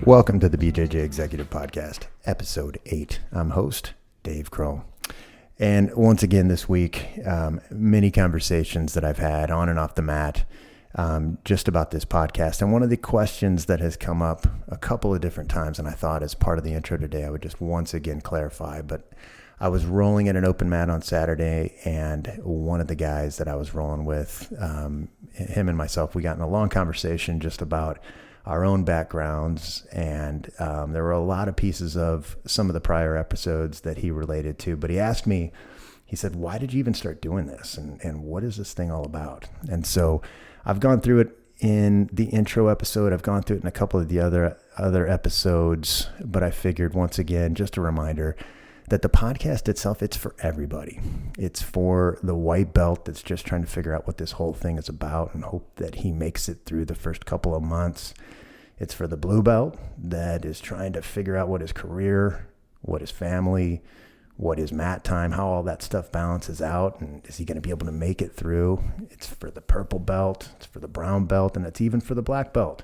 Welcome to the BJJ Executive Podcast, Episode 8. I'm host, Dave Kroll. And once again this week, many conversations that I've had on and off the mat just about this podcast. And one of the questions that has come up a couple of different times, and I thought as part of the intro today, I would just once again clarify, but I was rolling at an open mat on Saturday, and one of the guys that I was rolling with, him and myself, we got in a long conversation just about our own backgrounds, and there were a lot of pieces of some of the prior episodes that he related to, but he asked me, he said, why did you even start doing this, and what is this thing all about? And so I've gone through it in the intro episode, I've gone through it in a couple of the other episodes, but I figured once again, just a reminder that the podcast itself, it's for everybody. It's for the white belt that's just trying to figure out what this whole thing is about and hope that he makes it through the first couple of months. It's for the blue belt that is trying to figure out what his career, what his family, what his mat time, how all that stuff balances out, and is he going to be able to make it through? It's for the purple belt, it's for the brown belt, and it's even for the black belt.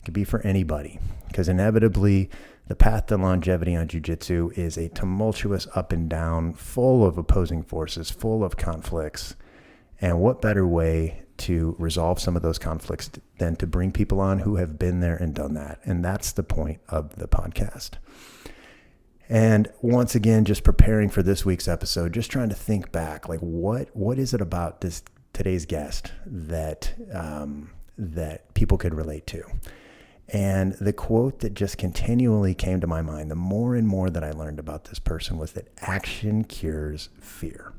It could be for anybody, because inevitably the path to longevity on jiu-jitsu is a tumultuous up and down, full of opposing forces, full of conflicts. And what better way to resolve some of those conflicts than to bring people on who have been there and done that? And that's the point of the podcast. And once again, just preparing for this week's episode, just trying to think back, like what is it about today's guest that people could relate to? And the quote that just continually came to my mind, the more and more that I learned about this person, was that action cures fear.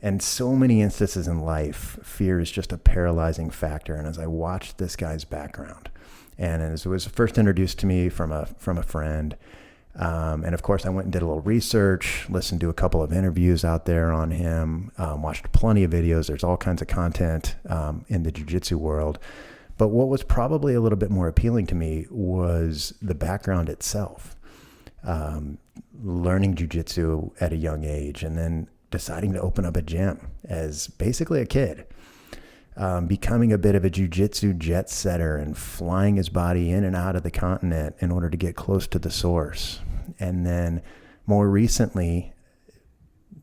And so many instances in life, fear is just a paralyzing factor. And as I watched this guy's background, and as it was first introduced to me from a friend, and of course I went and did a little research, listened to a couple of interviews out there on him, watched plenty of videos. There's all kinds of content in the jiu-jitsu world. But what was probably a little bit more appealing to me was the background itself. Learning jiu-jitsu at a young age, and then deciding to open up a gym as basically a kid. Becoming a bit of a jiu-jitsu jet setter and flying his body in and out of the continent in order to get close to the source. And then more recently,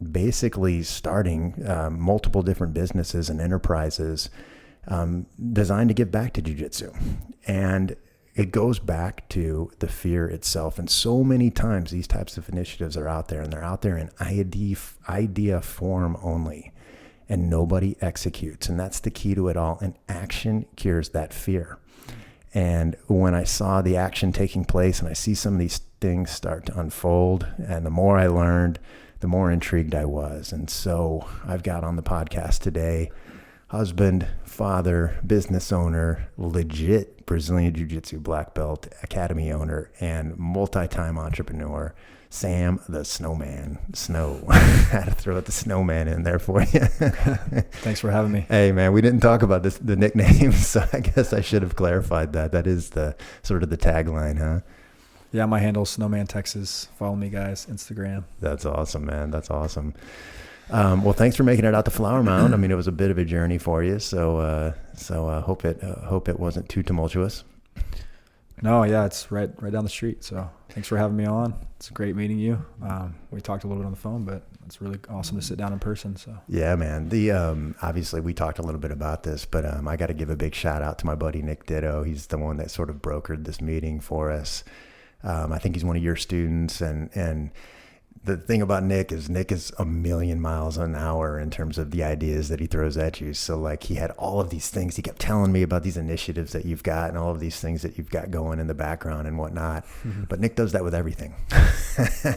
basically starting multiple different businesses and enterprises designed to give back to jiu-jitsu. And it goes back to the fear itself. And so many times these types of initiatives are out there, and they're out there in idea form only, and nobody executes. And that's the key to it all. And action cures that fear. And when I saw the action taking place, and I see some of these things start to unfold, and the more I learned, the more intrigued I was. And so I've got on the podcast today, husband, father, business owner, legit Brazilian Jiu-Jitsu black belt, academy owner, and multi-time entrepreneur, Sam the Snowman Snow. I had to throw the Snowman in there for you. Thanks for having me. Hey man, we didn't talk about the nickname, so I guess I should have clarified that. That is the sort of the tagline, huh? Yeah, my handle is Snowman Texas. Follow me, guys. Instagram. That's awesome, man. That's awesome. Well, thanks for making it out to Flower Mound. I mean, it was a bit of a journey for you, so hope it wasn't too tumultuous. No, yeah, it's right down the street. So thanks for having me on. It's great meeting you. We talked a little bit on the phone, but it's really awesome to sit down in person. So yeah, man. The obviously we talked a little bit about this, but I got to give a big shout out to my buddy Nick Ditto. He's the one that sort of brokered this meeting for us. I think he's one of your students, and the thing about Nick is a million miles an hour in terms of the ideas that he throws at you. So like he had all of these things. He kept telling me about these initiatives that you've got and all of these things that you've got going in the background and whatnot. Mm-hmm. But Nick does that with everything.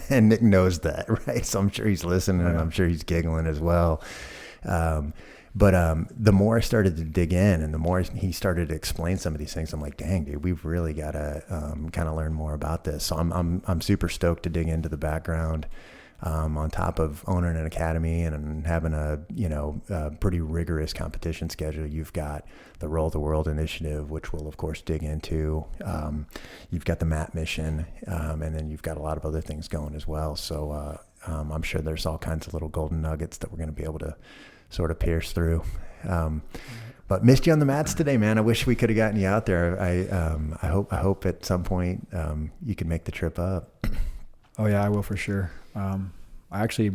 And Nick knows that, right? So I'm sure he's listening, and I'm sure he's giggling as well. But the more I started to dig in, and the more he started to explain some of these things, I'm like, dang, dude, we've really got to kind of learn more about this. So I'm super stoked to dig into the background. On top of owning an academy and having a pretty rigorous competition schedule, you've got the Roll the World initiative, which we'll of course dig into. You've got the MAT mission, and then you've got a lot of other things going as well. So I'm sure there's all kinds of little golden nuggets that we're going to be able to sort of pierce through. But missed you on the mats today, man. I wish we could have gotten you out there. I hope at some point you can make the trip up. Oh yeah, I will for sure. I actually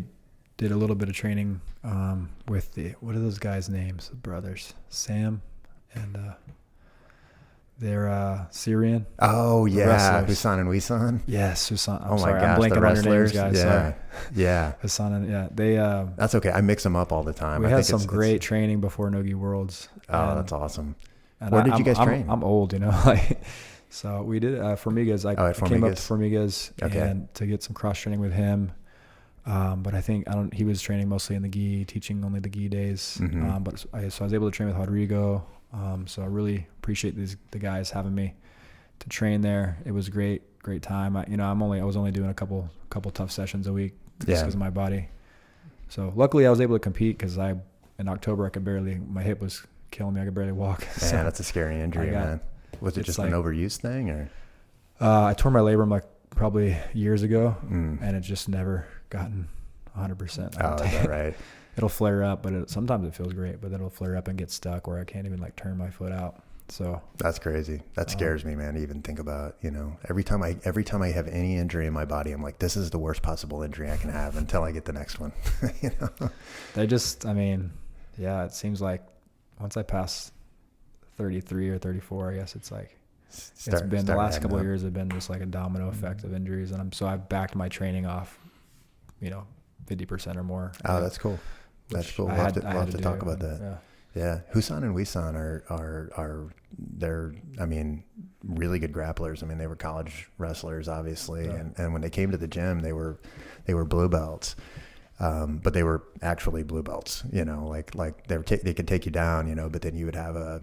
did a little bit of training with what are those guys' names? The brothers, Sam and they're Syrian. Oh yeah, Husan and Wisan. Yes, Husan. Oh my gosh, I'm blanking on your names, guys. Yeah, yeah. Husan and they. That's okay. I mix them up all the time. We had some great training before Nogi Worlds. Oh, that's awesome. Where did you guys train? I'm old, like. So we did Formigas. I came up to Formigas and to get some cross training with him. But I think he was training mostly in the gi, teaching only the gi days. Mm-hmm. But I was able to train with Rodrigo. So I really appreciate the guys having me to train there. It was great time. I was only doing a couple tough sessions a week just because of my body. So luckily I was able to compete because in October my hip was killing me. I could barely walk. Man, so that's a scary injury, man. Was it just an overuse thing or? I tore my labrum probably years ago and it just never gotten 100%. Oh, is that right? It'll flare up, but sometimes it feels great, but then it'll flare up and get stuck where I can't even turn my foot out. So that's crazy. That scares me, man, to even think about, every time I have any injury in my body, I'm like, this is the worst possible injury I can have until I get the next one. It seems like once I pass 33 or 34, I guess it's the last couple of years have been just like a domino effect of injuries. And I've backed my training off, 50% or more. Oh, that's cool. That's cool. We'll have to talk about that. Yeah. Husan and Wisan they're really good grapplers. They were college wrestlers, obviously. Yeah. And when they came to the gym, they were blue belts. But they were actually blue belts, like they could take you down, but then you would have a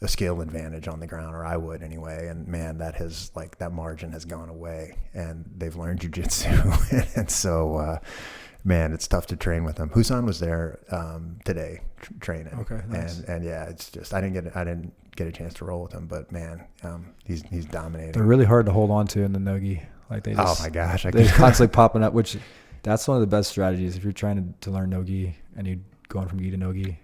skill advantage on the ground, or I would anyway. And man, that margin has gone away, and they've learned jujitsu. And so, man, it's tough to train with them. Husan was there today training. Okay, nice. And yeah, it's just I didn't get a chance to roll with him, but man, he's dominating. They're really hard to hold on to in the nogi. Oh my gosh, they're constantly popping up, which. That's one of the best strategies. If you're trying to learn no-gi and you're going from gi to no-gi,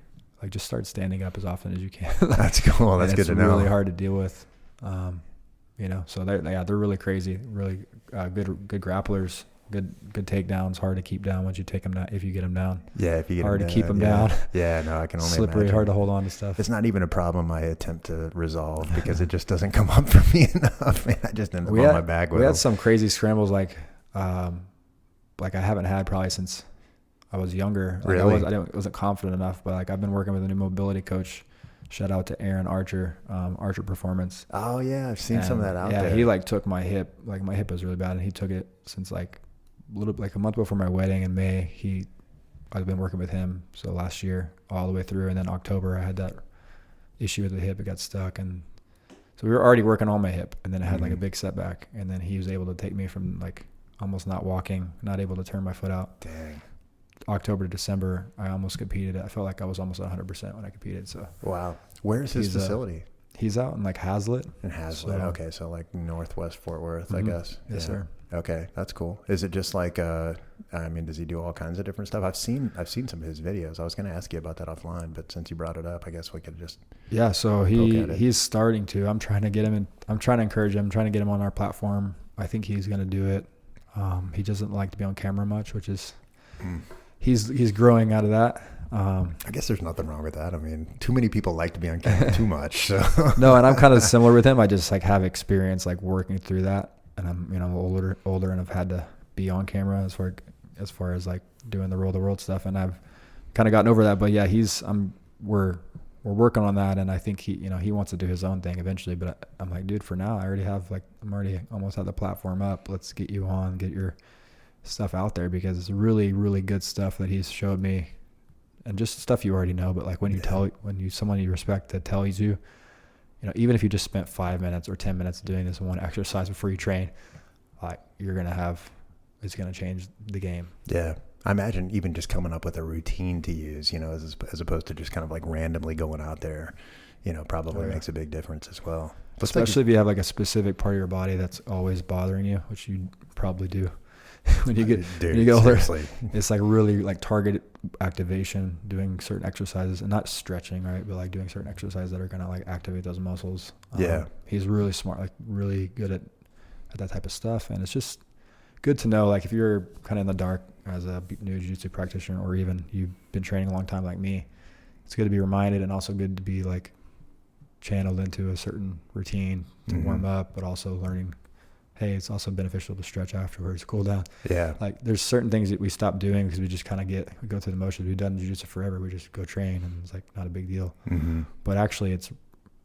just start standing up as often as you can. That's cool. That's good to know. It's really hard to deal with. So they're really crazy, really good grapplers, good takedowns, hard to keep down once you take them down, if you get them down. Yeah, if you get hard them to keep them down. Yeah, no, I can only slippery, imagine. hard to hold on to stuff. It's not even a problem I attempt to resolve because it just doesn't come up for me enough. Man, I just end up on my back with We had some crazy scrambles I haven't had probably since I was younger. Really? I wasn't confident enough, but I've been working with a new mobility coach. Shout out to Aaron Archer, Archer Performance. Oh yeah, I've seen some of that out there. Yeah, he took my hip. My hip was really bad, and he took it since a month before my wedding in May. I've been working with him so last year all the way through, and then October I had that issue with the hip. It got stuck, and so we were already working on my hip, and then I had a big setback, and then he was able to take me from almost not walking, not able to turn my foot out. Dang. October to December, I almost competed. I felt like I was almost 100% when I competed. So wow. Where is his facility? He's out in Hazlet. In Hazlet. Okay, so northwest Fort Worth, I guess. Yes, sir. Okay, that's cool. Is it just does he do all kinds of different stuff? I've seen some of his videos. I was going to ask you about that offline, but since you brought it up, I guess we could just so he's starting to. I'm trying to get him I'm trying to encourage him. I'm trying to get him on our platform. I think he's going to do it. He doesn't like to be on camera much, which is he's growing out of that. I guess there's nothing wrong with that. Too many people like to be on camera too much. So. No, and I'm kind of similar with him. I just have experience working through that, and I'm older, and I've had to be on camera as far as doing the the world stuff, and I've kind of gotten over that. But yeah, we're working on that, and I think he wants to do his own thing eventually. But I'm dude, for now, I already have I'm already almost had the platform up. Let's get you on, get your stuff out there, because it's really, really good stuff that he's showed me, and just stuff you already know. But when someone you respect that tells you, even if you just spent 5 minutes or 10 minutes doing this one exercise before you train, it's gonna change the game. Yeah. I imagine even just coming up with a routine to use, as opposed to just kind of randomly going out there, probably makes a big difference as well. Especially if you have a specific part of your body that's always bothering you, which you probably do. when you get older, it's really targeted activation, doing certain exercises, and not stretching, right? But like doing certain exercises that are going to like activate those muscles. He's really smart, like really good at that type of stuff. And it's just good to know, like if you're kind of in the dark as a new jiu-jitsu practitioner, or even you've been training a long time like me, it's good to be reminded, and also good to be like channeled into a certain routine to warm up, but also learning, hey, it's also beneficial to stretch afterwards, cool down. Yeah. Like there's certain things that we stop doing because we just kind of we go through the motions. We've done jiu-jitsu forever. We just go train, and it's like not a big deal. But actually it's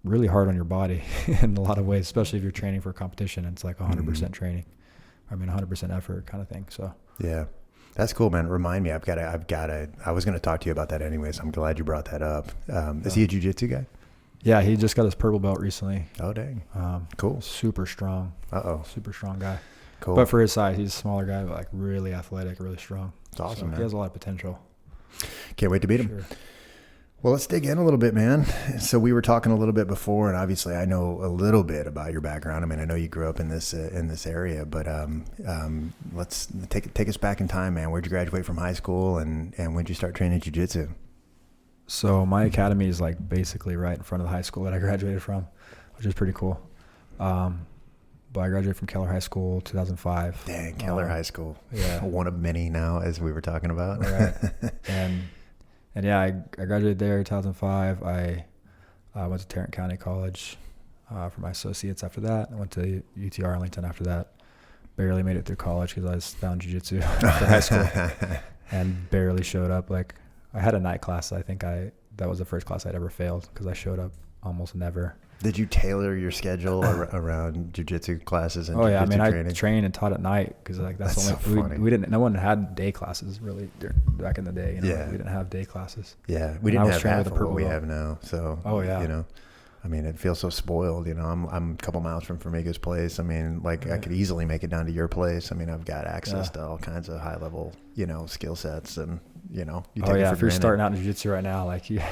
really hard on your body in a lot of ways, especially if you're training for a competition. It's like 100% training. I mean, 100% effort kind of thing. So yeah. That's cool, man. Remind me, I was going to talk to you about that anyways. I'm glad you brought that up. Is he a jiu-jitsu guy? Yeah, he just got his purple belt recently. Oh, dang. Cool. Super strong. Super strong guy. Cool. But for his size, he's a smaller guy, but like really athletic, really strong. It's awesome, so man. He has a lot of potential. Can't wait to beat him. Well, let's dig in a little bit, man. So we were talking a little bit before, and obviously I know a little bit about your background. I mean, I know you grew up in this area, but let's take us back in time, man. Where'd you graduate from high school, and when'd you start training jiu-jitsu? So my academy is like basically right in front of the high school that I graduated from, which is pretty cool. But I graduated from Keller High School 2005. Dang, Keller High School. Yeah. One of many now, as we were talking about. Right. And yeah, I graduated there in 2005. I went to Tarrant County College for my associates after that. I went to UT Arlington after that. Barely made it through college because I was found jiu-jitsu after high school and barely showed up. Like I had a night class. I think that was the first class I'd ever failed because I showed up almost never. Did you tailor your schedule around jiu-jitsu classes and jiu-jitsu training? I trained and taught at night because like that's so funny. We didn't. No one had day classes really back in the day. You know? Yeah, we didn't have day classes. Yeah, we didn't have half of what we have now. So you know, I mean, it feels so spoiled. You know, I'm a couple miles from Formiga's place. I mean, like I could easily make it down to your place. I mean, I've got access to all kinds of high level, skill sets, and you take it for if you're granted. starting out in jiu-jitsu right now, like you.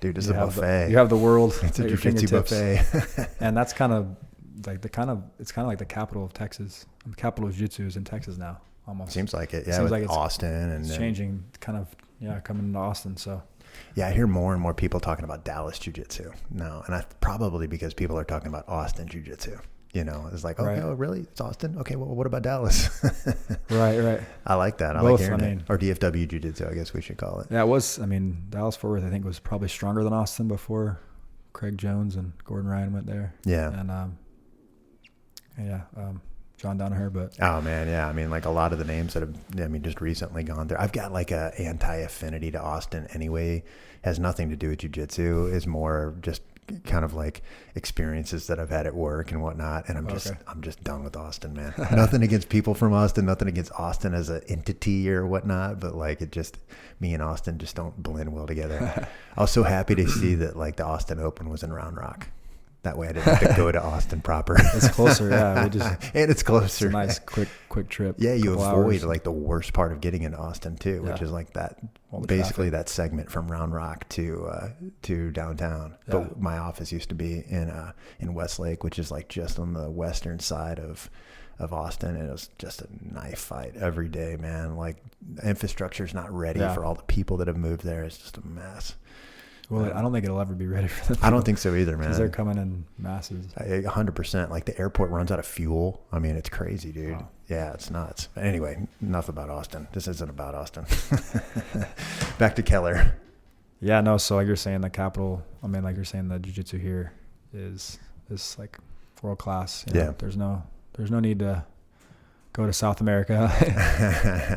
Dude, it's a buffet. You have the world. It's a jiu-jitsu buffet. And that's kind of like it's kind of like the capital of Texas. The capital of jiu-jitsu is in Texas now, almost. Seems like it. Yeah, seems with like it's Austin and it's changing. Kind of coming into Austin. So. Yeah, I hear more and more people talking about Dallas jiu-jitsu now, and probably because people are talking about Austin jiu-jitsu. It's like, okay, oh, really? It's Austin? Okay, well, what about Dallas? Right. I like that. I Both, like hearing it. Or DFW jiu-jitsu, I guess we should call it. Yeah, it was. I mean, Dallas-Fort Worth, I think, was probably stronger than Austin before Craig Jones and Gordon Ryan went there. Yeah. And, John Danaher, but. Oh, man, yeah. I mean, like a lot of the names that have, just recently gone there. I've got like a anti-affinity to Austin anyway. Has nothing to do with jiu-jitsu. It's more just kind of like experiences that I've had at work and whatnot, and I'm just done with Austin, man. Nothing against people from Austin, nothing against Austin as an entity or whatnot, but like me and Austin just don't blend well together. I was so happy to see that like the Austin Open was in Round Rock. That way I didn't have to go to Austin proper. It's closer, yeah. And it's closer. It's a nice quick trip. Yeah, you avoid like the worst part of getting into Austin too, which is like that basically that segment from Round Rock to downtown. Yeah. But my office used to be in Westlake, which is like just on the western side of Austin, and it was just a knife fight every day, man. Like infrastructure's not ready for all the people that have moved there. It's just a mess. Well, I don't think it'll ever be ready for them. I don't think so either, man. Because they're coming in masses. 100%. Like the airport runs out of fuel. I mean, it's crazy, dude. Wow. Yeah, it's nuts. But anyway, enough about Austin. This isn't about Austin. Back to Keller. Yeah, no. So like you're saying, the capital. I mean, like you're saying, the jiu-jitsu here is like world class. Yeah. There's no need to go to South America.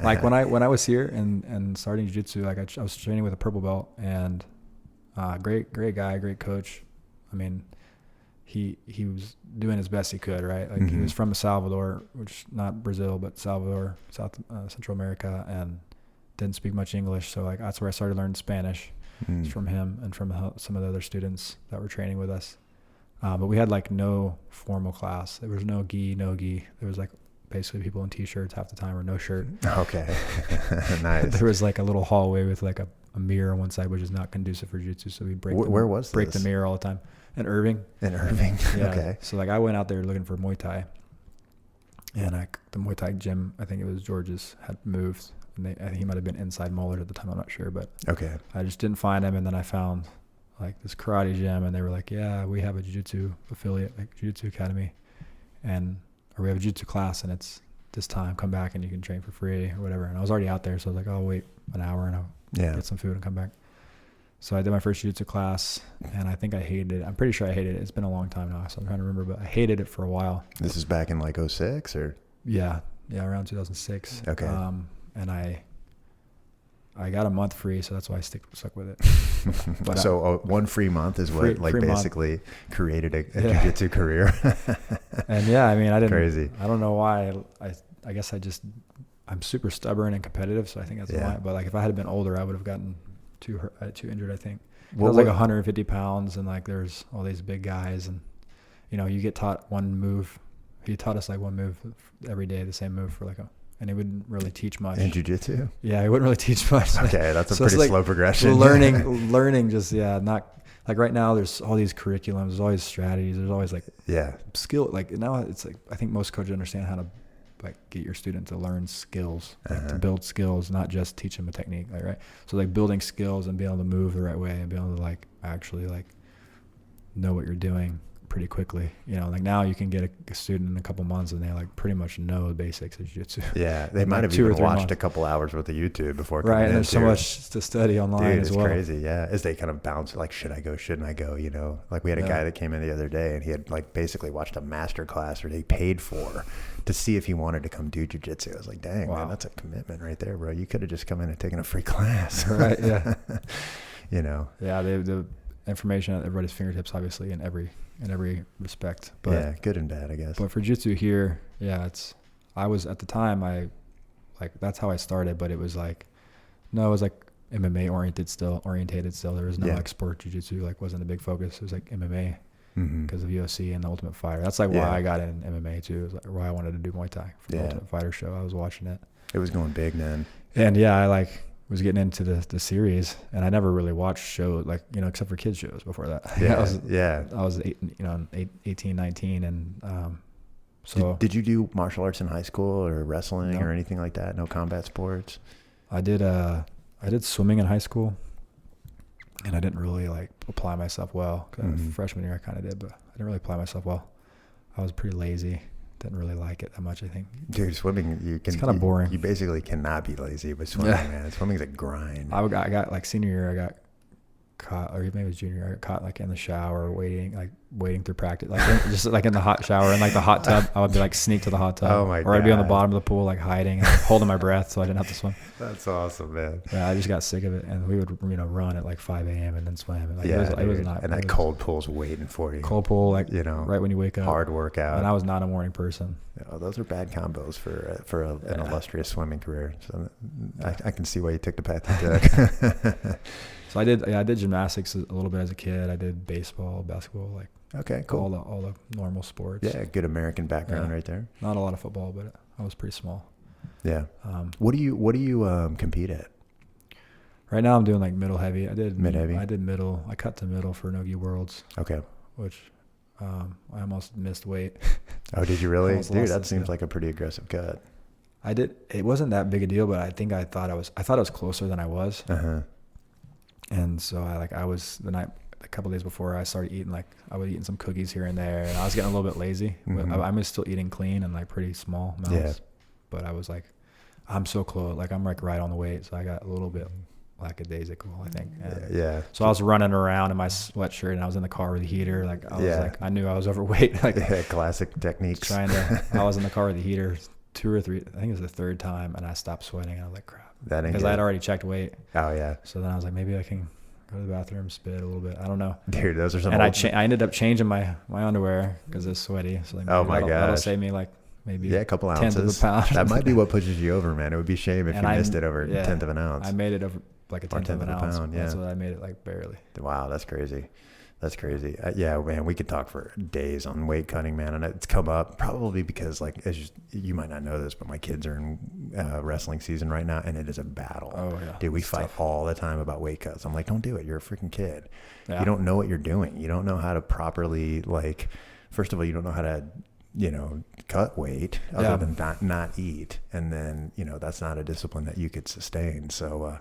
Like when I was here and starting jiu-jitsu, like I was training with a purple belt and. Great guy, great coach. I mean, he was doing his best he could, right? Like he was from El Salvador, which not Brazil, but Salvador, Central America, and didn't speak much English. So like that's where I started learning Spanish. It's from him and from some of the other students that were training with us. But we had like no formal class. There was no gi, no gi. There was like basically people in t-shirts half the time or no shirt. Okay. Nice. There was like a little hallway with like a mirror on one side, which is not conducive for jiu-jitsu. So we break the mirror all the time. In Irving. Yeah. Okay. So like I went out there looking for Muay Thai, and the Muay Thai gym, I think it was George's, had moved, I think he might have been inside Muller at the time. I'm not sure, but Okay. I just didn't find him. And then I found like this karate gym, and they were like, yeah, we have a jiu-jitsu affiliate, like jiu-jitsu academy, or we have a jiu-jitsu class, and it's this time, come back and you can train for free or whatever. And I was already out there, so I was like, I'll wait an hour and I'll get some food and come back. So I did my first jiu-jitsu class, and I think I hated it. I'm pretty sure I hated it. It's been a long time now, so I'm trying to remember, but I hated it for a while. This is back in like 06 or? Yeah, around 2006. Okay. And I got a month free, so that's why I stuck with it. But so one free month is what like basically created a jiu-jitsu career. And yeah, I mean, Crazy. I don't know why. I guess I'm super stubborn and competitive, so I think that's why. But like if I had been older, I would have gotten too injured, I think. I was like 150 pounds, and like there's all these big guys, and you get taught one move. He taught us like one move every day, the same move for and he wouldn't really teach much. In jiu-jitsu? Yeah, he wouldn't really teach much. Okay, that's a pretty slow progression. Learning just, not like right now there's all these curriculums, there's always strategies, there's always like skill. Like now it's like, I think most coaches understand how to like get your student to learn skills, to build skills, not just teach them a technique. Like, right. So like building skills and being able to move the right way and being able to like actually like know what you're doing pretty quickly. Like now you can get a student in a couple months and they like pretty much know the basics of jiu-jitsu. Yeah, they might have even watched a couple hours worth of YouTube before coming in. And there's so much to study online as well. Dude, it's crazy. Yeah, as they kind of bounce like, should I go, shouldn't I go? Like we had a guy that came in the other day and he had like basically watched a master class or he paid for to see if he wanted to come do jiu-jitsu. I was like, dang, man, that's a commitment right there, bro. You could have just come in and taken a free class. Right. Yeah. Yeah, they have the information at everybody's fingertips, obviously, in every respect. But yeah, good and bad, I guess. But for jiu-jitsu here, I was at the time, that's how I started, but it was like MMA orientated still. There was no like sport jiu-jitsu, like wasn't a big focus. It was like MMA because of UFC and the Ultimate Fighter. That's like why I got in MMA too. It was like why I wanted to do Muay Thai for the Ultimate Fighter show. I was watching it. It was going big then. And I was getting into the series, and I never really watched shows except for kids shows before that. I was 18, 19, and so did you do martial arts in high school or wrestling or anything like that? No combat sports? I did swimming in high school, and I didn't really like apply myself well. Freshman year I kind of did, but I didn't really apply myself well. I was pretty lazy. Didn't really like it that much, I think. Dude, swimming, it's kind of boring. You basically cannot be lazy with swimming, man. Swimming's a grind. I got like senior year, I got caught, or maybe it was junior year, I got caught like in the shower waiting through practice, like just like in the hot shower and like the hot tub. I would be like sneak to the hot tub. Oh my God. Or I'd be on the bottom of the pool like hiding and holding my breath so I didn't have to swim. That's awesome, man. Yeah, I just got sick of it, and we would run at like 5 a.m. and then swim. And it was not. And that cold pool's waiting for you. Cold pool, like right when you wake up. Hard workout. And I was not a morning person. Those are bad combos for an illustrious swimming career. So I can see why you took the path you took. So I did gymnastics a little bit as a kid. I did baseball, basketball, like okay, cool. All the normal sports. Yeah, good American background right there. Not a lot of football, but I was pretty small. Yeah. What do you compete at? Right now I'm doing like middle heavy. I did mid-heavy. I did middle. I cut to middle for Nogi Worlds. Okay. Which I almost missed weight. Oh, did you really? Dude, that seems like a pretty aggressive cut. I did. It wasn't that big a deal, but I think I thought I was closer than I was. And so I was a couple of days before I started eating, like I was eating some cookies here and there, and I was getting a little bit lazy. I was still eating clean and like pretty small amounts. Yeah. But I was like, I'm so close. Like I'm like right on the weight. So I got a little bit lackadaisical, I think. And so I was running around in my sweatshirt, and I was in the car with the heater. Like I was I knew I was overweight. Like classic techniques. I was in the car with the heater 2 or 3, I think it was the third time, and I stopped sweating, and I was like, crap. Because I had already checked weight. Oh yeah. So then I was like, maybe I can go to the bathroom, spit a little bit. I don't know. Dude, those are some. And I ended up changing my underwear because it's sweaty. So like, that'll save me like maybe a couple ounces. 1/10 of a pound. That might be what pushes you over, man. It would be a shame if you missed it over 1/10 of an ounce. I made it over like a 1/10 of an ounce. Pound, yeah. That's what I made it like barely. Wow, that's crazy. That's crazy. Yeah, man, we could talk for days on weight cutting, man. And it's come up probably because, like, you might not know this, but my kids are in wrestling season right now, and it is a battle. Oh, yeah. Dude, we fight all the time about weight cuts. I'm like, don't do it. You're a freaking kid. Yeah. You don't know what you're doing. You don't know how to properly, like, first of all, you don't know how to cut weight other than not eat. And then, that's not a discipline that you could sustain. So,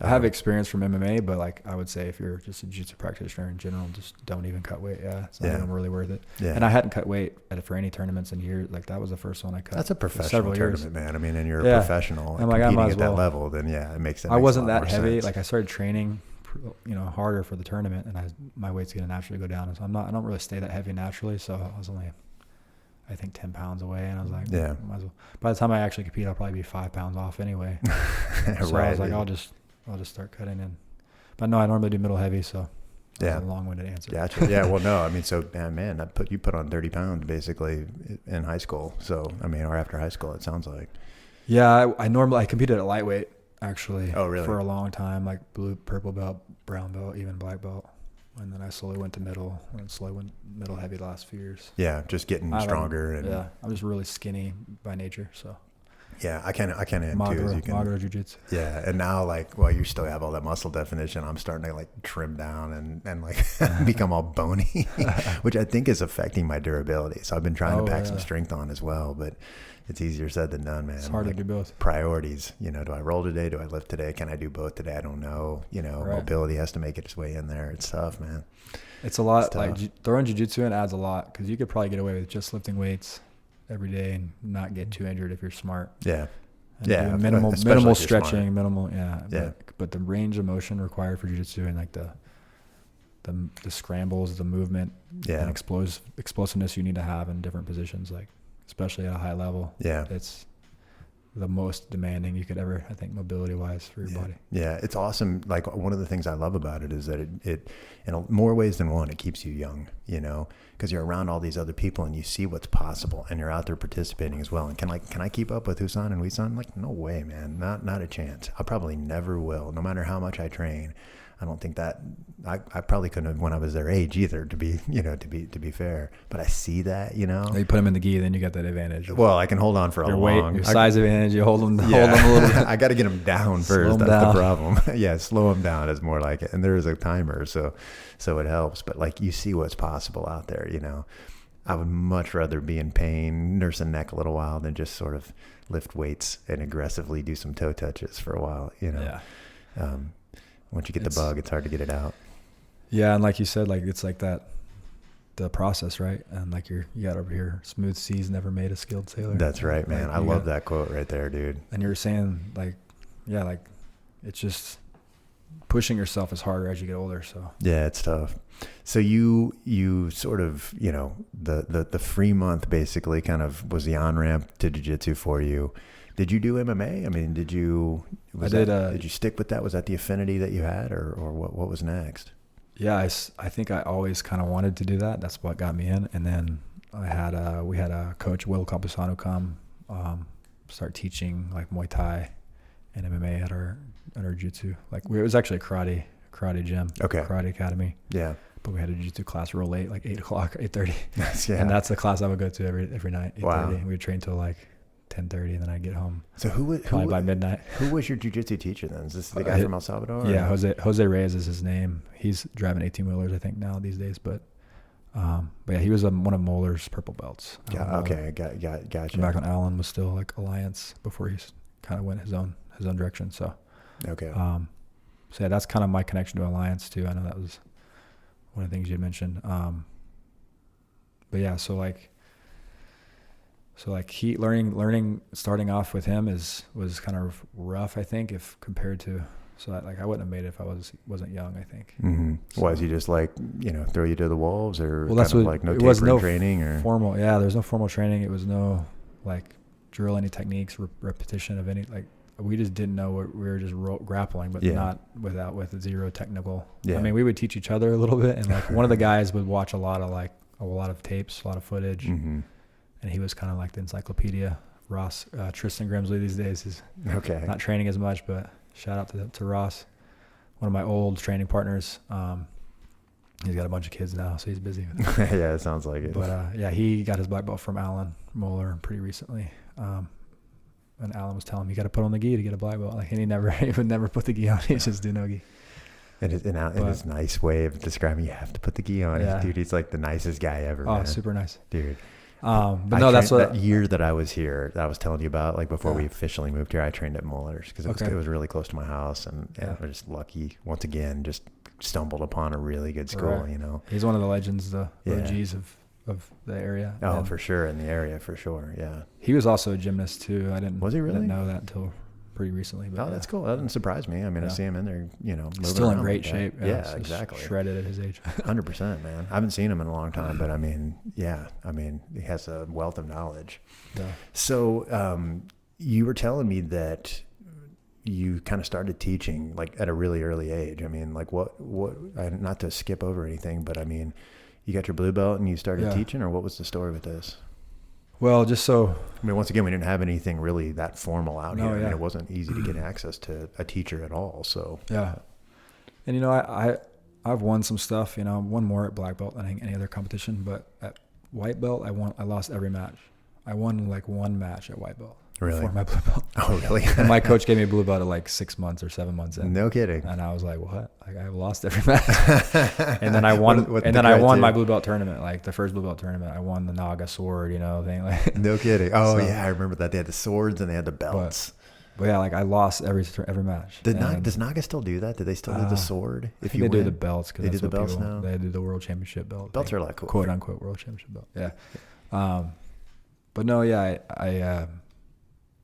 I have experience from MMA, but like I would say if you're just a jiu-jitsu practitioner in general, just don't even cut weight. Yeah, it's not even really worth it. Yeah. And I hadn't cut weight for any tournaments in years. Like that was the first one I cut. That's a professional tournament, man. I mean, and you're a professional and like, competing at that level, then it makes sense. I wasn't that heavy. Sense. Like I started training, harder for the tournament, and my weight's gonna naturally go down. So I don't really stay that heavy naturally. So I was only, I think 10 pounds away, and I was like, might as well. By the time I actually compete, I'll probably be 5 pounds off anyway. So I was like, I'll just start cutting in. But no, I normally do middle heavy, so that's a long-winded answer. Gotcha. Yeah, well, no, I mean, so, man, you put on 30 pounds basically in high school. So, I mean, or after high school, it sounds like. Yeah, I competed at lightweight, actually. Oh, really? For a long time, like blue, purple belt, brown belt, even black belt. And then I slowly went to middle, and slowly went middle heavy the last few years. Yeah, just getting stronger. I'm just really skinny by nature, so. Yeah, I kind of am too. As you can, Magro jiu-jitsu. Yeah, and now you still have all that muscle definition. I'm starting to like trim down and like become all bony, which I think is affecting my durability. So I've been trying to pack some strength on as well, but it's easier said than done, man. It's hard to do both. Priorities, do I roll today? Do I lift today? Can I do both today? I don't know. Mobility has to make its way in there. It's tough, man. It's a lot. Like throwing jiu-jitsu in adds a lot because you could probably get away with just lifting weights every day and not get too injured if you're smart. Yeah. And minimal stretching, but the range of motion required for jiu-jitsu and like the scrambles, the movement, and explosiveness you need to have in different positions, like especially at a high level. Yeah. It's the most demanding you could ever, I think, mobility wise for your body. Yeah. It's awesome. Like one of the things I love about it is that it in more ways than one, it keeps you young, because you're around all these other people and you see what's possible and you're out there participating as well. And can I keep up with Husan and Wisan? Like, no way, man. Not a chance. I probably never will, no matter how much I train. I don't think that I probably couldn't have when I was their age either, to be fair. But I see that, You put them in the gi, then you got that advantage. Well, I can hold on for your size advantage. You hold them a little bit. I got to get them down first. That's the problem. Slow them down is more like it. And there is a timer, so it helps. But like you see what's possible out there. I would much rather be in pain, nurse a neck a little while, than just sort of lift weights and aggressively do some toe touches for a while. Yeah. Once you get the bug, it's hard to get it out. Yeah, and like you said, like it's like that, the process, right? And like you got over here, smooth seas never made a skilled sailor. That's right, man. I love that quote right there, dude. And you're saying like it's just pushing yourself is harder as you get older. So yeah, it's tough. So you sort of, the free month basically kind of was the on-ramp to jiu-jitsu for you. Did you do MMA? I mean, did you stick with that? Was that the affinity that you had or what was next? Yeah, I think I always kind of wanted to do that. That's what got me in. And then we had a coach, Will Campusano, come start teaching like Muay Thai and MMA at our jiu-jitsu. Like it was actually a karate gym, karate academy. Yeah. But we had a jiu-jitsu class real late, like 8 o'clock, 8:30. Yeah. And that's the class I would go to every night, 8:30. Wow. We would train till like 10:30, and then I'd get home. So who by midnight? Who was your jiu-jitsu teacher then? Is this the guy from El Salvador? Yeah, Jose Reyes is his name. He's driving 18-wheelers, I think, now these days. But yeah, he was one of Moeller's purple belts. Okay, gotcha. Back when Allen was still like Alliance before he kind of went his own direction. So okay. So yeah, that's kind of my connection to Alliance too. I know that was one of the things you had mentioned. But yeah, so he learning starting off with him was kind of rough, I think, if compared to, so I wouldn't have made it if I wasn't young, I think. Mm-hmm. So, was he just like, throw you to the wolves, or that's kind of like no tapering training or formal? Yeah, there's no formal training. It was no like drill any techniques, repetition of any, like we just didn't know what we were just grappling, but not with zero technical. Yeah. I mean, we would teach each other a little bit, and like one of the guys would watch a lot of tapes, a lot of footage. Mm-hmm. And he was kind of like the encyclopedia. Ross, Tristan Grimsley these days is not training as much, but shout out to Ross, one of my old training partners. He's got a bunch of kids now, so he's busy. Yeah, it sounds like it. But yeah, he got his black belt from Alan Moeller pretty recently. And Alan was telling him, you got to put on the gi to get a black belt. Like, and he would never put the gi on. He just do no gi. And his nice way of describing, you have to put the gi on. Yeah. Dude, he's like the nicest guy ever. Oh, man. Super nice. Dude. But no, that's what that year that I was here, that I was telling you about, like before we officially moved here, I trained at Muller's because it was really close to my house, and I was just lucky once again, just stumbled upon a really good school. Right. You know, he's one of the legends, the OGs of the area. Oh, for sure, in the area, for sure. Yeah, he was also a gymnast too. Was he really? I didn't know that until pretty recently. But that's cool. That doesn't surprise me. I mean, I see him in there, you know, still in great shape. Yeah, exactly. Shredded at his age. 100%, man. I haven't seen him in a long time, but I mean, he has a wealth of knowledge. Yeah. So, you were telling me that you kind of started teaching like at a really early age. I mean, like what, not to skip over anything, but I mean, you got your blue belt and you started teaching, or what was the story with this? Well, just so... I mean, once again, we didn't have anything really that formal out here. Yeah. I mean, it wasn't easy to get access to a teacher at all, so... Yeah. And, you know, I've won some stuff, you know, won more at black belt than any other competition, but at white belt, I lost every match. I won like one match at white belt. Really? For my blue belt. Oh, really? And my coach gave me a blue belt at like 6 months or 7 months in. No kidding. And I was like, what? Like, I've lost every match. And then I won. I won my blue belt tournament, like the first blue belt tournament. I won the Naga sword, you know, thing. Like, no kidding. Oh, yeah, I remember that. They had the swords and they had the belts. But yeah, like I lost every match. Does Naga still do that? Do they still do the sword? If you do the belts, they do the belts now. They do the world championship belt. Belts are a lot cool. Quote unquote world championship belt. Yeah. But no, yeah,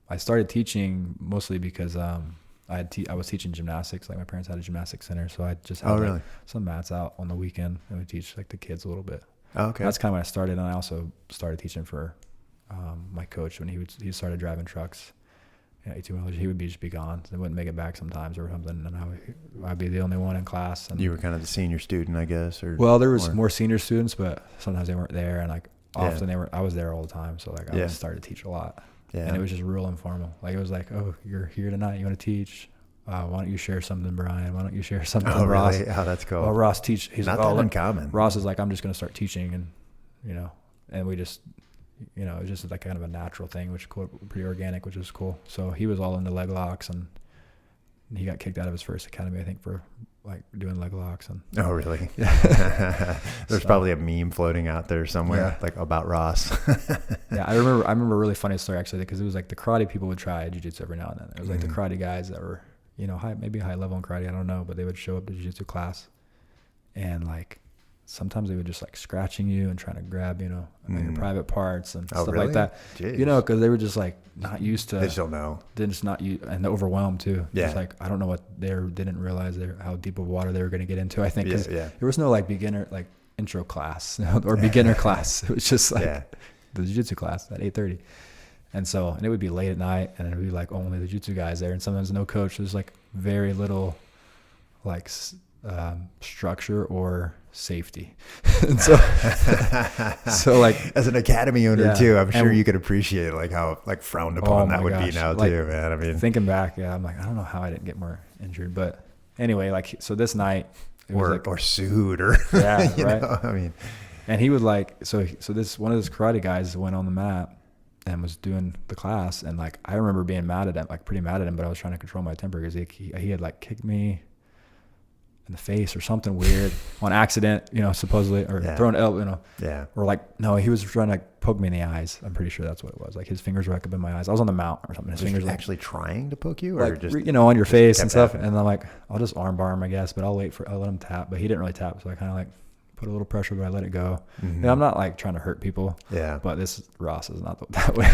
I started teaching mostly because I was teaching gymnastics. Like my parents had a gymnastics center, so I just had some mats out on the weekend and we teach like the kids a little bit. Oh, okay. That's kind of when I started, and I also started teaching for my coach when he started driving trucks. Yeah, 18-wheelers. He would just be gone. They wouldn't make it back sometimes or something, and I'd be the only one in class. And you were kind of the senior student, I guess, or well, there was more senior students, but sometimes they weren't there, and like often they were. I was there all the time, so like I started to teach a lot. Yeah. And it was just real informal. Like it was like, oh, you're here tonight. You want to teach? Why don't you share something, Brian? Why don't you share something, Ross? Really? Oh, that's cool. Well, Ross teach. He's not like, that uncommon. Ross is like, I'm just going to start teaching, and you know, and we just, you know, it was just like kind of a natural thing, which is cool, pretty organic, which is cool. So he was all into leg locks, and he got kicked out of his first academy, I think, for like doing leg locks. And oh, really? Yeah. There's probably a meme floating out there somewhere, like about Ross. Yeah, I remember a really funny story actually, because it was like the karate people would try jiu-jitsu every now and then. It was like the karate guys that were, you know, maybe high level in karate, I don't know, but they would show up to jiu-jitsu class, and like sometimes they would just like scratching you and trying to grab, you know, your private parts and stuff like that. Jeez. You know, because they were just like not used to. They still know. They're just not used, and overwhelmed too. Yeah. It's like I don't know what they didn't realize how deep of water they were going to get into. I think because there was no like beginner like intro class or beginner class. It was just like the jiu-jitsu class at 8:30, and it would be late at night, and it would be like only the jiu-jitsu guys there, and sometimes no coach. There's like very little like structure or safety. And so like as an academy owner too, I'm sure you could appreciate like how like frowned upon that would be now like, too, man. I mean, thinking back, I'm like, I don't know how I didn't get more injured, but anyway, like, so this night or sued or right. know, I mean, and he would like, so this, one of those karate guys went on the mat and was doing the class. And like, I remember being mad at him, like pretty mad at him, but I was trying to control my temper because he had like kicked me in the face or something weird on accident, you know, supposedly, or thrown elbow, you know, or like, no, he was trying to like poke me in the eyes. I'm pretty sure that's what it was. Like his fingers were like up in my eyes. I was on the mount or something. His fingers were actually trying to poke you, or like, just, you know, on your face and stuff. Happening. And I'm like, I'll just arm bar him, I guess, but I'll let him tap. But he didn't really tap. So I kind of like put a little pressure, but I let it go. Mm-hmm. And I'm not like trying to hurt people. Yeah. But Ross is not that way.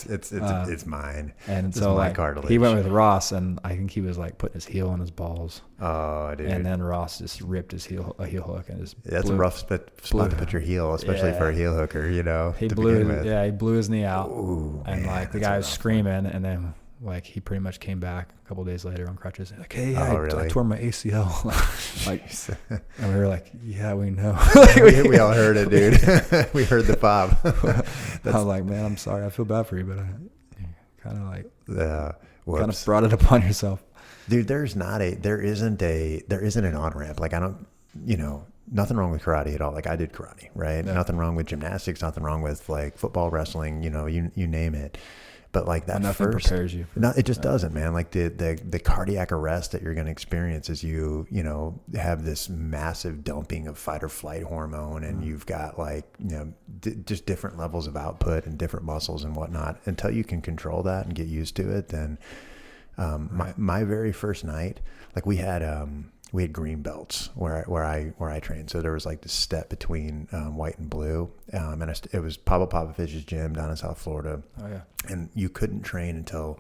It's mine. And it's so my like, cartilage. he went with Ross, and I think he was like putting his heel on his balls. Oh, dude. And then Ross just ripped a heel hook and just that's a rough spot to put your heel, especially for a heel hooker, you know. He blew his knee out. Ooh, and man, like the guy was screaming, and then like he pretty much came back a couple days later on crutches. Like, hey, I tore my ACL. like, and we were like, yeah, we know. we all heard it, dude. We heard the pop. I was like, man, I'm sorry. I feel bad for you, but I kind of like kind of brought it upon yourself. Dude, there isn't an on-ramp. Like I don't, you know, nothing wrong with karate at all. Like I did karate, right? Yeah. Nothing wrong with gymnastics, nothing wrong with like football, wrestling, you know, you name it. But like that nothing first, prepares you. No, it just doesn't, man. Like the cardiac arrest that you're going to experience as you have this massive dumping of fight or flight hormone, and you've got like, just different levels of output and different muscles and whatnot. Until you can control that and get used to it, then my very first night, like we had green belts where I trained. So there was like this step between white and blue, and it was Pablo Popovich's gym down in South Florida. Oh yeah. And you couldn't train until,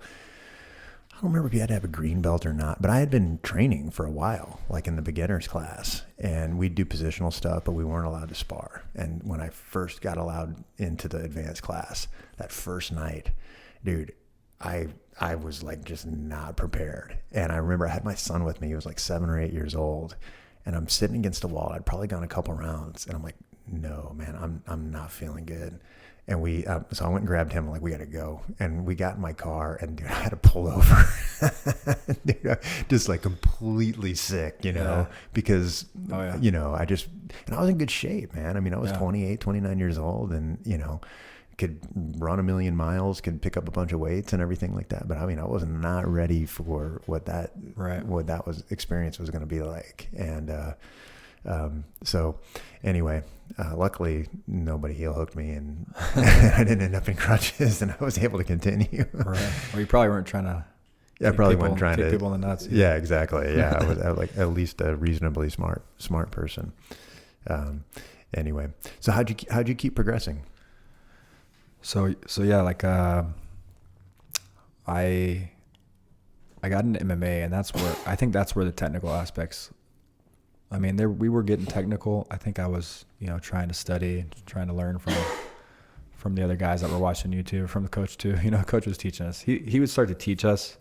I don't remember if you had to have a green belt or not, but I had been training for a while, like in the beginner's class, and we'd do positional stuff, but we weren't allowed to spar. And when I first got allowed into the advanced class, that first night, dude, I was like just not prepared. And I remember I had my son with me. He was like 7 or 8 years old, and I'm sitting against the wall. I'd probably gone a couple rounds, and I'm like, no, man, I'm not feeling good. And so I went and grabbed him. I'm like, we got to go. And we got in my car, and dude, I had to pull over. Dude, just like completely sick, because, I was in good shape, man. I mean, I was 28, 29 years old, and, could run 1 million miles, could pick up a bunch of weights and everything like that. But I mean, I was not ready for what that experience was going to be like. And, so anyway, luckily nobody heel hooked me, and I didn't end up in crutches, and I was able to continue. Right. Well, you probably weren't trying to. Yeah, I probably wasn't trying to kick people in the nuts. Yeah, exactly. Yeah, I was like at least a reasonably smart person. Anyway, so how'd you keep progressing? So yeah, like I got into MMA, and I think that's where the technical aspects. I mean, we were getting technical. I think I was, trying to study, trying to learn from the other guys that were watching YouTube, from the coach too. Coach was teaching us. He would start to teach us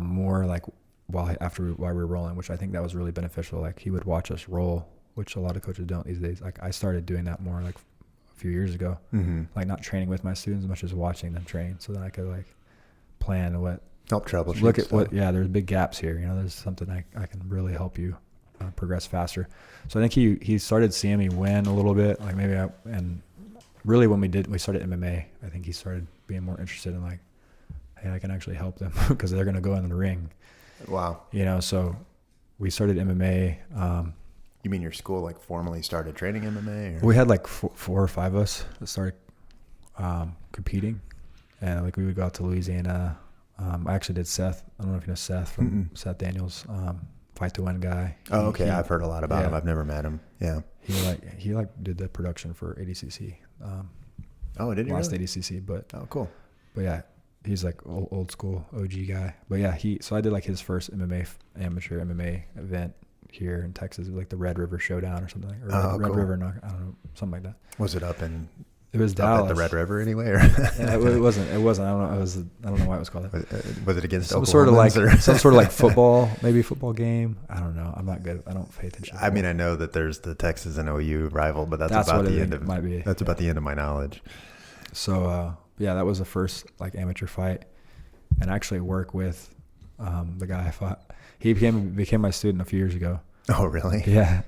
more like while we were rolling, which I think that was really beneficial. Like he would watch us roll, which a lot of coaches don't these days. Like I started doing that more like a few years ago, like not training with my students as much as watching them train, so that I could like plan help troubleshoot. Look at stuff. There's big gaps here. There's something I can really help you progress faster. So I think he started seeing me win a little bit, like maybe and really when we started MMA, I think he started being more interested in like, hey, I can actually help them because they're going to go in the ring. Wow. So we started MMA. You mean your school like formally started training MMA? Or? We had like 4 or 5 of us that started competing, and like we would go out to Louisiana. I actually did Seth. I don't know if you know Seth from Seth Daniels, Fight to Win guy. Oh, okay. I've heard a lot about him. I've never met him. Yeah. He did the production for ADCC. Did he? Last really? ADCC, but cool. But yeah, he's like old school OG guy. But yeah, so I did like his first amateur MMA event here in Texas, like the Red River Showdown or something, or Red cool. River, I don't know, something like that. Was it up in? It was up Dallas. at the Red River anyway, or? Yeah, it wasn't. I don't know why it was called that. Was it against some Oklahomans some sort of like football game? I don't know. I'm not good. I don't pay attention. I mean, I know that there's the Texas and OU rival, but that's about the end of might be. That's about the end of my knowledge. So that was the first like amateur fight, and I actually work with the guy I fought. He became my student a few years ago. Oh, really? Yeah.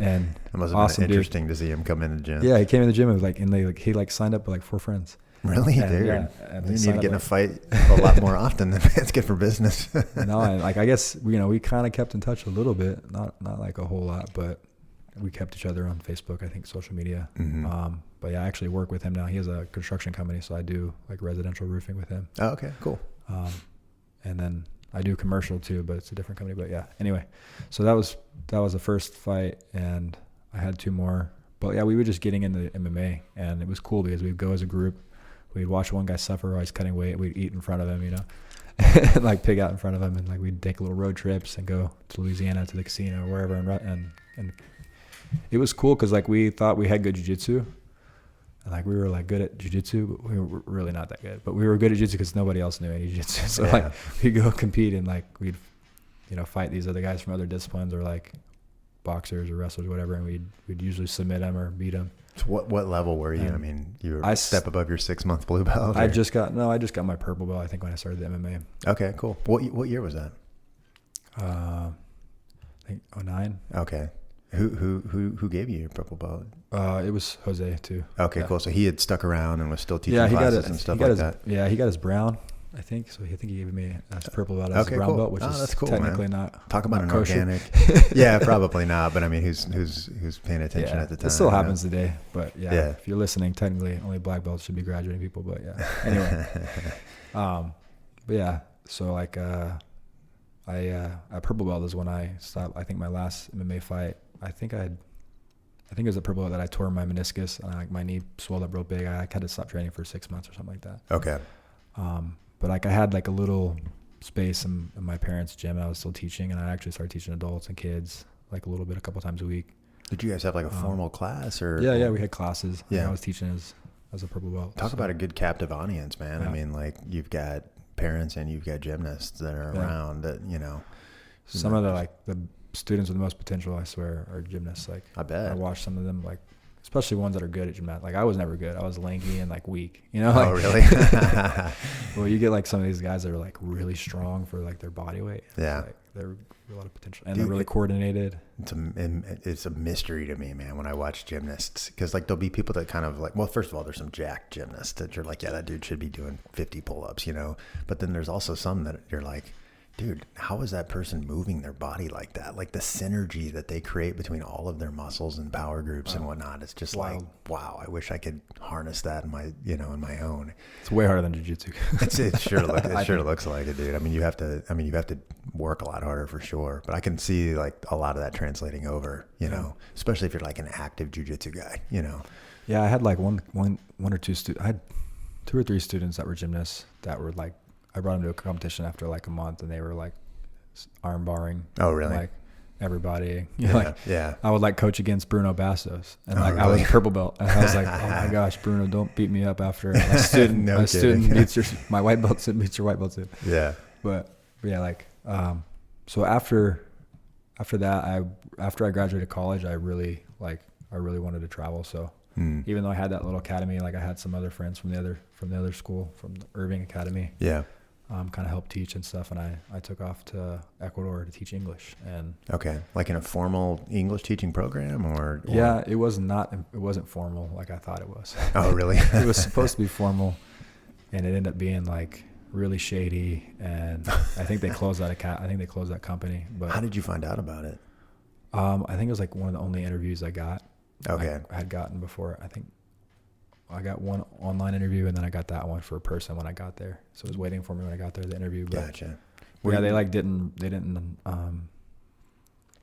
And it must have awesome been interesting to see him come in the gym. Yeah, he came in the gym and he signed up with like 4 friends. Really, and, dude? Yeah, and you need to get in a fight a lot more often. It's good for business. No, and like I guess we kind of kept in touch a little bit, not like a whole lot, but we kept each other on Facebook. I think social media. Mm-hmm. But yeah, I actually work with him now. He has a construction company, so I do like residential roofing with him. Oh, okay, cool. And then I do commercial too, but it's a different company. But yeah, anyway, so that was the first fight, and I had 2 more. But yeah, we were just getting into MMA, and it was cool because we'd go as a group. We'd watch one guy suffer while he's cutting weight. We'd eat in front of him, and like pig out in front of him, and like we'd take little road trips and go to Louisiana to the casino or wherever, and it was cool because like we thought we had good jiu-jitsu. And like we were like good at jiu-jitsu, but we were really not that good. But we were good at jiu-jitsu because nobody else knew any jiu-jitsu. So like we'd go compete and like we'd, fight these other guys from other disciplines or like boxers or wrestlers or whatever, and we'd usually submit them or beat them. So what level were you? I mean, you were a step above your 6-month blue belt? I just got my purple belt, I think, when I started the MMA. Okay, cool. What year was that? I think 2009. Okay. Who gave you your purple belt? It was Jose too. Okay, yeah. cool. So he had stuck around and was still teaching classes and stuff like that. Yeah, he got his brown, I think. So I think he gave me a purple belt as a brown belt, which is that's cool, technically man. Talk about an kosher. organic. Yeah, probably not. But I mean, who's paying attention at the time? It still happens today. But yeah, if you're listening, technically only black belts should be graduating people. But yeah, anyway. But yeah, so like at purple belt is when I stopped. I think my last MMA fight, I think it was a purple belt that I tore my meniscus and like my knee swelled up real big. I had to stop training for 6 months or something like that. Okay. But like I had like a little space in my parents' gym and I was still teaching, and I actually started teaching adults and kids like a little bit, a couple times a week. Did you guys have like a formal class or? Yeah, we had classes. Yeah. I was teaching as a purple belt. Talk about a good captive audience, man. Yeah. I mean, like you've got parents and you've got gymnasts that are around that, Some of the students with the most potential, I swear, are gymnasts. Like I bet. I watched some of them, like especially ones that are good at gymnastics. Like I was never good. I was lanky and like weak. Oh, really? Well, you get like some of these guys that are like really strong for like their body weight. Yeah. Like, they're a lot of potential, and they're really coordinated. It's a mystery to me, man, when I watch gymnasts, because like there'll be people that kind of like, well, first of all, there's some jacked gymnasts that you're like, yeah, that dude should be doing 50 pull-ups, but then there's also some that you're like, dude, how is that person moving their body like that? Like the synergy that they create between all of their muscles and power groups and whatnot. It's just like, wow, I wish I could harness that in my, in my own. It's way harder than jiu-jitsu. It sure looks like it, dude. I mean, you have to work a lot harder for sure, but I can see like a lot of that translating over, especially if you're like an active jiu-jitsu guy, Yeah. I had like one or two students. I had 2 or 3 students that were gymnasts that were like, I brought them to a competition after like a month, and they were like arm barring. Oh, really? Like everybody. Yeah. I would like coach against Bruno Bastos, and really? I was purple belt, and I was like, oh my gosh, Bruno, don't beat me up after my student. My white belt student beats your white belt student. Yeah. But yeah, like so after that, after I graduated college, I really wanted to travel. So. Even though I had that little academy, like I had some other friends from the other school, from the Irving Academy. Yeah. Kind of helped teach and stuff, and I took off to Ecuador to teach English. And okay, like in a formal English teaching program, or yeah, it wasn't formal like I thought it was. Oh, really? It was supposed to be formal, and it ended up being like really shady. And I think they closed that company. But how did you find out about it? I think it was like one of the only interviews I got. Okay. I had gotten before. I think I got one online interview, and then I got that one for a person when I got there. So it was waiting for me when I got there, the interview. But gotcha. Yeah, they didn't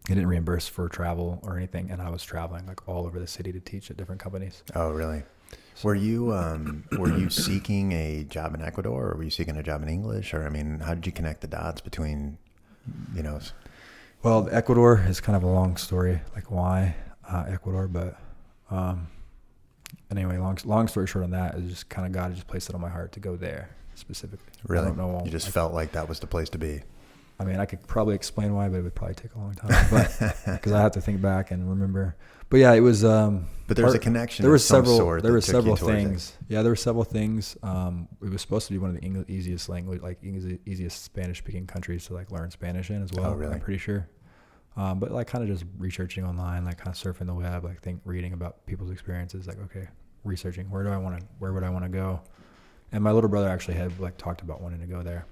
reimburse for travel or anything, and I was traveling like all over the city to teach at different companies. Oh, really? So, were you seeking a job in Ecuador, or were you seeking a job in English, or I mean, how did you connect the dots between, Well, Ecuador is kind of a long story, like why. Ecuador, but anyway, long story short on that is just kind of God just placed it on my heart to go there specifically. Really? I don't know. You just felt like that was the place to be. I mean, I could probably explain why, but it would probably take a long time. But because I have to think back and remember. But yeah, it was. But there's a connection. There were several things. Yeah, there were several things. It was supposed to be one of the easiest Spanish-speaking countries to like learn Spanish in as well. Oh, really? I'm pretty sure. But like kind of just researching online, like kind of surfing the web, like reading about people's experiences, like, okay, researching, where would I want to go? And my little brother actually had like talked about wanting to go there.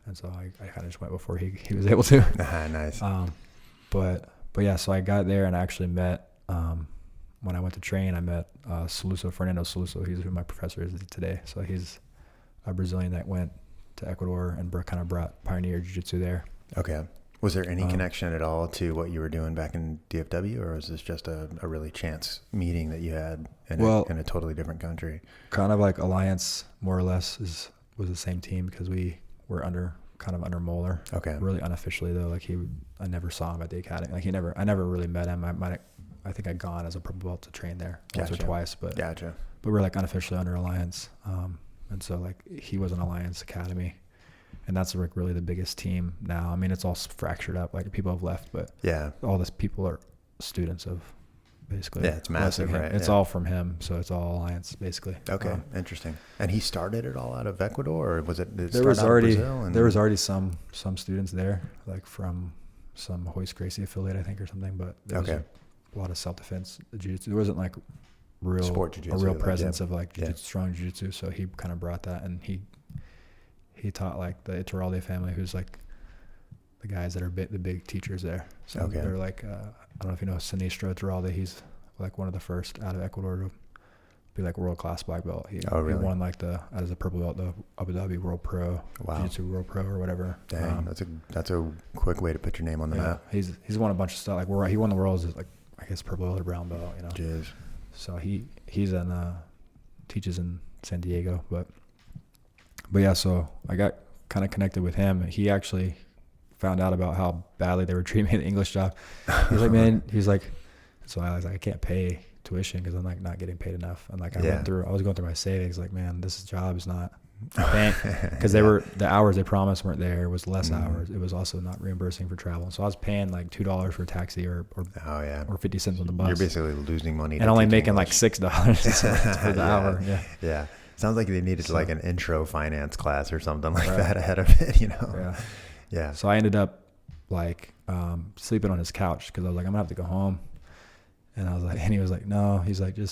And so I kind of just went before he was able to. Nice. But yeah, so I got there and I actually met, when I went to train, I met, Fernando Soluso. He's who my professor is today. So he's a Brazilian that went to Ecuador and kind of brought pioneer jiu-jitsu there. Okay. Was there any connection at all to what you were doing back in DFW, or was this just a really chance meeting that you had in a totally different country? Kind of like Alliance, more or less, was the same team because we were under Moeller. Okay. Really unofficially though, like I never saw him at the academy. Like I never really met him. I think I'd gone as a purple belt to train there once or twice, but gotcha. But we're like unofficially under Alliance, and so like he was an Alliance academy. And that's like really the biggest team now. I mean, it's all fractured up. Like people have left, but yeah, all these people are students of basically. Yeah, it's massive, right? It's all from him, so it's all Alliance basically. Okay, interesting. And he started it all out of Ecuador, or was it? There was already some students there, like from some Hoist Gracie affiliate, I think, or something. But there was a lot of self-defense jiu-jitsu. There wasn't like a real presence of like strong jiu-jitsu. So he kind of brought that, and he taught like the Iturralde family, who's like the guys that are the big teachers there. So they're like, I don't know if you know Sinistro Iturralde. He's like one of the first out of Ecuador to be like world-class black belt. He won like as a purple belt, the Abu Dhabi World Pro, Jiu-Jitsu World Pro or whatever. Dang, that's a quick way to put your name on the map. He's won a bunch of stuff. Like he won the world as like, I guess, purple belt or brown belt, you know. Jeez. So he's teaches in San Diego, but yeah. So I got kind of connected with him. He actually found out about how badly they were treating me at the English job. He's like, man, so I was like, I can't pay tuition because I'm like not getting paid enough. And like I was going through my savings, like, man, this job is not paying, because the hours they promised weren't there. It was less hours. It was also not reimbursing for travel. So I was paying like $2 for a taxi or 50 cents on the bus. You're basically losing money and only making like $6 for the hour. Yeah. Sounds like they needed like an intro finance class or something like that ahead of it, you know? Yeah. So I ended up like sleeping on his couch because I was like, I'm gonna have to go home. And I was like, and he was like, no. He's like, you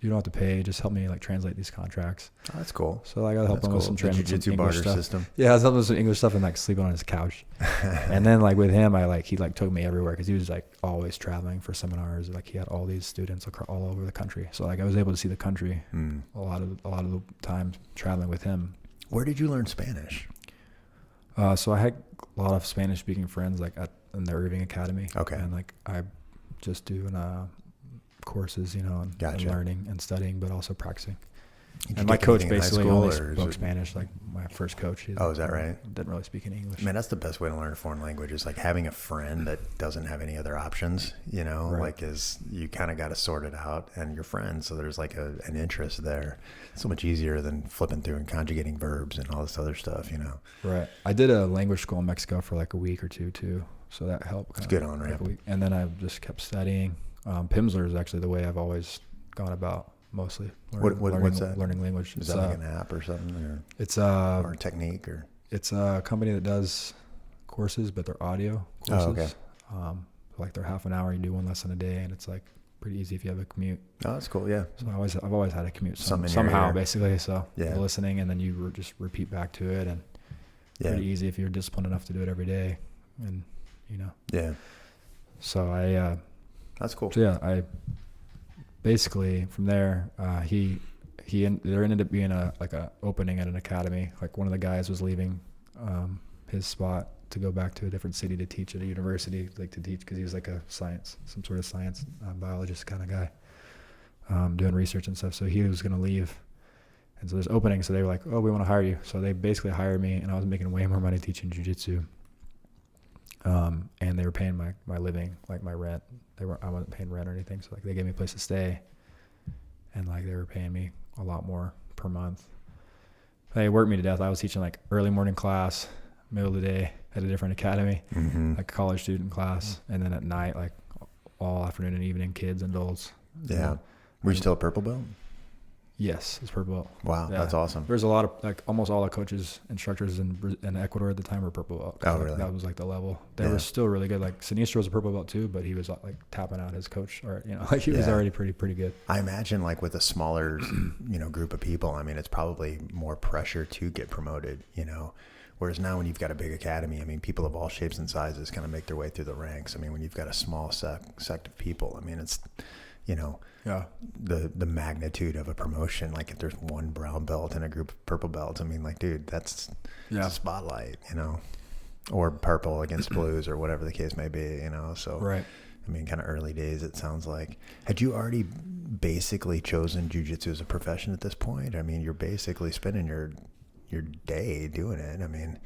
don't have to pay. Just help me like translate these contracts. Oh, that's cool. So like I helped him with some jiu-jitsu barter stuff. System. Yeah, I was helping with some English stuff and like sleeping on his couch. And then like with him, he like took me everywhere because he was like always traveling for seminars. Like he had all these students all over the country. So like I was able to see the country a lot of the time traveling with him. Where did you learn Spanish? So I had a lot of Spanish speaking friends like in the Irving Academy. Okay. And like I just doing courses, you know, and learning and studying, but also practicing. And my coach basically only spoke Spanish, like my first coach. Is that right? Didn't really speak any English. Man, that's the best way to learn a foreign language, is like having a friend that doesn't have any other options, you know, like you kind of got to sort it out, and your friend. So there's like an interest there. It's so much easier than flipping through and conjugating verbs and all this other stuff, you know? Right. I did a language school in Mexico for like a week or two too. So that helped. It's good on, right? And then I just kept studying. Pimsleur is actually the way I've always gone about mostly what's that? Learning language. Is that like an app or something, or or a technique, or it's a company that does courses, but they're audio courses. Oh, okay. Like they're half an hour. You do one lesson a day, and it's like pretty easy if you have a commute. Oh, that's cool. Yeah. So I've always had a commute somehow, basically. So you're listening, and then you just repeat back to it, and pretty easy if you're disciplined enough to do it every day, and you know. Yeah. So that's cool. So yeah, I basically from there, there ended up being a opening at an academy. Like one of the guys was leaving his spot to go back to a different city to teach at a university, like to teach, because he was like some sort of science biologist kind of guy, doing research and stuff. So he was going to leave. And so there's opening. So they were like, oh, we want to hire you. So they basically hired me, and I was making way more money teaching jiu-jitsu. And they were paying my living, like my rent. I wasn't paying rent or anything. So like they gave me a place to stay, and like they were paying me a lot more per month. They worked me to death. I was teaching like early morning class, middle of the day at a different academy, like college student class. And then at night, like all afternoon and evening, kids and adults. Yeah. Were you still a purple belt? Yes, it's purple belt. Wow, yeah. That's awesome. There's a lot of like almost all the coaches, instructors in Ecuador at the time were purple belt. Oh, really? That was like the level. They were still really good. Like Sinistro was a purple belt too, but he was like tapping out his coach, or you know, like he was already pretty good. I imagine like with a smaller, group of people, I mean, it's probably more pressure to get promoted, you know. Whereas now when you've got a big academy, I mean, people of all shapes and sizes kind of make their way through the ranks. I mean, when you've got a small sect of people, I mean, it's, the magnitude of a promotion. Like if there's one brown belt and a group of purple belts, I mean, like, dude, that's a spotlight, or purple against blues or whatever the case may be, so. Right. I mean, kind of early days, it sounds like. Had you already basically chosen jiu-jitsu as a profession at this point? I mean, you're basically spending your day doing it. I mean,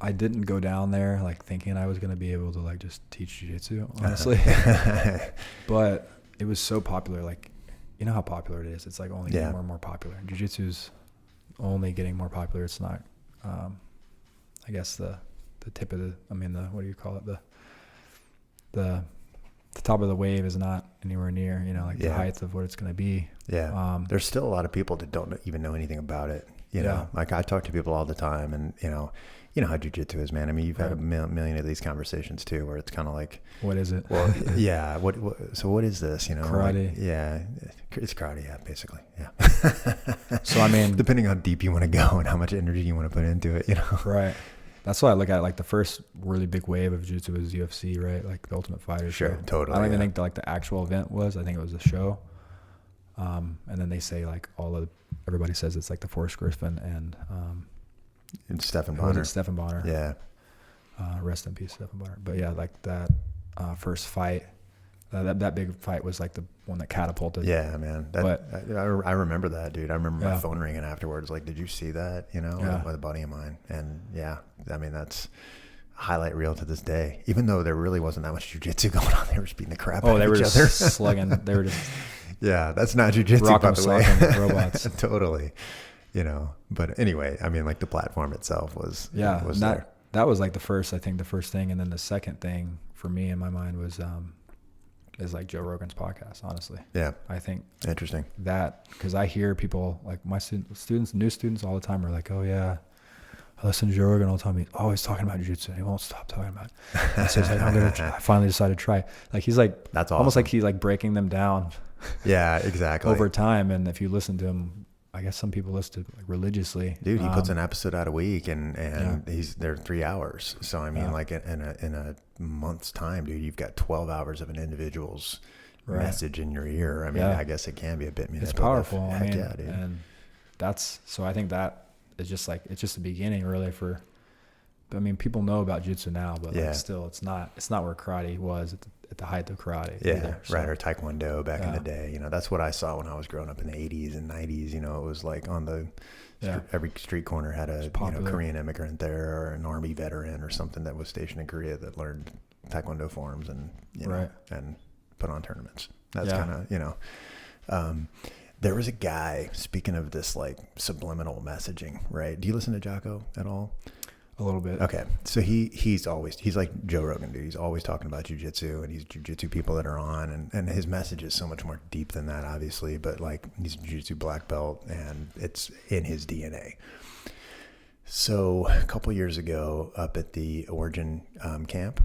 I didn't go down there like thinking I was going to be able to like just teach jiu-jitsu, honestly. But it was so popular. Like, you know how popular it is. It's like only getting more and more popular. Jiu-jitsu's only getting more popular. It's not, I guess the tip of what do you call it? The top of the wave is not anywhere near, the height of what it's going to be. Yeah. There's still a lot of people that don't even know anything about it, You know, like I talk to people all the time, and you know how jiu-jitsu is, man. I mean, you've had a million of these conversations too, where it's kind of like, what is it? Well, yeah. So what is this? You know, karate. Like, yeah, it's karate. Yeah, basically. Yeah. So I mean, depending on how deep you want to go and how much energy you want to put into it, you know. Right. That's why I look at, like, the first really big wave of jiu-jitsu was UFC, right? Like the Ultimate Fighter Sure, show. totally. I don't even think the actual event was. I think it was a show. And then they say like everybody says it's like the Forrest Griffin and Stephan Bonner. Stephan Bonner. Yeah. Rest in peace, Stephan Bonner. But yeah, like that first fight, that big fight was like the one that catapulted. Yeah, man. I remember that, dude. I remember my phone ringing afterwards. Like, did you see that? You know, with a buddy of mine. And yeah, I mean, that's a highlight reel to this day. Even though there really wasn't that much jiu-jitsu going on, they were just beating the crap out of each other. Oh, they were just slugging. They were just. Yeah, that's not jiu-jitsu, by the way. Robots. Totally. You know, but anyway, I mean, like the platform itself was there. That was like the first thing. And then the second thing for me in my mind was is like Joe Rogan's podcast, honestly. Yeah. I think interesting that, because I hear people like my students, new students all the time are like, oh yeah, I listen to Joe Rogan all the time. He's always talking about jiu-jitsu. He won't stop talking about it. So he's like, I finally decided to try. Like, he's like, that's awesome. Almost like he's like breaking them down. Yeah, exactly. Over time. And if you listen to him, I guess some people listen to it like religiously. Dude, he puts an episode out a week, and they're 3 hours. So I mean, like in a month's time, dude, you've got 12 hours of an individual's message in your ear. I mean, I guess it can be a bit manipulative. It's powerful. Heck, I mean, yeah, dude. And so I think that is just like, it's just the beginning really I mean, people know about jiu-jitsu now, but like still it's not where karate was at the height of karate. Yeah, either, so. Right. Or Taekwondo back in the day. You know, that's what I saw when I was growing up in the 80s and 90s. You know, it was like on the every street corner had a Korean immigrant there, or an army veteran or something that was stationed in Korea that learned Taekwondo forms and and put on tournaments. That's kind of, there was a guy, speaking of this like subliminal messaging, right? Do you listen to Jocko at all? A little bit. Okay. So he's like Joe Rogan, dude. He's always talking about jiu-jitsu, and he's jiu-jitsu people that are on, and his message is so much more deep than that, obviously, but like he's a jiu-jitsu black belt, and it's in his DNA. So a couple years ago up at the Origin camp,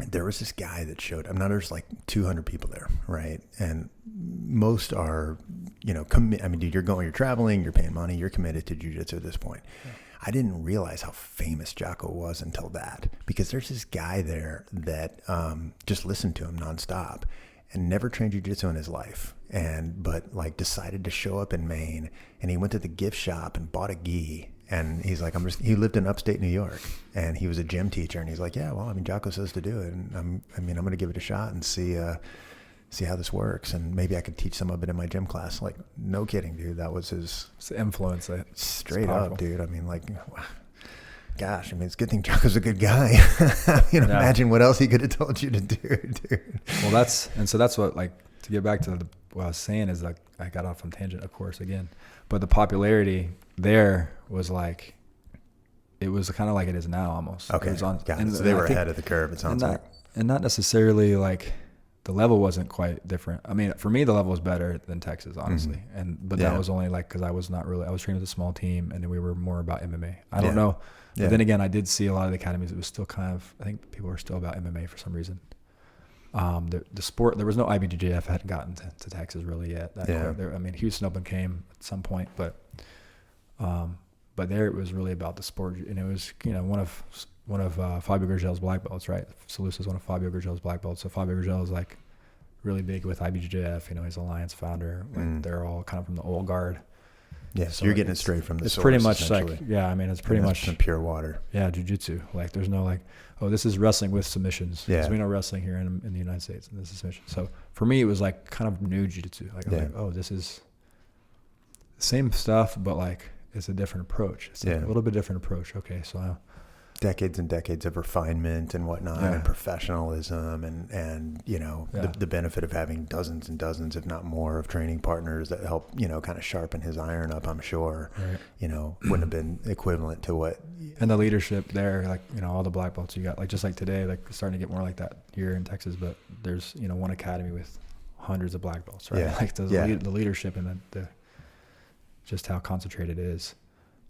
there was this guy that showed, there's like 200 people there, right? And most are, dude, you're traveling, you're paying money, you're committed to jiu-jitsu at this point. Yeah. I didn't realize how famous Jocko was until that, because there's this guy there that just listened to him nonstop and never trained jiu-jitsu in his life, but like decided to show up in Maine, and he went to the gift shop and bought a gi, and he's like, he lived in upstate New York, and he was a gym teacher, and he's like, yeah, well, I mean, Jocko says to do it, and I'm going to give it a shot and see how this works, and maybe I could teach some of it in my gym class. Like, no kidding, dude. That was his influence. Straight up, dude. I mean, like, gosh, I mean, it's a good thing Jocko's a good guy. Imagine what else he could have told you to do, dude. Well, that's what, like, to get back to what I was saying is, like, I got off on tangent, of course, again, but the popularity there was like, it was kind of like it is now almost. Okay. So they were ahead of the curve, it sounds like. And not necessarily like, the level wasn't quite different. I mean, for me, the level was better than Texas, honestly. Mm-hmm. But that was only like, cause I was training with a small team, and then we were more about MMA. I don't know. But then again, I did see a lot of the academies. It was still kind of, I think people were still about MMA for some reason. The sport, there was no IBJJF hadn't gotten to Texas really yet. I mean, Houston Open came at some point, but there it was really about the sport. And it was, one of Fabio Gurgel's black belts, right? Salusa is one of Fabio Gurgel's black belts. So Fabio Gurgel is like really big with IBJJF. He's Alliance founder. Like they're all kind of from the old guard. Yeah, so you're getting it straight from the source. It's pretty much like, it's pretty much some pure water. Yeah, jiu-jitsu. Like there's no like, oh, this is wrestling with submissions. Yeah. So we know wrestling here in the United States, and this is submission. So for me, it was like kind of new jiu-jitsu. Like I was like, oh, this is the same stuff, but like it's a different approach. It's like a little bit different approach. Okay, so decades and decades of refinement and whatnot, and professionalism, and the benefit of having dozens and dozens, if not more, of training partners that help kind of sharpen his iron up. I'm sure wouldn't have been equivalent to what. And the leadership there, like all the black belts you got, like just like today, like starting to get more like that here in Texas. But there's one academy with hundreds of black belts, right? Like the leadership and the just how concentrated it is.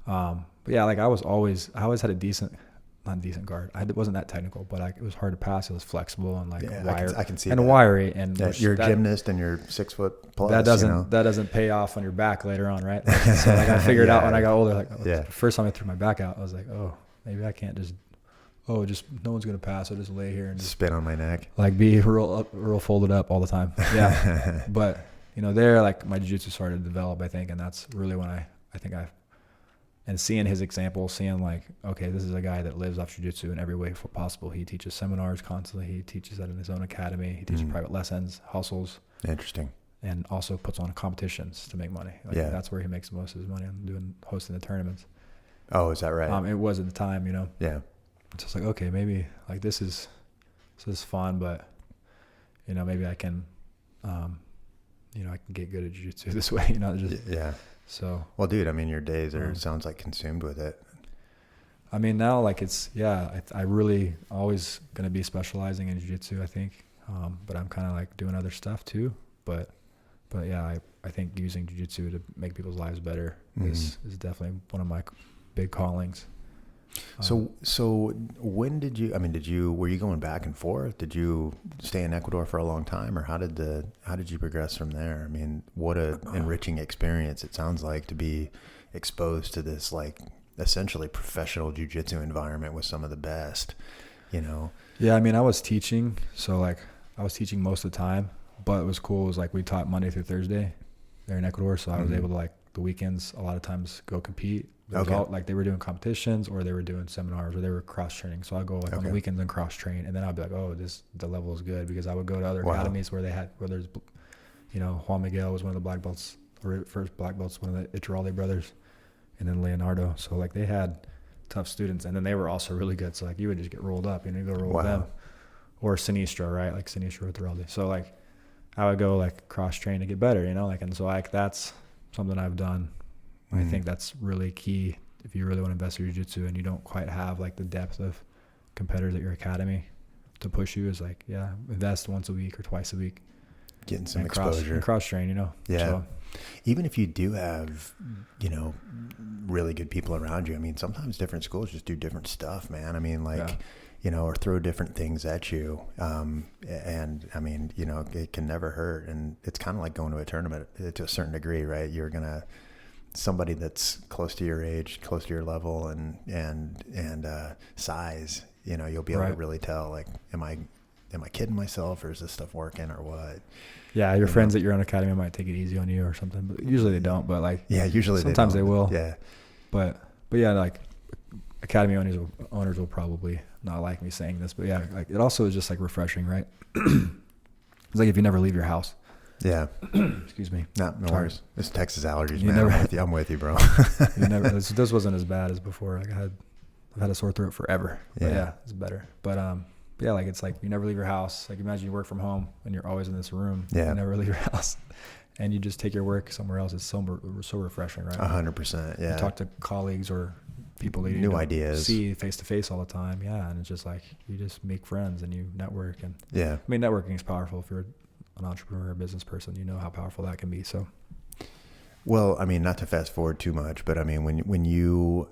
But yeah, like I always had not a decent guard. It wasn't that technical, but it was hard to pass. It was flexible and I can see and that. wiry. And you're a gymnast and you're 6 foot plus. That doesn't pay off on your back later on, right? So I figured out when I got older. The first time I threw my back out, I was like, oh, maybe I can't just no one's gonna pass. I'll just lay here and just spin on my neck, be real folded up all the time. Yeah, but there my jiu-jitsu started to develop, I think, and that's really when and seeing his example, seeing okay, this is a guy that lives off jiu-jitsu in every way possible. He teaches seminars constantly. He teaches that in his own academy. He teaches private lessons, hustles. Interesting. And also puts on competitions to make money. That's where he makes most of his money, hosting the tournaments. Oh, is that right? It was at the time, Yeah. It's just okay, maybe this is fun, but maybe I can, I can get good at jiu-jitsu this way, Yeah. So. Well, dude, I mean, your days sounds like consumed with it. I mean, now I really always going to be specializing in jiu-jitsu, I think. But I'm kind of doing other stuff too. But yeah, I think using jiu-jitsu to make people's lives better is definitely one of my big callings. So when were you going back and forth? Did you stay in Ecuador for a long time, or how did you progress from there? I mean, what a enriching experience it sounds like to be exposed to this essentially professional jiu-jitsu environment with some of the best, Yeah, I mean, I was teaching, so I was teaching most of the time, but it was cool. It was we taught Monday through Thursday there in Ecuador, so I was able to the weekends a lot of times go compete. They were doing competitions, or they were doing seminars, or they were cross training. So I'd go on the weekends and cross train, and then I'd be the level is good, because I would go to other academies where there's, Juan Miguel was one of the black belts, or first black belts, one of the Iturralde brothers, and then Leonardo. So they had tough students, and then they were also really good. So you would just get rolled up, you go roll with them, or Sinistra, right? Sinistra Iturralde. So I would go cross train to get better, and so that's something I've done. I think that's really key if you really want to invest in jiu-jitsu and you don't quite have the depth of competitors at your academy to push you, is invest once a week or twice a week. Getting some exposure. Cross train, Yeah. So. Even if you do have, really good people around you, I mean, sometimes different schools just do different stuff, man. I mean, or throw different things at you. And I mean, it can never hurt. And it's kind of like going to a tournament to a certain degree, right? You're going to, somebody that's close to your age, close to your level and size, you'll be able to really tell, am I kidding myself, or is this stuff working, or what? Yeah. Your friends at your own academy might take it easy on you or something, but usually they don't, but usually sometimes they will. Yeah. But yeah, academy owners will probably not like me saying this, but yeah, it also is just refreshing, right? It's if you never leave your house. Yeah. Excuse me. No worries. It's Texas allergies, man. I'm with you, bro. This wasn't as bad as before. I've had a sore throat forever. But yeah, it's better. But yeah, it's you never leave your house. Imagine you work from home and you're always in this room. Yeah. You never leave your house, and you just take your work somewhere else. It's so refreshing, right? 100%. Yeah. You talk to colleagues or people that you new don't ideas, see face to face all the time. Yeah, and it's just you just make friends and you network. And yeah, I mean, networking is powerful if you're an entrepreneur or a business person. How powerful that can be. So, well, I mean, not to fast forward too much, but I mean, when you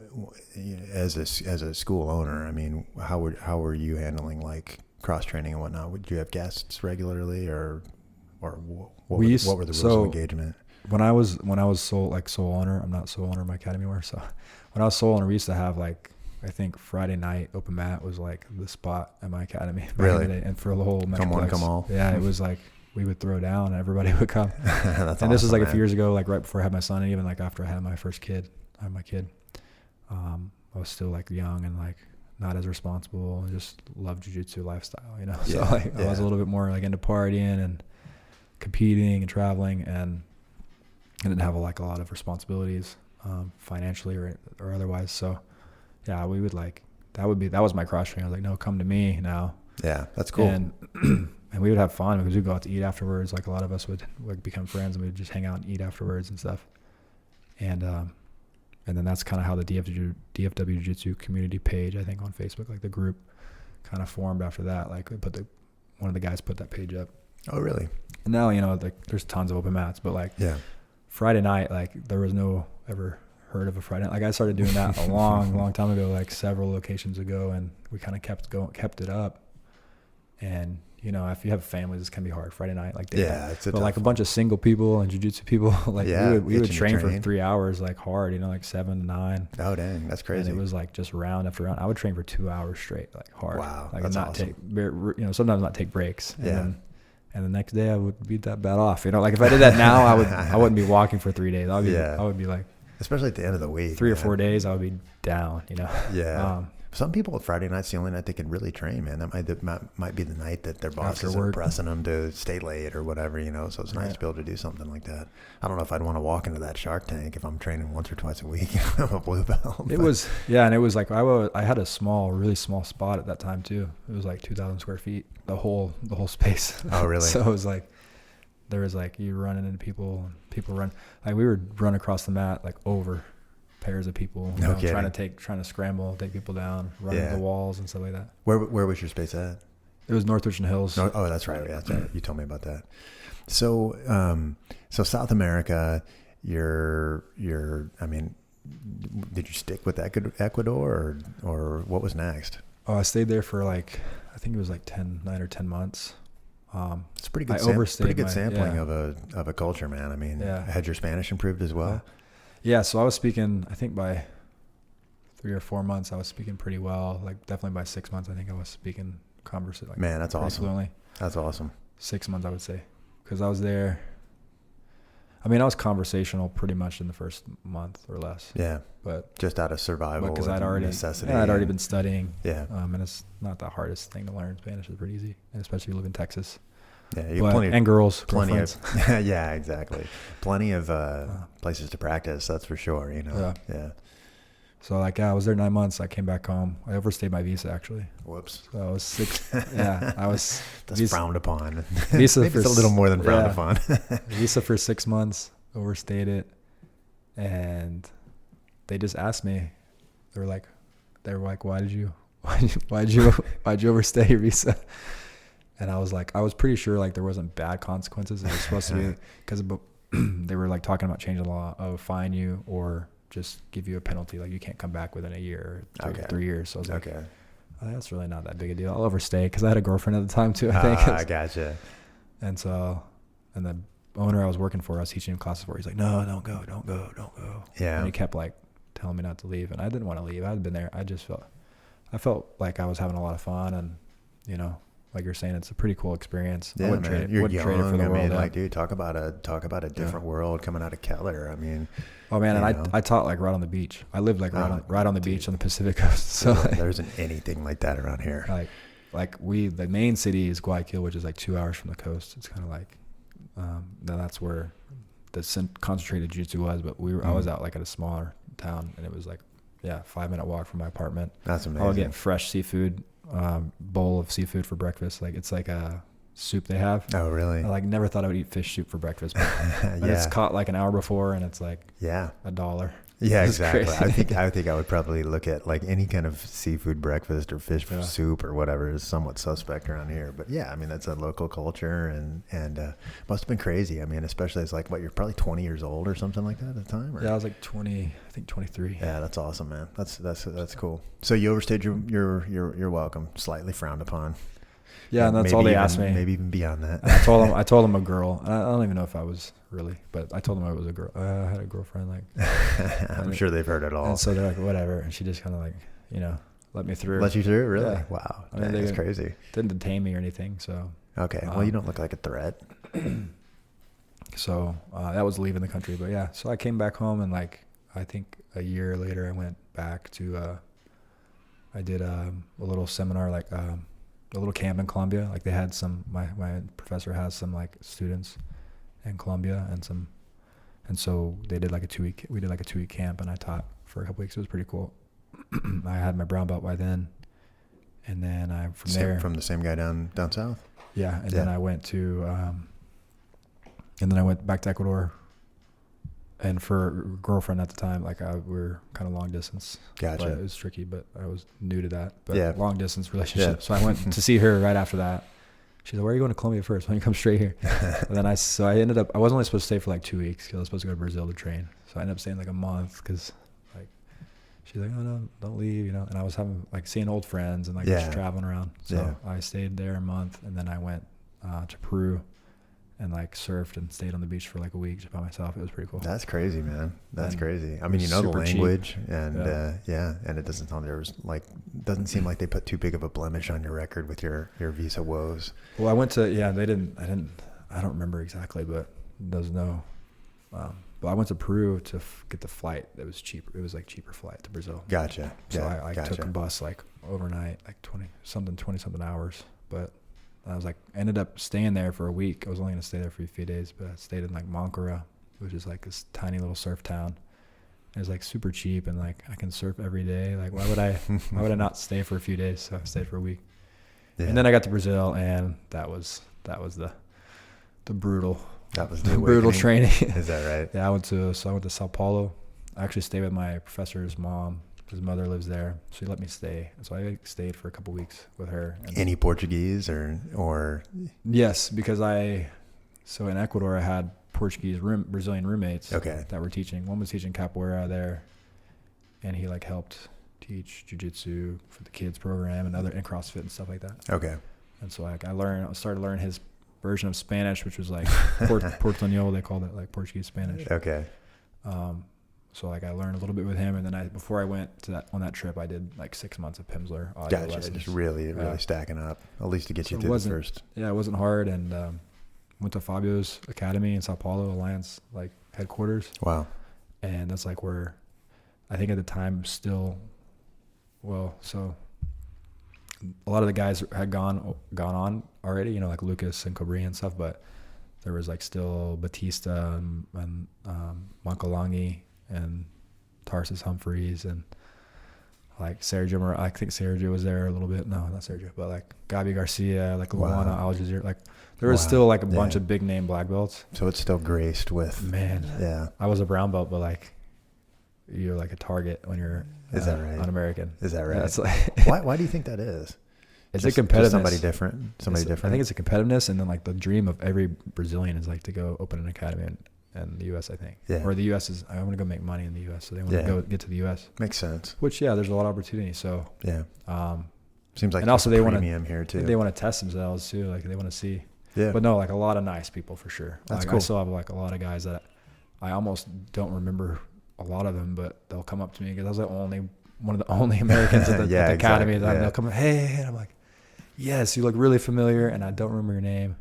as a school owner, I mean, how were you handling cross training and whatnot? Would you have guests regularly, or what were the rules of engagement? When I was sole owner, I'm not sole owner of my academy anymore. So when I was sole owner, we used to have I think Friday night open mat was the spot at my academy. Really? And for the whole Metroplex. Come one, come all. Yeah, it was we would throw down and everybody would come. That's and awesome, this was a man. few years ago, right before I had my son, and even after I had my first kid. I was still young and not as responsible, and just loved jiu-jitsu lifestyle, So I was a little bit more into partying and competing and traveling, and I didn't have a lot of responsibilities financially or otherwise. So yeah, we would that was my cross training. I was no, come to me now. Yeah, that's cool. And we would have fun because we'd go out to eat afterwards. A lot of us would become friends, and we'd just hang out and eat afterwards and stuff. And then that's kind of how the DFW Jiu-Jitsu community page, I think, on Facebook, the group kind of formed after that. One of the guys put that page up. Oh, really? And now, there's tons of open mats, but yeah. Friday night, there was no ever heard of a Friday night. Like I started doing that a long time ago, like several locations ago, and we kind of kept it up. And you know, if you have families, it's gonna be hard Friday night. Like but like a bunch of single people and jiu-jitsu people, like we would train for 3 hours, like hard, you know, like 7 to 9. Oh dang, that's crazy. And it was like just round after round. I would train for 2 hours straight, like hard. Wow, like that's not awesome. Sometimes not take breaks. Yeah. And the next day I would beat that bat off. You know, like if I did that now, I wouldn't be walking for 3 days. I would be like, especially at the end of the week, 3 or 4 days, I would be down. You know. Yeah. Some people, Friday night's the only night they can really train, man. That might be the night that their bosses are pressing them to stay late or whatever, you know. So it's nice to be able to do something like that. I don't know if I'd want to walk into that Shark Tank if I'm training once or twice a week. I'm a blue belt. It was, and it was like I had a really small spot at that time too. It was like 2,000 square feet, the whole space. Oh, really? So it was like there was like you running into people run, like we would run across the mat like over pairs of people, trying to scramble, take people down, running the walls and stuff like that. Where was your space at? It was North Richland Hills. Oh, that's right. Yeah, that's right. You told me about that. So, so South America, I mean, did you stick with Ecuador or what was next? Oh, I stayed there for like, I think it was like 9 or 10 months. It's a pretty good sampling of a culture, man. I mean, had your Spanish improved as well? Yeah, so I was speaking, I think by 3 or 4 months, I was speaking pretty well. Like definitely by 6 months, I think I was speaking conversation. Like, man, that's awesome. Fluently. That's awesome. 6 months, I would say, because I was there. I mean, I was conversational pretty much in the first month or less. Yeah, but just out of survival, because I'd already been studying. Yeah, and it's not the hardest thing to learn. Spanish is pretty easy, and especially if you live in Texas. Yeah, you have plenty of yeah, exactly. Plenty of places to practice, that's for sure, you know. Yeah. So like I was there 9 months, I came back home. I overstayed my visa actually. Whoops. So I was 6 I was that's frowned upon. Visa Maybe it's a little more than frowned upon. Visa for 6 months, overstayed it, and they just asked me, they were like why'd you overstay your visa? And I was like, I was pretty sure like there wasn't bad consequences. It was supposed to be because they were like talking about changing the law of fine you or just give you a penalty. Like you can't come back within a year or 3 years. So I was like, oh, that's really not that big a deal. I'll overstay because I had a girlfriend at the time too, I think. I gotcha. And so, and the owner I was working for, I was teaching him classes for, he's like, no, don't go. Yeah. And he kept like telling me not to leave. And I didn't want to leave. I had been there. I felt like I was having a lot of fun and, you know, like you're saying, it's a pretty cool experience. Yeah, I man. You're young. Trade it for the world. Like, dude, talk about a different world coming out of Kettler. I mean, oh man, and I taught like right on the beach. I lived like right on the beach on the Pacific coast. So there isn't anything like that around here. The main city is Guayaquil, which is like 2 hours from the coast. It's kind of like, that's where the concentrated jiu-jitsu was. But I was out like at a smaller town, and it was like, 5-minute walk from my apartment. That's amazing. I would get fresh seafood. Bowl of seafood for breakfast. Like it's like a soup they have. Oh, really? I like never thought I would eat fish soup for breakfast, but it's caught like an hour before, and it's like $1. Yeah, exactly. I think I would probably look at like any kind of seafood breakfast or fish soup or whatever is somewhat suspect around here. But yeah, I mean that's a local culture and must have been crazy. I mean, especially as like you're probably 20 years old or something like that at the time. Or? Yeah, I was like 20, I think 23. Yeah, that's awesome, man. That's cool. So you overstayed your welcome, slightly frowned upon. Yeah, and that's all they asked me. Maybe even beyond that. And I told them a girl. And I don't even know if I was really, but I told them I was a girl. I had a girlfriend. Like, I'm sure they've heard it all. And so they're like, whatever. And she just kind of like, let me through. Let you through? Really? Yeah. Wow. I mean, that's crazy. Didn't detain me or anything. So. Okay. Well, you don't look like a threat. So that was leaving the country, but yeah. So I came back home, and like I think a year later, I went back to. I did a little seminar, like. A little camp in Colombia. Like they had my professor has some like students in Colombia and so they did like we did like a 2-week camp, and I taught for a couple weeks. It was pretty cool. I had my brown belt by then, and then from the same guy down south. Yeah. And then I went back to Ecuador. And for a girlfriend at the time, like we were kind of long distance. Gotcha. But it was tricky, but I was new to that. But long distance relationship. Yeah. So I went to see her right after that. She's like, "Where are you going to Colombia first? Why don't you come straight here?" And then I ended up, I wasn't only supposed to stay for like 2 weeks because I was supposed to go to Brazil to train. So I ended up staying like a month because she's like, oh no, don't leave, and I was having like seeing old friends and like just traveling around. So I stayed there a month, and then I went to Peru and like surfed and stayed on the beach for like a week just by myself. It was pretty cool. That's crazy, man. That's crazy. I mean, the language cheap. And and it doesn't seem like they put too big of a blemish on your record with your visa woes. Well, I went to, I don't remember exactly, but there's no, but I went to Peru to get the flight that was cheaper. It was like cheaper flight to Brazil. Gotcha. So I took a bus like overnight, like 20 something hours, but I was like, ended up staying there for a week. I was only going to stay there for a few days, but I stayed in like Moncora, which is like this tiny little surf town. It was like super cheap, and like I can surf every day. Like why would I not stay for a few days? So I stayed for a week. Yeah. And then I got to Brazil, and that was the brutal. That was the brutal training. Is that right? Yeah, I went to Sao Paulo. I actually stayed with my professor's mom. His mother lives there, so he let me stay. So I stayed for a couple weeks with her. Any Portuguese or? Yes, because so in Ecuador I had Portuguese Brazilian roommates that were teaching. One was teaching capoeira there, and he like helped teach jiu-jitsu for the kids program and CrossFit and stuff like that. Okay. And so like I started learning his version of Spanish, which was like Portuñol, they called it, like Portuguese Spanish. Okay. So like I learned a little bit with him, and then before I went on that trip, I did like 6 months of Pimsleur audio lessons. Just really stacking up, at least to get you through the first. Yeah, it wasn't hard, and went to Fabio's Academy in Sao Paulo, Alliance like headquarters. Wow. And that's like where I think at the time still, so a lot of the guys had gone on already, like Lucas and Cobri and stuff, but there was like still Batista and Moncalangi and Tarsus Humphreys and like Sergio. I think Sergio was there a little bit. No, not Sergio, but like Gabi Garcia, like Luana Al Jazeera. Like there was still like a bunch of big name black belts. So it's still graced with. Man, yeah. I was a brown belt, but like you're like a target when you're Is that right? Un-American. Is that right? Yeah, it's like why do you think that is? It's a competitiveness. Somebody different. I think it's a competitiveness, and then like the dream of every Brazilian is like to go open an academy in the U.S. I think, or the U.S. is I want to go make money in the U.S. So they want to go get to the U.S. Makes sense. Which there's a lot of opportunity. So seems like and also they want premium here too. They want to test themselves too. Like they want to see. Yeah. But no, like a lot of nice people for sure. That's like, cool. I still have like a lot of guys that I almost don't remember a lot of them, but they'll come up to me because I was one of the only Americans at the academy that they'll come, hey, and I'm like, yes, you look really familiar, and I don't remember your name.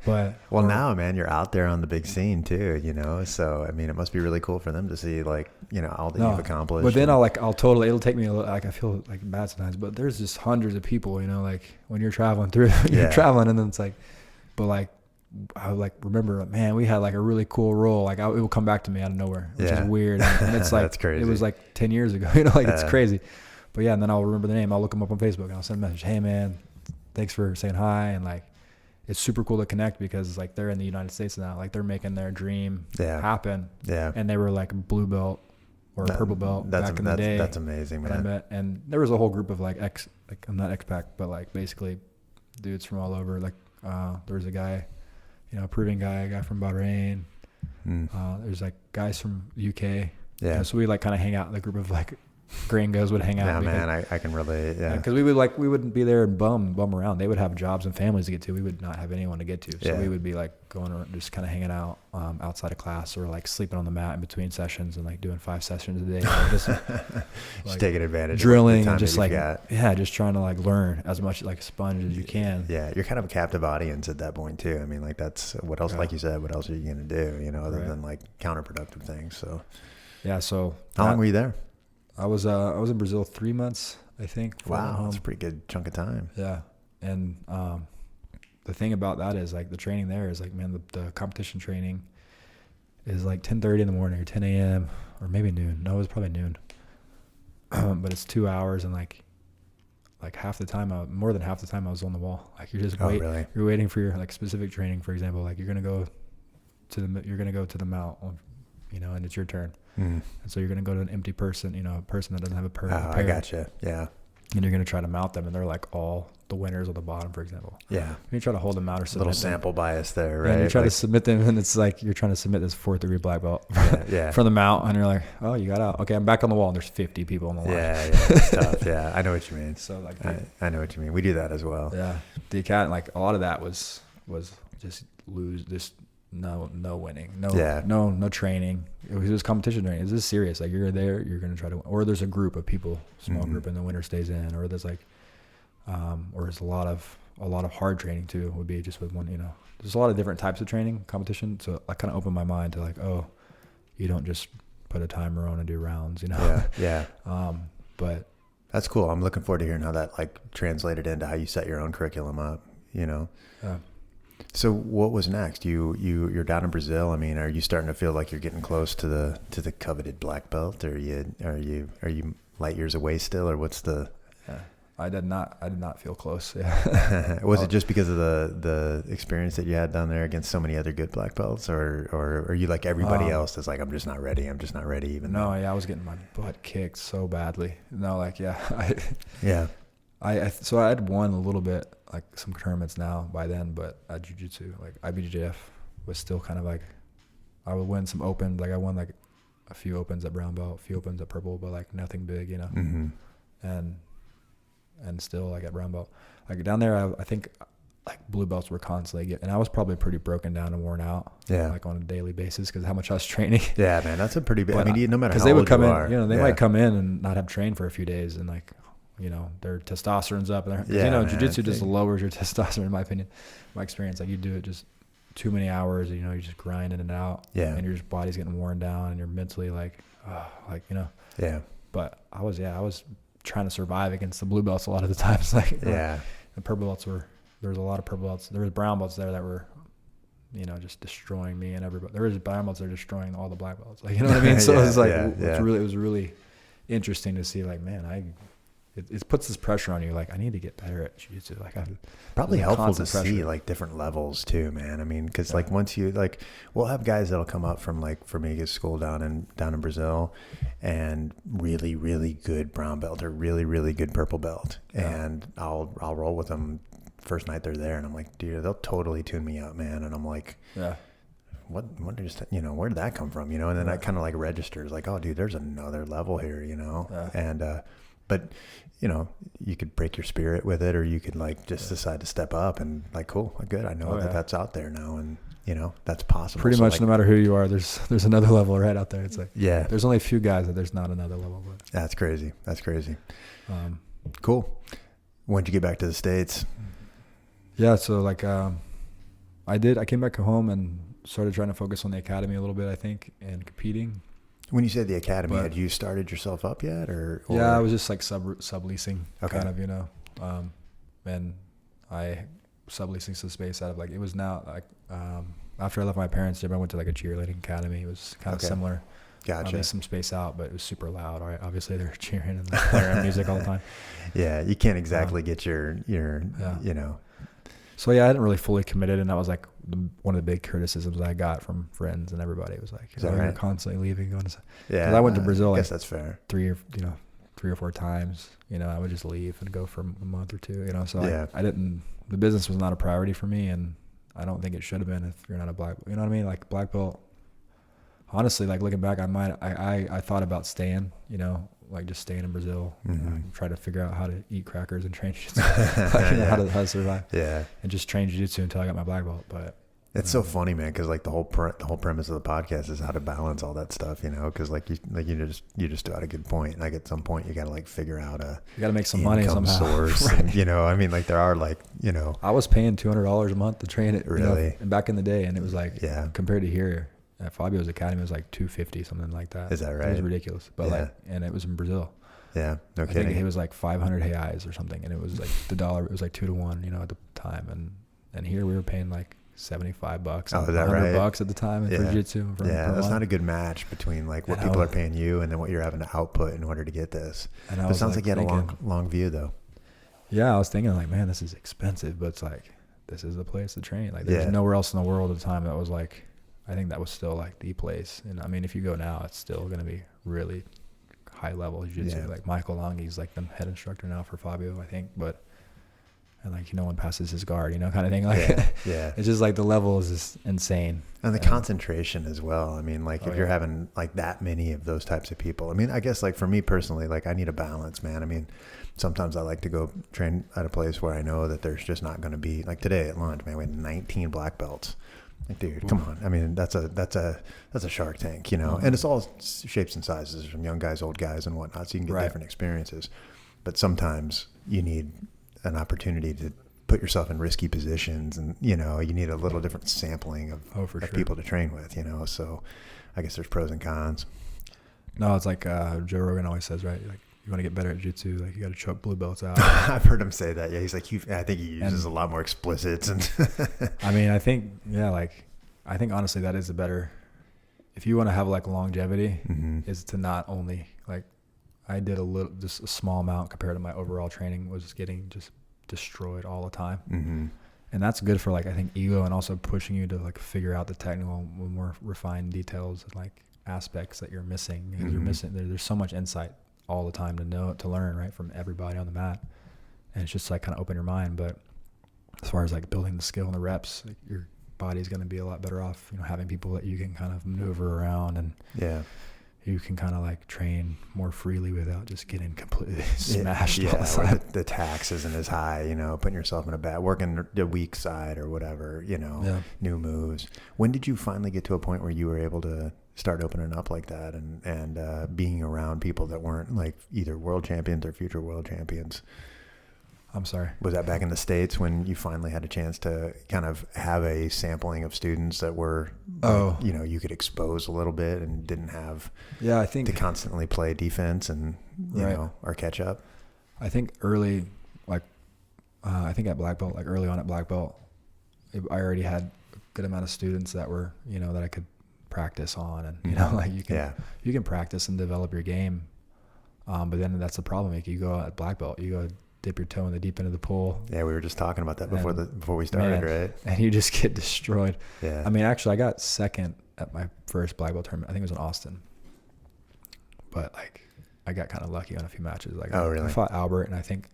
But now, man, you're out there on the big scene too, So I mean, it must be really cool for them to see, like, all that you've accomplished. But then it'll take me like I feel like bad sometimes, but there's just hundreds of people, like when you're traveling through, traveling, and then it's like, but like I like remember, man, we had like a really cool role. Like it will come back to me out of nowhere, which is weird, and it's like that's crazy. It was like 10 years ago, like it's crazy. But yeah, and then I'll remember the name. I'll look them up on Facebook and I'll send a message. Hey man, thanks for saying hi. And like, it's super cool to connect because like they're in the United States now. Like they're making their dream happen. Yeah. And they were like a blue belt or a purple belt back in the day. That's amazing, man. I met, and there was a whole group of like I'm not expat, but like basically dudes from all over. Like there was a guy, a Peruvian guy, a guy from Bahrain. There's like guys from UK. Yeah. So we like kind of hang out. The group of like gringos would hang out. Yeah, man, I can relate. Yeah. Because we wouldn't be there and bum around. They would have jobs and families to get to. We would not have anyone to get to. So we would be like going around, just kind of hanging out outside of class or like sleeping on the mat in between sessions and like doing 5 sessions a day. Just like, taking advantage drilling of the time and just that like, just trying to like learn as much like a sponge as you can. Yeah. You're kind of a captive audience at that point too. I mean, like that's what else, like you said, what else are you going to do, other than like counterproductive things. So, yeah. So how long were you there? I was in Brazil 3 months, I think. Wow, that's a pretty good chunk of time. Yeah, and the thing about that is like the training there is like, man, the competition training is like 10:30 in the morning or 10 a.m. or maybe noon. No, it was probably noon. But it's 2 hours, and like half the time, more than half the time, I was on the wall. Like you're just really? You're waiting for your like specific training. For example, like you're gonna go to the mount, and it's your turn. And so you're going to go to an empty person, a person that doesn't have a pair. I gotcha. Yeah. And you're going to try to mount them, and they're like all the winners on the bottom, for example. Yeah. And you try to hold them out or submit little sample bias there, right? And you try to submit them, and it's like you're trying to submit this 4th degree black belt from the mount, and you're like, oh, you got out. Okay, I'm back on the wall, and there's 50 people on the line. Yeah, it's tough. Yeah, I know what you mean. So like, I know what you mean. We do that as well. Yeah, the academy, like a lot of that was just no winning, no training. It was competition training. This is serious. Like you're there, you're gonna try to win. Or there's a group of people, small group, and the winner stays in. Or there's like, or there's a lot of hard training too. Would be just with one. There's a lot of different types of training competition. So I kind of opened my mind to like, oh, you don't just put a timer on and do rounds. Yeah. But that's cool. I'm looking forward to hearing how that like translated into how you set your own curriculum up. Yeah. So what was next? You're down in Brazil. I mean, are you starting to feel like you're getting close to the coveted black belt, or are you light years away still, or what's the? Yeah, I did not feel close. Yeah. Was it just because of the experience that you had down there against so many other good black belts, or are you like everybody else that's like, I'm just not ready even? No, yeah, I was getting my butt kicked so badly. No, like so I had won a little bit, like some tournaments now by then, but at jiu-jitsu, like IBJJF was still kind of like, I would win some opens. Like I won like a few opens at brown belt, a few opens at purple, but like nothing big, Mm-hmm. And still like at brown belt, like down there, I think like blue belts were constantly and I was probably pretty broken down and worn out. Yeah. Like on a daily basis because how much I was training. Yeah, man, that's a pretty big, I mean, no matter how they old would come you in, are. They might come in and not have trained for a few days and like, their testosterone's up. And jiu-jitsu just lowers your testosterone, in my opinion. My experience, like you do it just too many hours, and, you're just grinding it out. Yeah. And your body's getting worn down, and you're mentally Yeah. But I was trying to survive against the blue belts a lot of the times. Like, yeah. The purple belts there was a lot of purple belts. There was brown belts there that were, just destroying me and everybody. There was brown belts that are destroying all the black belts. Like, you know what I mean? So it was like, it was really interesting to see, like, man, it puts this pressure on you. Like, I need to get better at jiu-jitsu. Like, probably helpful to see like different levels too, man. I mean, because like once you like, we'll have guys that'll come up from like Formiga's school down in Brazil, and really, really good brown belt or really, really good purple belt, and I'll roll with them first night they're there, and I'm like, dude, they'll totally tune me up, man. And I'm like, what just where did that come from, and then I kind of like registers like, oh, dude, there's another level here, and but you could break your spirit with it, or you could like just decide to step up and like, cool, good, I know that's out there now, and that's possible. Pretty much, like, no matter who you are, there's another level right out there. It's like, yeah, there's only a few guys that there's not another level. But that's crazy. Cool. When'd you get back to the States? Yeah, so like I came back home and started trying to focus on the academy a little bit, I think, and competing. When you say the academy, had you started yourself up yet, or? Yeah, I was just like subleasing, kind of, and I subleasing some space out of like, it was now like after I left my parents' job, I went to like a cheerleading academy. It was kind of similar. Gotcha. Leased some space out, but it was super loud. Right? Obviously, they're cheering and blaring music all the time. Yeah, you can't exactly get your. So yeah, I hadn't really fully committed, and that was like one of the big criticisms I got from friends and everybody. It was like, you're constantly leaving, going to. Yeah. Because I went to Brazil. I guess that's fair. 3 or 4 times. I would just leave and go for a month or 2. So I didn't. The business was not a priority for me, and I don't think it should have been if you're not a black. You know what I mean? Like black belt. Honestly, like looking back, I thought about staying. Like just staying in Brazil, try to figure out how to eat crackers and train jiu-jitsu, how to survive. Yeah, and just train jiu-jitsu until I got my black belt. But it's so funny, man, because like the whole premise of the podcast is how to balance all that stuff, because you just got a good point. Like at some point, you got to like figure out you got to make some money somehow. Source, right. And, I mean, like there are like I was paying $200 a month to train it, really, and back in the day, and it was like compared to here. At Fabio's Academy, it was like $250, something like that. Is that right? It was ridiculous, but and it was in Brazil. Yeah, no kidding. I think it was like 500 reais or something, and it was like the dollar. It was like 2 to 1, at the time, and here we were paying like $75, oh, is that right? $100 at the time for jiu-jitsu. That's not a good match between like what people are paying you and then what you're having to output in order to get this. And it sounds like you had a long view though. Yeah, I was thinking like, man, this is expensive, but it's like this is the place to train. Like there's nowhere else in the world at the time that was like. I think that was still like the place. And I mean, if you go now, it's still going to be really high level jiu-jitsu. Like Michael Longi's like the head instructor now for Fabio, I think. But and like no one passes his guard, kind of thing. Like yeah. it's just like the level is just insane. And the concentration as well. I mean, like if you're yeah. having like that many of those types of people, I mean, I guess like for me personally, like I need a balance, man. I mean, sometimes I like to go train at a place where I know that there's just not going to be, like today at lunch, man, we had 19 black belts. Like, dude, come on. I mean, that's a Shark Tank, and it's all shapes and sizes from young guys, old guys and whatnot. So you can get different experiences, but sometimes you need an opportunity to put yourself in risky positions, and you need a little different sampling of people to train with, so I guess there's pros and cons. No, it's like Joe Rogan always says, right? Like you want to get better at jiu-jitsu, like you got to choke blue belts out. I've heard him say that. Yeah, he's like, I think he uses a lot more explicits. And I mean, I think honestly that is the better, if you want to have like longevity, is to not only like, I did just a small amount compared to my overall training, was getting just destroyed all the time. And that's good for like, I think ego, and also pushing you to like figure out the technical, more refined details and like aspects that you're missing. You're missing, there's so much insight all the time to learn, right, from everybody on the mat. And it's just like kind of open your mind. But as far as like building the skill and the reps, like your body's going to be a lot better off, having people that you can kind of maneuver around, and you can kind of like train more freely without just getting completely smashed all the time. The tax isn't as high, putting yourself in a bad, working the weak side or whatever, new moves. When did you finally get to a point where you were able to start opening up like that and being around people that weren't like either world champions or future world champions? I'm sorry. Was that back in the States when you finally had a chance to kind of have a sampling of students that were, you could expose a little bit and didn't have I think to constantly play defense and, or catch up? I think early, like, I think at black belt, like early on at black belt, I already had a good amount of students that were, that I could practice on, and, like you can practice and develop your game. But then that's the problem. Like you go at black belt, you go dip your toe in the deep end of the pool. Yeah, we were just talking about that before we started, right? And you just get destroyed. Yeah. I mean, actually, I got second at my first black belt tournament. I think it was in Austin. But like, I got kind of lucky on a few matches. Like, really? I fought Albert, and I think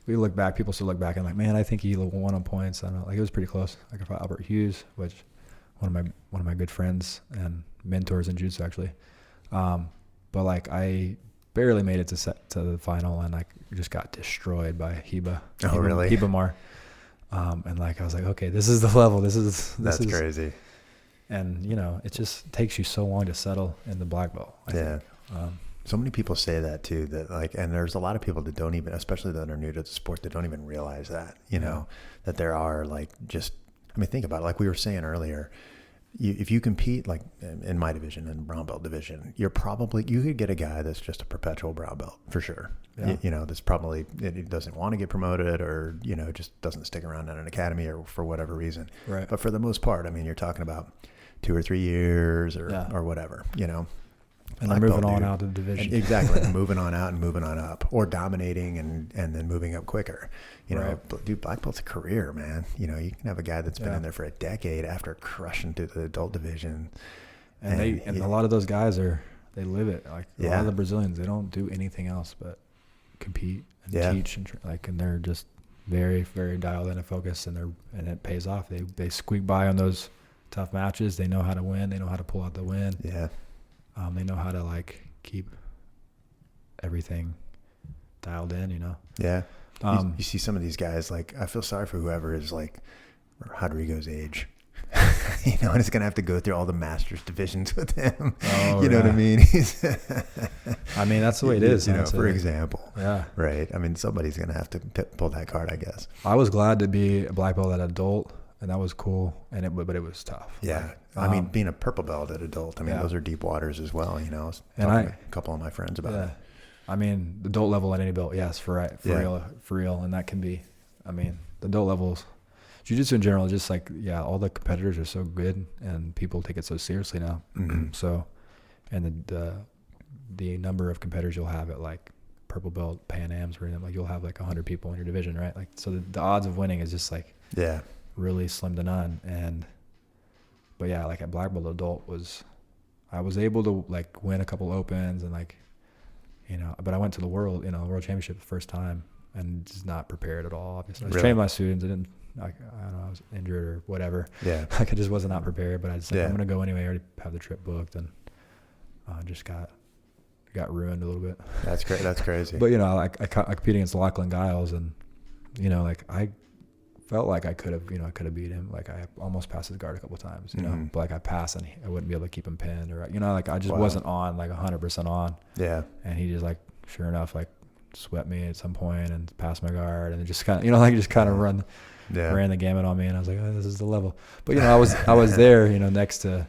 we look back. People still look back and like, man, I think he won on points. I don't know. Like, it was pretty close. Like, I fought Albert Hughes, which one of my good friends and mentors in jiu-jitsu actually. But like, I barely made it to the final, and like just got destroyed by Heba. Oh, really? Heba Mar. And like, I was like, okay, this is the level. That's crazy. And it just takes you so long to settle in the black belt. I think. So many people say that too, that like, and there's a lot of people that don't even, especially that are new to the sport, that don't even realize that, that there are like think about it. Like we were saying earlier, if you compete like in my division, in the brown belt division, you could get a guy that's just a perpetual brown belt for sure. Yeah. That's probably, it doesn't want to get promoted, or, just doesn't stick around in an academy or for whatever reason. Right. But for the most part, I mean, you're talking about 2 or 3 years or whatever, And they're moving on out of the division. Exactly. Moving on out and moving on up, or dominating and then moving up quicker. But dude, black belt's a career, man. You can have a guy that's been in there for a decade after crushing through the adult division. And a lot of those guys they live it. Like a lot of the Brazilians, they don't do anything else but compete and teach and they're just very, very dialed in and focused, and it pays off. They squeak by on those tough matches. They know how to win. They know how to pull out the win. Yeah. They know how to like keep everything dialed in, Yeah. You see some of these guys, like I feel sorry for whoever is like Rodrigo's age, and it's going to have to go through all the masters divisions with him. Oh, you know what I mean? I mean, that's the way it is. For example. Yeah. Right. I mean, somebody's going to have to pull that card, I guess. I was glad to be a black belt at adult, and that was cool. But it was tough. Yeah. I mean, being a purple belt at adult, those are deep waters as well. I was talking to a couple of my friends about it. I mean, the adult level at any belt, yes, for real. And that can be, the adult levels, jiu-jitsu in general, just like, all the competitors are so good and people take it so seriously now. Mm-hmm. So, and the number of competitors you'll have at like purple belt, Pan Ams, where like you'll have like 100 people in your division, right? Like, so the odds of winning is just like, really slim to none. But like at black belt adult I was able to like win a couple opens and like, but I went to the world championship the first time and just not prepared at all. Obviously, I was Really? training my students. I don't know, I was injured or whatever. Yeah. Like I just was not prepared, but I just like, Yeah. I'm going to go anyway. I already have the trip booked, and just got ruined a little bit. That's great. That's crazy. But, you know, I competed against Lachlan Giles, and, you know, like I felt like I could have beat him. Like I almost passed his guard a couple of times, you know, but like I passed and I wouldn't be able to keep him pinned, or, you know, like I just wasn't on like 100% on. Yeah. And he just like, sure enough, like swept me at some point and passed my guard, and it just kind of, you know, like just kind of ran the gamut on me. And I was like, oh, this is the level. But, you know, I was there, you know, next to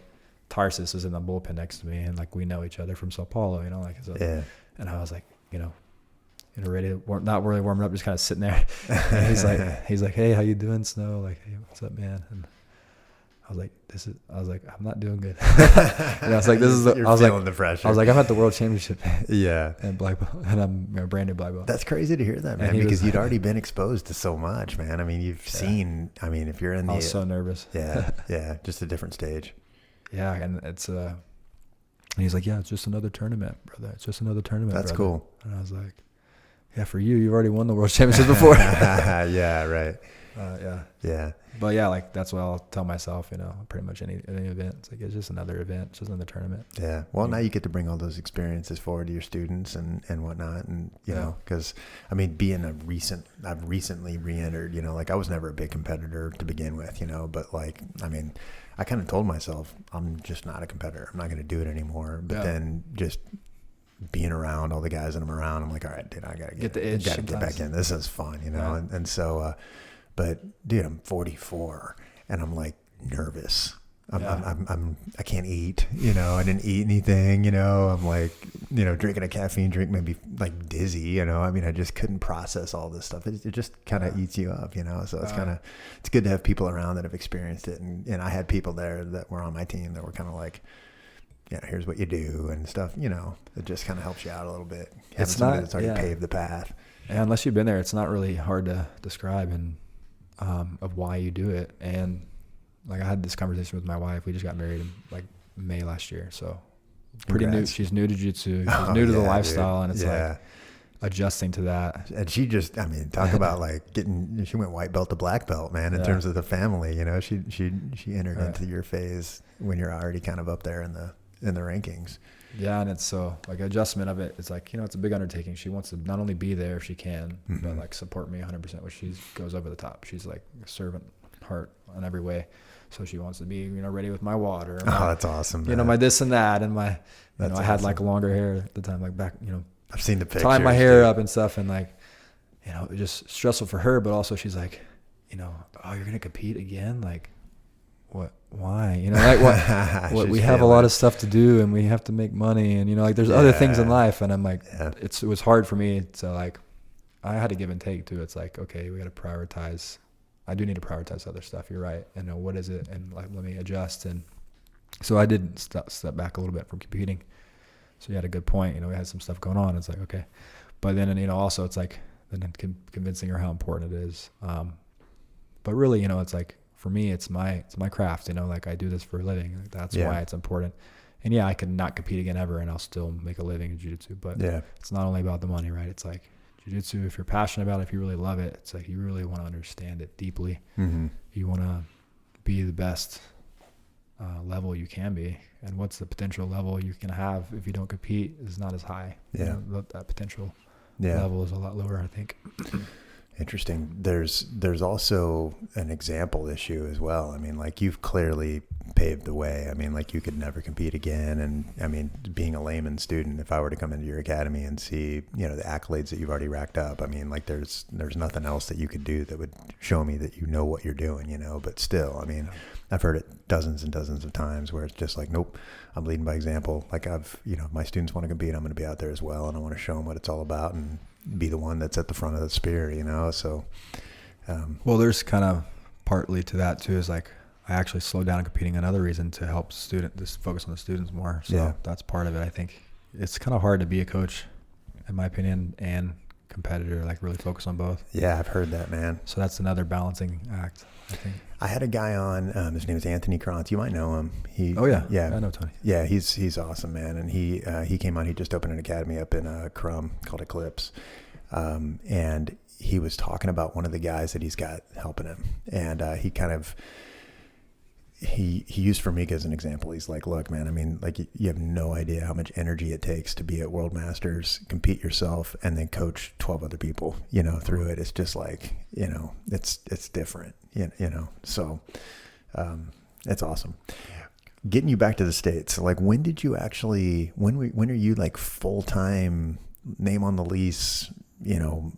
Tarsus was in the bullpen next to me, and like we know each other from Sao Paulo, you know, like so, and I was like, you know, ready to not really warming up, just kind of sitting there. And he's like, hey, how you doing, Snow? Like, hey, what's up, man? And I was like, I'm not doing good. And I was like, the pressure. I was like, I'm at the World Championship. Yeah. And black belt, and I'm a brand new black belt. That's crazy to hear that, man, because you'd already been exposed to so much, man. I mean, you've seen. I mean, if you're in the, I was so nervous. Yeah, just a different stage. Yeah, and it's and he's like, yeah, it's just another tournament, brother. It's just another tournament. That's brother. Cool. And I was like, yeah, for you've already won the World Championship before. Yeah, right. Yeah. But yeah, like that's what I'll tell myself, you know, pretty much any event. It's like, it's just another event, it's just another tournament. Yeah. Well, now you get to bring all those experiences forward to your students and whatnot. And, you know, because, I mean, I've recently re-entered, you know, like I was never a big competitor to begin with, you know, but like, I mean, I kind of told myself, I'm just not a competitor. I'm not going to do it anymore. But then just being around all the guys that I'm around, I'm like, all right, dude, I got to get the itch. Got to get back in. This is fun, you know? Yeah. And so, but dude, I'm 44 and I'm like nervous. I can't eat, you know, I didn't eat anything, you know, I'm like, you know, drinking a caffeine drink, maybe like dizzy, you know, I mean, I just couldn't process all this stuff. It just kind of eats you up, you know? So it's it's good to have people around that have experienced it. And I had people there that were on my team that were kind of like, yeah, here's what you do and stuff, you know, it just kind of helps you out a little bit. It's somebody that's already paved the path. Yeah, unless you've been there, it's not really hard to describe and of why you do it. And like I had this conversation with my wife. We just got married in like May last year, so pretty new. She's new to jiu-jitsu. She's new to the lifestyle, dude. And it's like adjusting to that. And she just, I mean, talk about like she went white belt to black belt, man, in terms of the family, you know, she entered into your phase when you're already kind of up there in the rankings. Yeah. And it's so like adjustment of it. It's like, you know, it's a big undertaking. She wants to not only be there if she can, but like support me 100%, which she goes over the top. She's like a servant heart in every way. So she wants to be, you know, ready with my water. That's awesome. You know, my this and that, and my, you know, I had like longer hair at the time, like back, you know, I've seen the pictures. Tying my hair up and stuff, and like, you know, it was just stressful for her, but also she's like, you know, oh, you're gonna compete again? Like, what? Why? You know, like what we have a lot of stuff to do, and we have to make money, and you know, like there's other things in life, and I'm like, it was hard for me to like, I had to give and take too. It's like, okay, we got to prioritize. I do need to prioritize other stuff. You're right. And what is it? And like, let me adjust. And so I did step back a little bit from competing. So you had a good point. You know, we had some stuff going on. It's like, okay. But then, you know, also it's like then convincing her how important it is. But really, you know, it's like, for me, it's my craft, you know, like I do this for a living. Like, that's why it's important. And I could not compete again ever and I'll still make a living in jiu-jitsu. But it's not only about the money, right? It's like, jiu-jitsu, if you're passionate about it, if you really love it, it's like you really want to understand it deeply. You want to be the best level you can be, and what's the potential level you can have if you don't compete is not as high. You know, that potential level is a lot lower, I think. Interesting. There's also an example issue as well. I mean, like you've clearly paved the way. I mean, like you could never compete again. And I mean, being a layman student, if I were to come into your academy and see, you know, the accolades that you've already racked up, I mean, like there's nothing else that you could do that would show me that you know what you're doing, you know, but still, I mean, I've heard it dozens and dozens of times where it's just like, nope, I'm leading by example. Like you know, my students want to compete. I'm going to be out there as well. And I want to show them what it's all about and be the one that's at the front of the spear, you know? So, well, there's kind of partly to that too, is like, I actually slowed down competing. Another reason to help just focus on the students more. So that's part of it. I think it's kind of hard to be a coach, in my opinion, and competitor, like really focus on both. Yeah, I've heard that, man. So that's another balancing act, I think. I had a guy on, his name is Anthony Krantz. You might know him. Yeah, I know Tony. Yeah, he's awesome, man. And he came on, he just opened an academy up in Crum called Eclipse. And he was talking about one of the guys that he's got helping him. And he used Formiga as an example. He's like, look, man, I mean, like you have no idea how much energy it takes to be at World Masters, compete yourself, and then coach 12 other people, through it. It's just like, it's different, so it's awesome. Getting you back to the States, like when did you actually, when are you like full-time, name on the lease,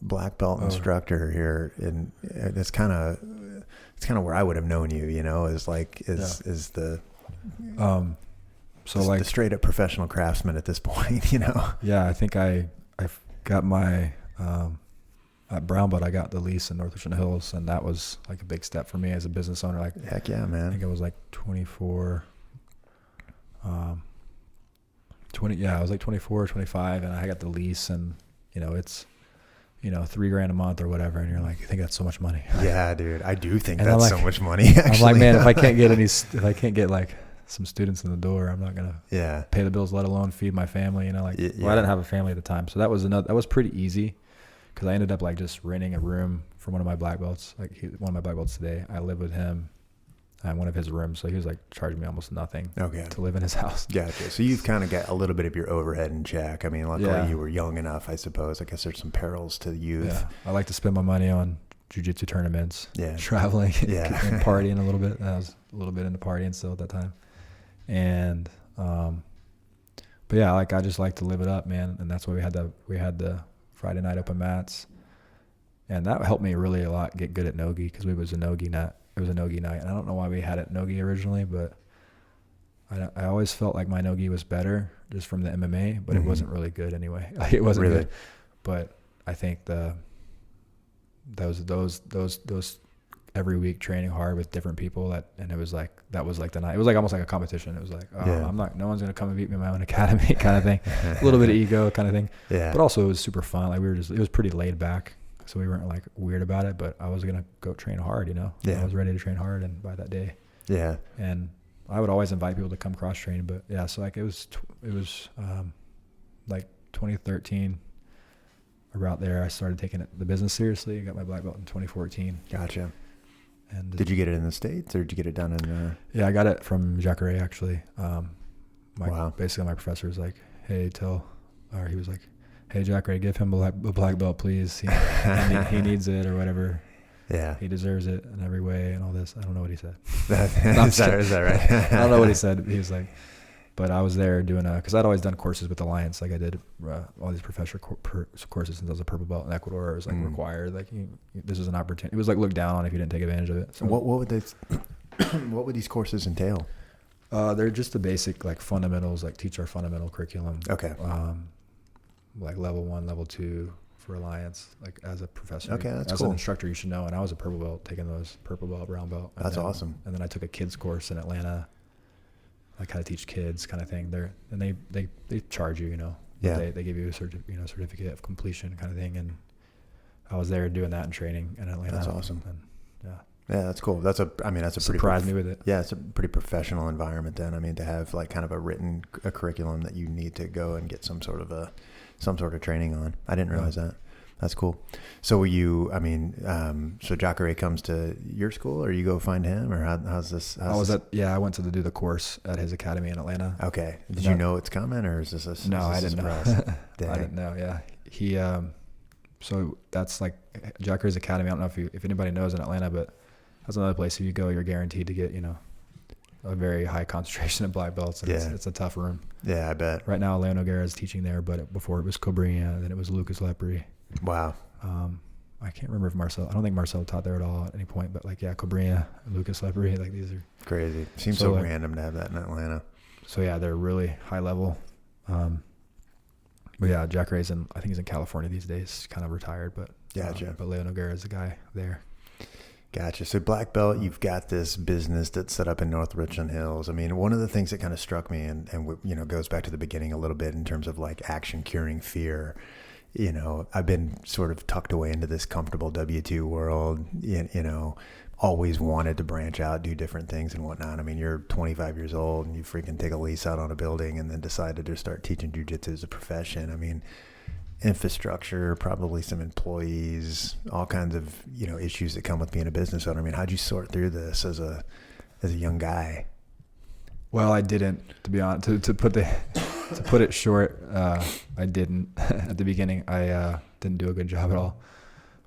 black belt instructor here? And it's kind of where I would have known you, is the straight up professional craftsman at this point, Yeah, I think I got my at brown belt. I got the lease in North Richland Hills, and that was like a big step for me as a business owner. Like, heck yeah, man. I think I was like 24. I was like 24, 25, and I got the lease, and it's $3,000 a month or whatever, and you're like, you think that's so much money? Yeah, dude, I do think that's like, so much money. Actually, I'm like, man, if I can't get like some students in the door, I'm not gonna pay the bills, let alone feed my family. Well, I didn't have a family at the time, so that was pretty easy, because I ended up like just renting a room from one of my black belts. Like one of my black belts today, I live with him in one of his rooms, so he was like charging me almost nothing to live in his house. Gotcha. So you've kind of got a little bit of your overhead in check. I mean, luckily you were young enough, I suppose. I guess there's some perils to youth. Yeah. I like to spend my money on jiu-jitsu tournaments, traveling, and partying a little bit. I was a little bit into partying still at that time. And, but yeah, like I just like to live it up, man. And that's why we had the Friday night open mats, and that helped me really a lot get good at nogi, because it was a nogi night. And I don't know why we had it nogi originally, but I always felt like my nogi was better just from the MMA, but it wasn't really good anyway. Like, it wasn't really good. But I think those every week training hard with different people, and it was like, that was like the night. It was like almost like a competition. It was like, no one's gonna come and beat me in my own academy kind of thing. A little bit of ego kind of thing. Yeah. But also it was super fun. Like it was pretty laid back. So we weren't like weird about it, but I was going to go train hard, I was ready to train hard, and by that day. Yeah. And I would always invite people to come cross train, but yeah, so like it was like 2013, about there, I started taking the business seriously. I got my black belt in 2014. Gotcha. And did you get it in the States, or did you get it done in Yeah, I got it from Jacare, actually. Basically my professor was like, hey, he was like, hey, Jacare, give him a black belt, please. He needs it, or whatever. Yeah. He deserves it in every way, and all this. I don't know what he said. Is that right? I don't know what he said. He was like, but I was there doing because I'd always done courses with Alliance. Like I did all these professional courses since I was a purple belt in Ecuador. It was like required. Like this is an opportunity. It was like looked down on if you didn't take advantage of it. So what would these courses entail? They're just the basic like fundamentals, like teach our fundamental curriculum. Okay. Like level 1, level 2 for Alliance, like as a professor. Okay, that's cool. As an instructor, you should know. And I was a purple belt, taking those purple belt, brown belt. That's awesome. And then I took a kids course in Atlanta, like how to teach kids kind of thing. They charge you, Yeah. They give you a certificate of completion kind of thing. And I was there doing that in training in Atlanta. That's awesome. And, yeah, that's cool. That's a pretty surprised me with it. Yeah, it's a pretty professional environment then. I mean, to have like kind of a curriculum that you need to go and get some sort of training on. I didn't realize that. That's cool. So so Jacare comes to your school, or you go find him, or how's this? I went to do the course at his academy in Atlanta. Okay. Did you know it's coming, or is this No, I didn't know. I didn't know. Yeah. He, so that's like Jacare's academy. I don't know if anybody knows in Atlanta, but that's another place. If you go, you're guaranteed to get, a very high concentration of black belts. And it's a tough room. Yeah, I bet. Right now, Leon Nogueira is teaching there, but before it was Cobrinha, then it was Lucas Lepri. Wow. I can't remember if I don't think Marcel taught there at all at any point, but like, Cobrinha, Lucas Lepri, like these are crazy. Seems so random to have that in Atlanta. So yeah, they're really high level. But yeah, Jacare's I think he's in California these days, kind of retired, but but Leon Nogueira is the guy there. Gotcha. So black belt, you've got this business that's set up in North Richland Hills. I mean, one of the things that kind of struck me and goes back to the beginning a little bit in terms of like action curing fear. I've been sort of tucked away into this comfortable W-2 world, always wanted to branch out, do different things and whatnot. I mean, you're 25 years old and you freaking take a lease out on a building and then decided to start teaching jiu-jitsu as a profession. I mean, infrastructure, probably some employees, all kinds of, issues that come with being a business owner. I mean, how'd you sort through this as a young guy? Well, I didn't, to be honest. To put it short, I didn't at the beginning. I didn't do a good job at all.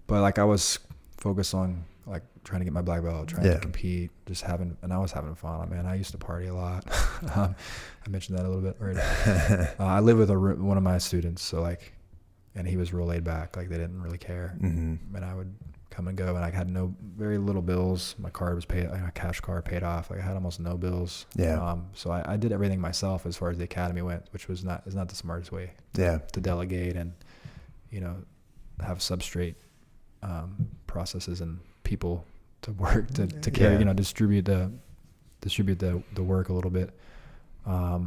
But like I was focused on like trying to get my black belt, trying to compete, and I was having fun. Man, I used to party a lot. I mentioned that a little bit already. I lived with one of my students, so like, and he was real laid back. Like they didn't really care. Mm-hmm. And I would come and go, and I had very little bills. My card was paid, my cash card paid off. Like I had almost no bills. Yeah. So I did everything myself as far as the academy went, which is not the smartest way. To delegate and, have substrate processes and people to work to carry, distribute the work a little bit. I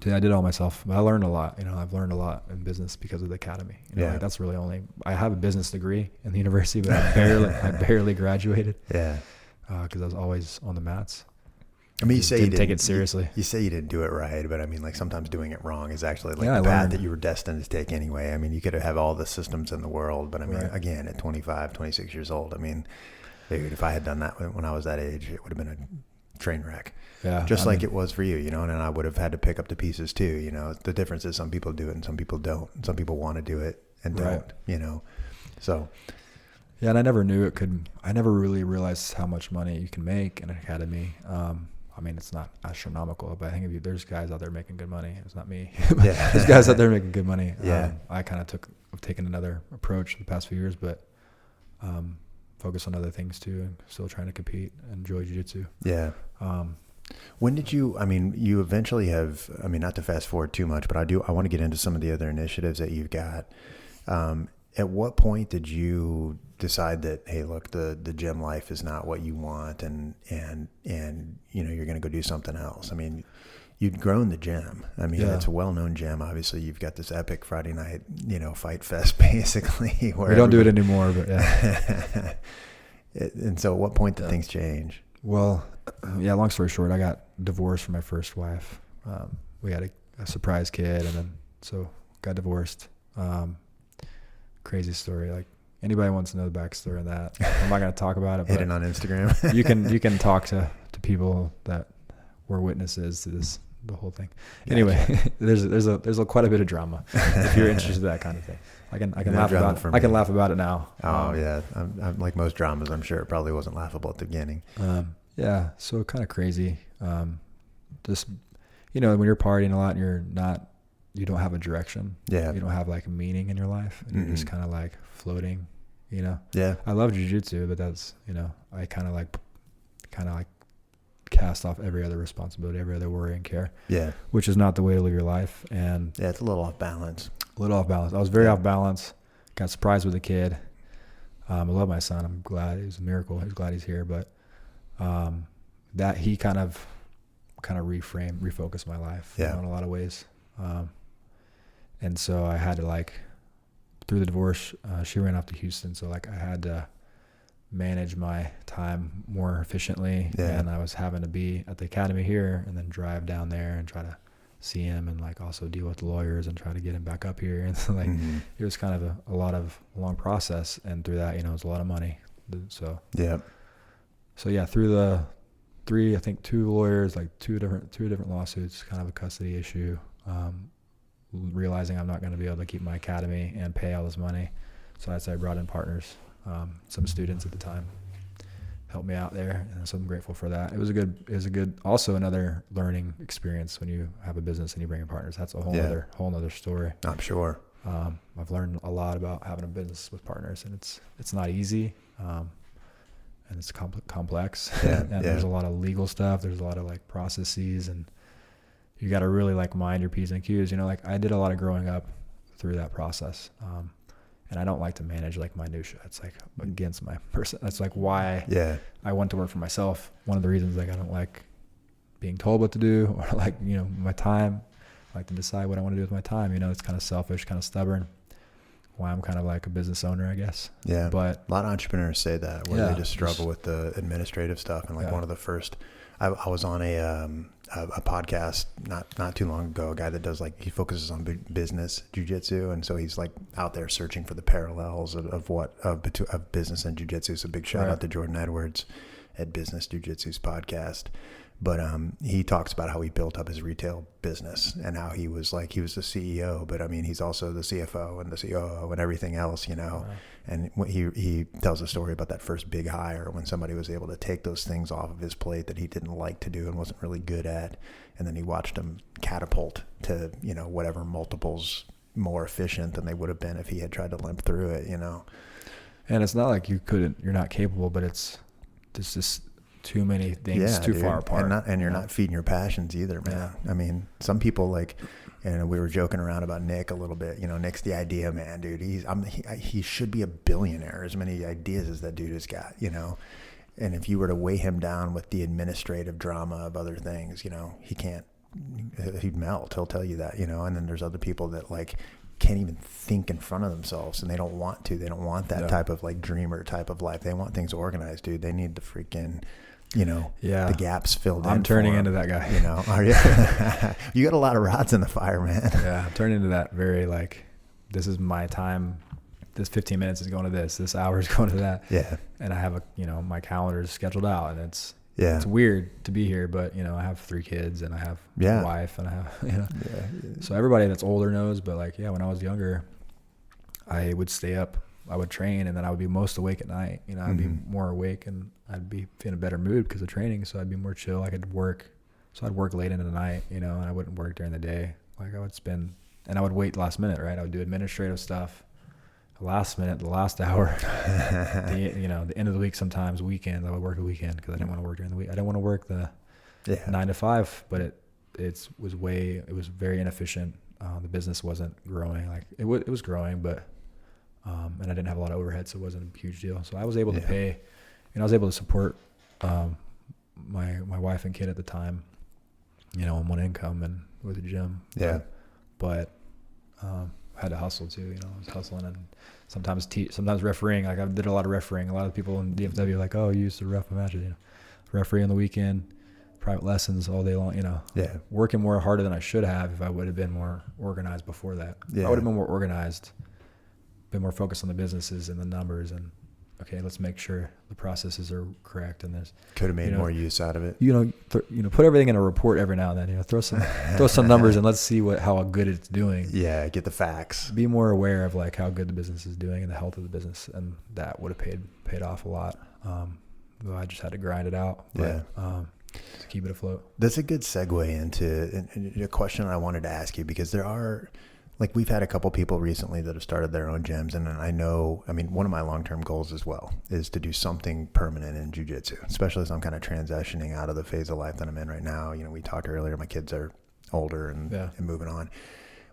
did it all myself. I learned a lot. I've learned a lot in business because of the academy. Like that's really I have a business degree in the university, but I barely graduated. Yeah. Because I was always on the mats. I mean, you say you didn't take it seriously. You say you didn't do it right, but I mean, like sometimes doing it wrong is actually like the path that you were destined to take anyway. I mean, you could have all the systems in the world, but I mean, again, at 25, 26 years old, I mean, dude, if I had done that when I was that age, it would have been a train wreck. Yeah. Just like it was for you, and I would have had to pick up the pieces too, The difference is some people do it and some people don't. And some people want to do it and don't, So. Yeah, and I never knew I never really realized how much money you can make in an academy. I mean, it's not astronomical, but I think there's guys out there making good money. It's not me. There's guys out there making good money. Yeah. I kind of I've taken another approach the past few years, but focus on other things too, and still trying to compete and enjoy jiu-jitsu. Yeah. When did you eventually have, not to fast forward too much, but I want to get into some of the other initiatives that you've got. At what point did you decide that, hey, look, the gym life is not what you want and you're going to go do something else? I mean, you'd grown the gym. I mean, it's a well-known gym. Obviously, you've got this epic Friday night, fight fest basically. We don't do it anymore, but yeah. And so at what point did things change? Well, long story short, I got divorced from my first wife. We had a surprise kid, and then so got divorced. Crazy story. Like anybody wants to know the backstory of that, I'm not going to talk about it. Hit it on Instagram. you can talk to people that were witnesses to the whole thing. Anyway, there's quite a bit of drama if you're interested in that kind of thing. I can laugh about it. I can laugh about it now. Oh yeah, I'm like most dramas. I'm sure it probably wasn't laughable at the beginning. Yeah, so kind of crazy. Just when you're partying a lot and you don't have a direction. Yeah. You don't have like a meaning in your life, and you're just kind of like floating. Yeah. I love jiu-jitsu, but that's I kind of like cast off every other responsibility, every other worry and care. Yeah. Which is not the way to live your life. And yeah, it's a little off balance. I was very off balance. Got surprised with a kid. I love my son. I'm glad. It was a miracle. I'm glad he's here. But that he kind of refocused my life in a lot of ways. And so I had to through the divorce, she ran off to Houston. So I had to manage my time more efficiently. Yeah. And I was having to be at the academy here and then drive down there and try to see him and also deal with the lawyers and try to get him back up here. And so it was kind of a long process. And through that, it was a lot of money. So, through the two lawyers, two different lawsuits, kind of a custody issue, realizing I'm not going to be able to keep my academy and pay all this money. So I brought in partners, some students at the time, helped me out there. And so I'm grateful for that. It was a good, also another learning experience when you have a business and you bring in partners. That's a whole other story. I'm sure. I've learned a lot about having a business with partners, and it's not easy. And it's complex. Yeah, and there's a lot of legal stuff. There's a lot of processes, and you got to really mind your P's and Q's. I did a lot of growing up through that process. And I don't like to manage minutia. It's against my person. That's why I want to work for myself. One of the reasons I don't like being told what to do or my time. I like to decide what I want to do with my time. It's kind of selfish, kind of stubborn. Why I'm kind of a business owner, I guess. Yeah. But a lot of entrepreneurs say that where they just struggle with the administrative stuff. And one of the first I was on a podcast not too long ago, a guy that does he focuses on business jiu-jitsu, and so he's like out there searching for the parallels of business and jiu-jitsu. So big shout out to Jordan Edwards at Business Jiu-Jitsu's podcast. But he talks about how he built up his retail business and how he was the CEO, but I mean, he's also the CFO and the COO and everything else, Right. And he tells a story about that first big hire when somebody was able to take those things off of his plate that he didn't like to do and wasn't really good at. And then he watched him catapult to, whatever multiples more efficient than they would have been if he had tried to limp through it, And it's not like you're not capable, but it's just too many things too far apart. And you're not feeding your passions either, man. Yeah. I mean, some people we were joking around about Nick a little bit. Nick's the idea man, dude. He should be a billionaire, as many ideas as that dude has got, And if you were to weigh him down with the administrative drama of other things, he'd melt. He'll tell you that, And then there's other people that can't even think in front of themselves, and they don't want to. They don't want that type of dreamer type of life. They want things organized, dude. They need the freaking, the gaps filled in. I'm turning into that guy. Are you? You got a lot of rods in the fire, man. Yeah, I'm turning into that very this is my time. This 15 minutes is going to this hour is going to that. Yeah. And I have my calendar is scheduled out, and it's weird to be here, but I have 3 kids and I have a wife and I have, So everybody that's older knows, but when I was younger, I would stay up, I would train, and then I would be most awake at night. I'd be more awake and I'd be in a better mood because of training. So I'd be more chill. I could work. So I'd work late into the night, and I wouldn't work during the day. I would wait last minute, right? I would do administrative stuff. Last minute, the last hour, the end of the week, sometimes weekends, I would work a weekend because I didn't want to work during the week. I didn't want to work the 9 to 5, but it was very inefficient. The business wasn't growing. It was growing, but, and I didn't have a lot of overhead, so it wasn't a huge deal. So I was able to pay, I was able to support, my wife and kid at the time, on one income and with a gym. Yeah. But had to hustle too, I was hustling and sometimes refereeing. I did a lot of refereeing. A lot of people in DFW oh, you used to ref matches, referee on the weekend, private lessons all day long, working more harder than I should have if I would have been more organized before that. Yeah. I would have been more organized, been more focused on the businesses and the numbers and okay, let's make sure the processes are correct. And there's could have made more use out of it. Put everything in a report every now and then. Throw some numbers and let's see how good it's doing. Yeah, get the facts. Be more aware of how good the business is doing and the health of the business, and that would have paid off a lot. Though I just had to grind it out. But, to keep it afloat. That's a good segue into a question I wanted to ask you, because there are. We've had a couple people recently that have started their own gyms, and one of my long-term goals as well is to do something permanent in jiu-jitsu, especially as I'm kind of transitioning out of the phase of life that I'm in right now. We talked earlier, my kids are older and moving on.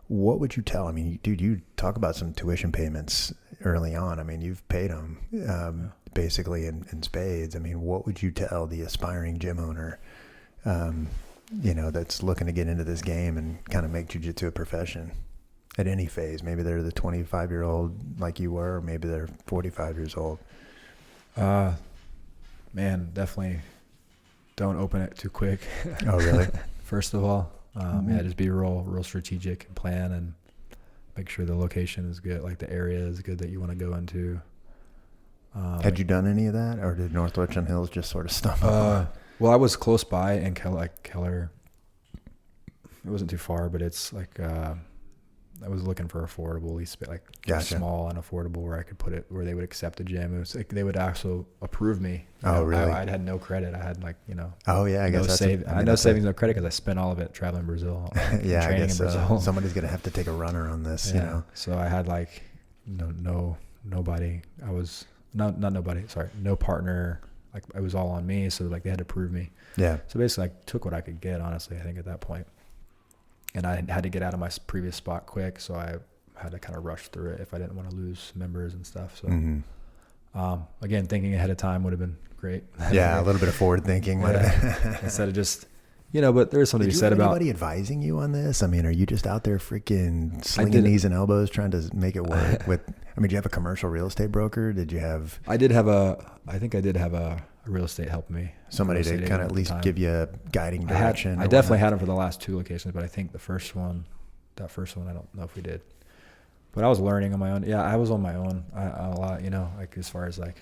What would you tell? Dude, you talk about some tuition payments early on. You've paid them basically in spades. What would you tell the aspiring gym owner, that's looking to get into this game and kind of make jiu-jitsu a profession? At any phase, maybe they're the 25-year-old like you were, or maybe they're 45 years old. Man, definitely don't open it too quick. Oh, really? First of all, just be real strategic and plan, and make sure the location is good, the area is good that you want to go into. Had you done any of that, or did North Richland Hills just sort of stumble? Well, I was close by in Keller. It wasn't too far, but it's I was looking for affordable, at least small and affordable, where I could put it where they would accept a gym. It was they would also approve me. Really? I had no credit. I had Oh yeah, I guess I had no savings, no credit, because I spent all of it traveling in Brazil. Yeah, training I guess in Brazil. Somebody's gonna have to take a runner on this. So I had nobody. I was not nobody. Sorry, no partner. It was all on me. So they had to prove me. Yeah. So basically, I took what I could get. Honestly, I think at that point. And I had to get out of my previous spot quick, so I had to kind of rush through it if I didn't want to lose members and stuff. So, again, thinking ahead of time would have been great. Yeah, a little bit of forward thinking. Instead of just, but there's something to be said about. Anybody advising you on this? Are you just out there freaking slinging knees and elbows trying to make it work? Did you have a commercial real estate broker? Did you have? I think I did have a real estate helped me. Somebody to kind of at least give you a guiding direction. I definitely had him for the last 2 locations, but I think that first one, I don't know if we did. But I was learning on my own. Yeah, I was on my oon a lot, like as far as like,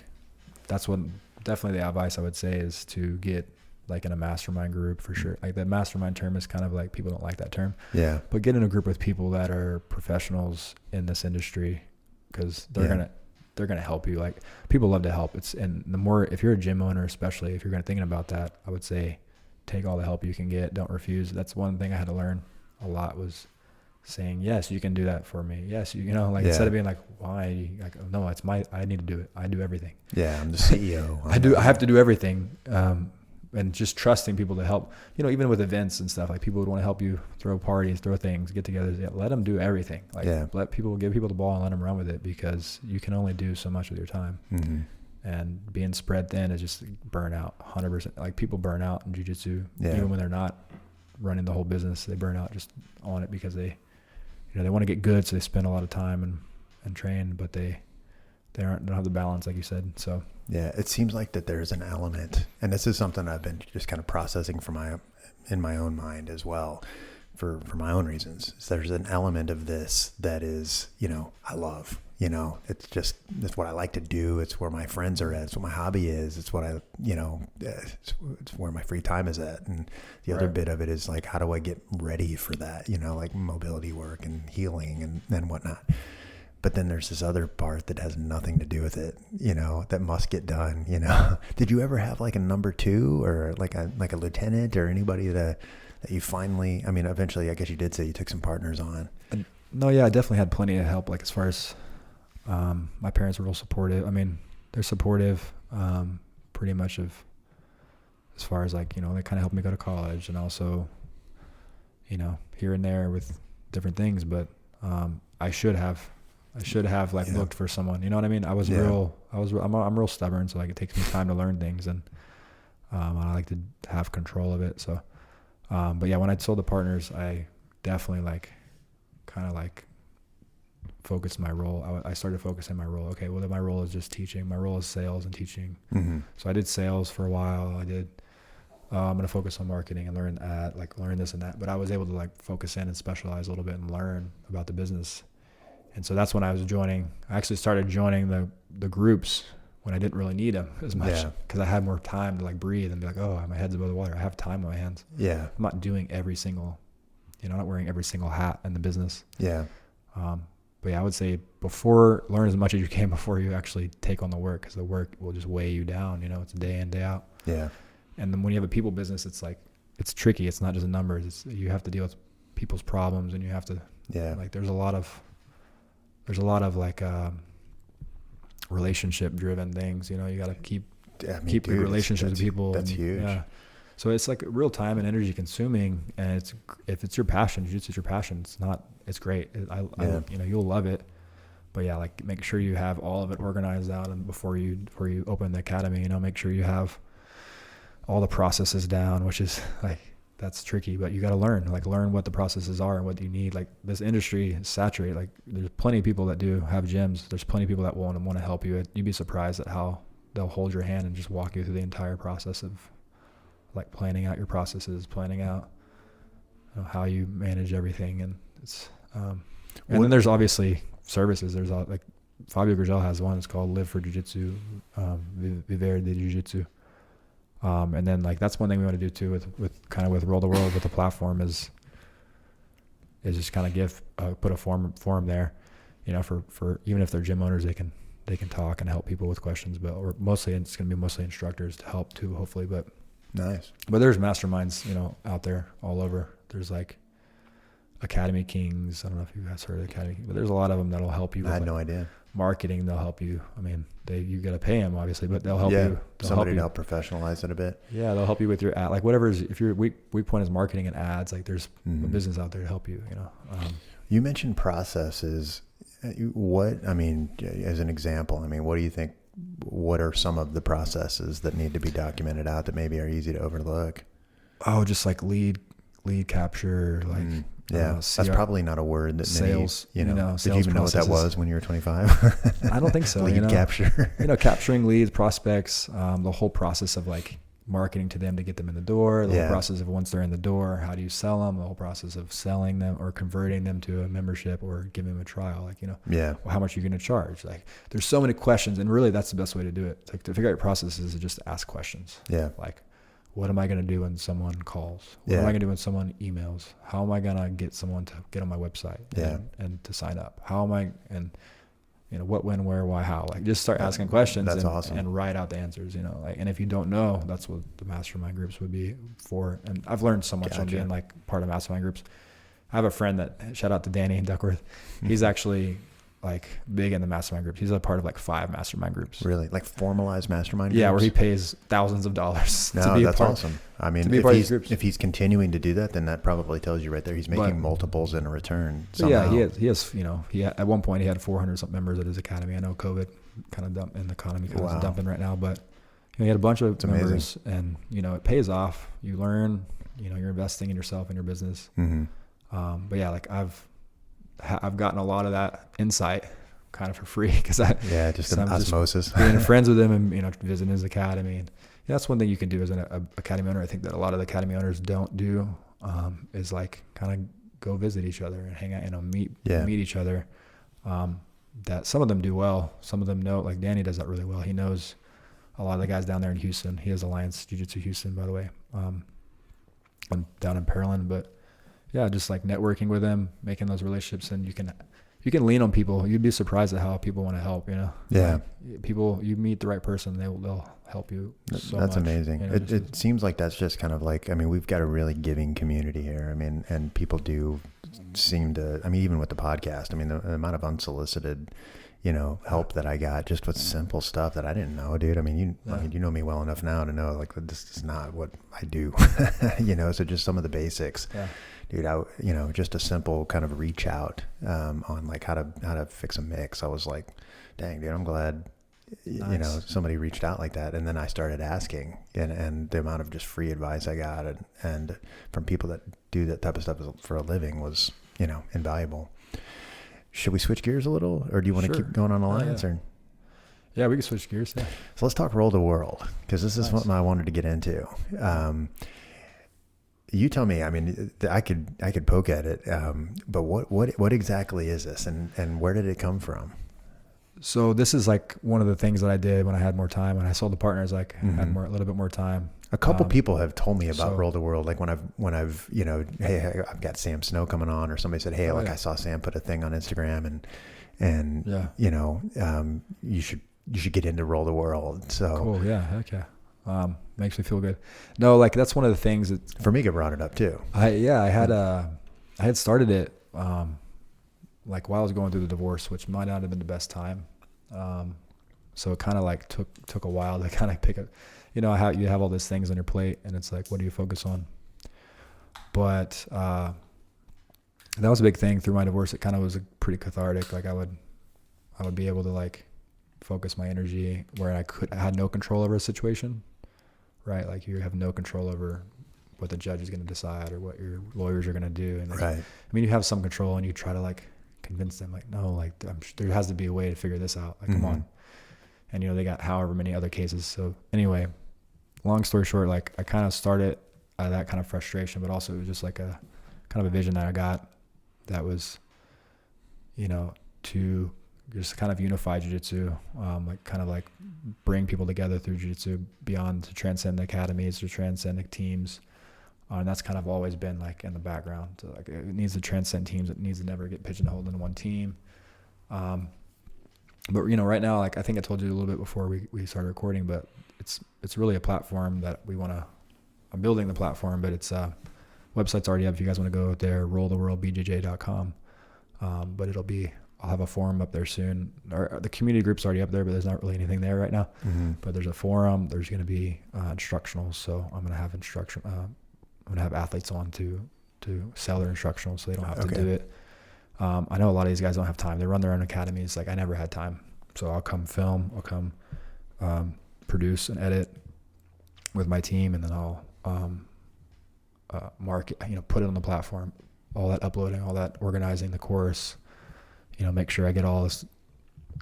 that's what definitely the advice I would say is to get like in a mastermind group for sure. Like the mastermind term is kind of like, people don't like that term. Yeah. But get in a group with people that are professionals in this industry, because they're going to help you. Like people love to help. And the more, if you're a gym owner, especially if you're thinking about that, I would say take all the help you can get. Don't refuse. That's one thing I had to learn a lot, was saying, yes, you can do that for me. Yes. Instead of being like, why? Like, no, I need to do it. I do everything. Yeah. I'm the CEO. I have to do everything. And just trusting people to help, even with events and stuff, like people would want to help you throw parties, throw things, get togethers. Yeah, let them do everything. Like give people the ball and let them run with it, because you can only do so much with your time. Mm-hmm. And being spread thin is just burnout, 100%. Like people burn out in jiu-jitsu, even when they're not running the whole business, they burn out just on it, because they want to get good. So they spend a lot of time and train, but they don't have the balance, like you said. So yeah, it seems like that there's an element, and this is something I've been just kind of processing in my own mind as well, for my own reasons. There's an element of this that is, I love, it's what I like to do. It's where my friends are at. It's what my hobby is. It's what it's where my free time is at. And the other bit of it is like, how do I get ready for that? Like mobility work and healing and whatnot. But then there's this other part that has nothing to do with it, that must get done, Did you ever have like a number 2 or like a lieutenant or anybody that you finally, eventually I guess you did say you took some partners on? No, yeah, I definitely had plenty of help. Like as far as, my parents were real supportive. They're supportive, pretty much as far as like, they kind of helped me go to college, and also, here and there with different things, but, I should have looked for someone, you know what I mean? I'm real stubborn. So like it takes me time to learn things, and, I like to have control of it. So, but yeah, when I sold the partners, I definitely kind of focused my role. I started focusing my role. Okay, well then my role is just teaching. My role is sales and teaching. Mm-hmm. So I did sales for a while. I'm going to focus on marketing and learn this and that. But I was able to focus in and specialize a little bit and learn about the business. And so that's when I actually started joining the groups when I didn't really need them as much, because I had more time to breathe and be like, oh, my head's above the water. I have time on my hands. Yeah. I'm not doing every single, I'm not wearing every single hat in the business. Yeah. But yeah, I would say learn as much as you can before you actually take on the work, because the work will just weigh you down. It's day in, day out. Yeah. And then when you have a people business, it's tricky. It's not just numbers. You have to deal with people's problems, and you have to, there's a lot of relationship driven things, you got to keep good relationships with people. That's huge. Yeah. So it's real time and energy consuming, and if it's your passion, jiu-jitsu is your passion. It's great. You'll love it, but yeah, make sure you have all of it organized out, and before you open the academy, make sure you have all the processes down, which is that's tricky, but you got to learn what the processes are and what you need. This industry is saturated. There's plenty of people that do have gyms. There's plenty of people that want to help you. You'd be surprised at how they'll hold your hand and just walk you through the entire process of planning out your processes, planning out how you manage everything. And it's, and then there's obviously services. There's Fabio Gurgel has one. It's called Live for Jiu-Jitsu, Vivere de Jiu-Jitsu. And then that's one thing we want to do too with Roll the World with the platform is just kind of put a forum there, for even if they're gym owners, they can talk and help people with questions, but it's going to be mostly instructors to help too, hopefully. But nice. But there's masterminds, out there all over. There's Academy Kings. I don't know if you guys heard of Academy Kings, but there's a lot of them that'll help you. I had no idea. Marketing, they'll help you. You got to pay them obviously, but they'll help you. Somebody to help professionalize it a bit. Yeah, they'll help you with your ad, if your weak point is marketing and ads, there's a business out there to help you. You mentioned processes. As an example, what do you think? What are some of the processes that need to be documented out that maybe are easy to overlook? Oh, just lead lead capture, like that's probably not a word that sales, many, did you sales even know what that was when you were 25? I don't think so. Lead capture. Capturing leads, prospects, the whole process of like marketing to them to get them in the door, the whole process of once they're in the door, how do you sell them, the whole process of selling them or converting them to a membership or giving them a trial, like, well, how much are you going to charge? Like, there's so many questions, and really that's the best way to do it. Like, to figure out your process is to just ask questions. Like, what am I going to do when someone calls? What am I going to do when someone emails? How am I going to get someone to get on my website and to sign up? How am I, and what, when, where, why, how? Like, just start asking questions. That's awesome. And write out the answers, like, and if you don't know, that's what the mastermind groups would be for. And I've learned so much from being like part of mastermind groups. I have a friend that, shout out to Danny in Duckworth. He's actually like big in the mastermind groups. He's a part of like 5 mastermind groups. Really? Like formalized mastermind groups? Yeah, where he pays thousands of dollars to be a part. That's awesome. I mean, if he's continuing to do that, then that probably tells you right there he's making multiples in a return somehow. Yeah, he has, at one point he had 400 something members at his academy. I know COVID kind of dumped, and the economy kind of dumping right now, but he had a bunch of members, and it pays off. You learn, you're investing in yourself and your business. Mm-hmm. But yeah, like I've gotten a lot of that insight kind of for free because just osmosis, being friends with him and visiting his academy. And that's one thing you can do as an academy owner. I think that a lot of the academy owners don't do is like kind of go visit each other and hang out, meet each other. That some of them do well, some of them know. Like Danny does that really well. He knows a lot of the guys down there in Houston. He has Alliance Jiu-Jitsu Houston, by the way, and down in Pearland, but. Yeah, just like networking with them, making those relationships, and you can lean on people. You'd be surprised at how people want to help. Yeah, like people, you meet the right person, they'll help you. So that's much. Amazing. It seems like that's just kind of like, we've got a really giving community here. And people do seem to. Even with the podcast, the amount of unsolicited, help that I got just with simple stuff that I didn't know, dude. You know me well enough now to know like this is not what I do. So just some of the basics. Yeah. Dude, just a simple kind of reach out on like how to fix a mix. I was like, dang, dude, I'm glad, somebody reached out like that. And then I started asking, and the amount of just free advice I got and from people that do that type of stuff for a living was, invaluable. Should we switch gears a little, or do you want to keep going on Alliance? Or? Yeah, we can switch gears. Yeah. So let's talk Roll the World, because this is something I wanted to get into. You tell me. I could poke at it, but what exactly is this, and where did it come from? So this is like one of the things that I did when I had more time. When I sold the partners, like had a little bit more time. A couple people have told me about Roll the World, like when I've hey, I've got Sam Snow coming on, or somebody said, hey, I saw Sam put a thing on Instagram, and you should get into Roll the World. So cool, yeah, heck yeah. Makes me feel good. No, like that's one of the things that for me, I brought it up too. I had started it, like while I was going through the divorce, which might not have been the best time. So it kind of like took a while to kind of pick up, how you have all these things on your plate, and it's like, what do you focus on? But, that was a big thing through my divorce. It kind of was pretty cathartic. Like I would be able to like focus my energy where I had no control over a situation. Right, like you have no control over what the judge is going to decide or what your lawyers are going to do. And like, you have some control, and you try to like convince them, like, no, like there has to be a way to figure this out. Like, come on. And they got however many other cases. So anyway, long story short, like I kind of started out of that kind of frustration, but also it was just like a kind of a vision that I got that was, to just kind of unify jiu-jitsu, like kind of like bring people together through jiu-jitsu beyond to transcend the academies, to transcend the teams. And that's kind of always been like in the background. So like it needs to transcend teams. It needs to never get pigeonholed into one team. But right now, like I think I told you a little bit before we started recording, but it's really a platform that I'm building the platform, but it's website's already up if you guys want to go there, rolltheworldbjj.com. But I'll have a forum up there soon. The community group's already up there, but there's not really anything there right now. Mm-hmm. But there's a forum. There's going to be instructionals. So I'm going to have I'm going to have athletes on to sell their instructionals, so they don't have to do it. I know a lot of these guys don't have time. They run their own academies. Like I never had time, so I'll come film. I'll come produce and edit with my team, and then I'll market, put it on the platform, all that uploading, all that organizing the course, make sure I get all this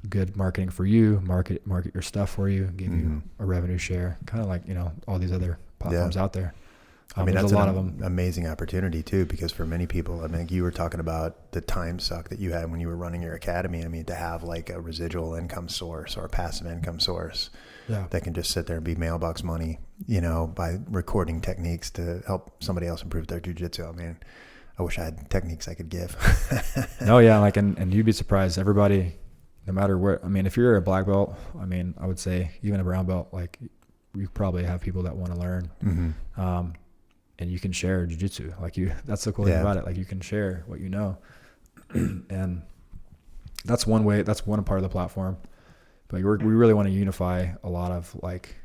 good marketing for you, market your stuff for you, give you a revenue share, kind of like, all these other platforms out there. I mean, there's that's a lot of them. Amazing opportunity too, because for many people, I mean, you were talking about the time suck that you had when you were running your academy. I mean, to have like a residual income source or a passive income source that can just sit there and be mailbox money, by recording techniques to help somebody else improve their jiu-jitsu. I mean, I wish I had techniques I could give. No, yeah. Like, and you'd be surprised, everybody, no matter where, I mean, if you're a black belt, I mean, I would say even a brown belt, like you probably have people that want to learn. And you can share jiu-jitsu. Like that's the cool thing about it. Like you can share what you know. And that's one way, that's one part of the platform. But we really want to unify a lot of like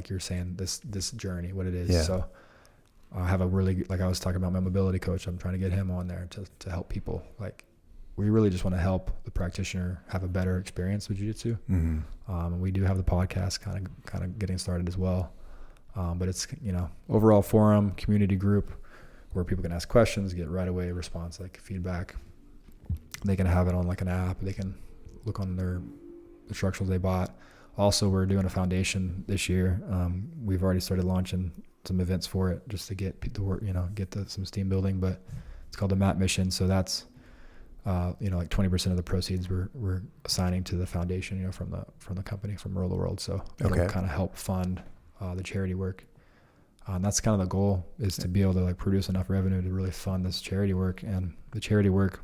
you're saying, this journey, what it is. Yeah. So I have a really, like I was talking about my mobility coach, I'm trying to get him on there to help people. Like we really just want to help the practitioner have a better experience with jiu-jitsu. And we do have the podcast kind of getting started as well. But it's, overall forum, community group where people can ask questions, get right away response, like feedback. They can have it on like an app. They can look on the instructionals they bought. Also, we're doing a foundation this year. We've already started launching some events for it just to get the work, some steam building, but it's called the MAT mission. So that's, like 20% of the proceeds we're assigning to the foundation, from the company, from Roll the World. So it'll kind of help fund the charity work. That's kind of the goal, is to be able to like produce enough revenue to really fund this charity work. And the charity work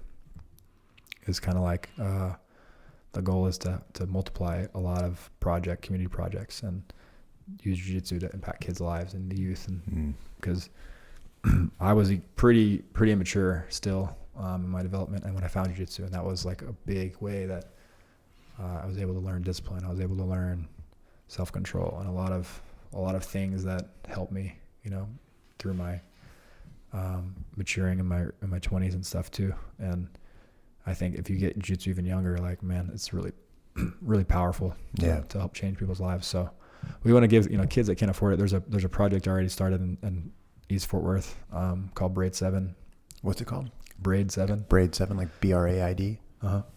is kind of like, the goal is to multiply a lot of community projects and use jiu-jitsu to impact kids' lives and the youth. And because I was pretty immature still in my development, and when I found jiu-jitsu, and that was like a big way that I was able to learn discipline. I was able to learn self-control and a lot of things that helped me, through my maturing in my 20s and stuff too. And I think if you get jiu-jitsu even younger, like, man, it's really, really powerful to help change people's lives. So we want to give, kids that can't afford it. There's a project already started in East Fort Worth, called Braid 7. What's it called? Braid 7. Braid 7, like BRAID.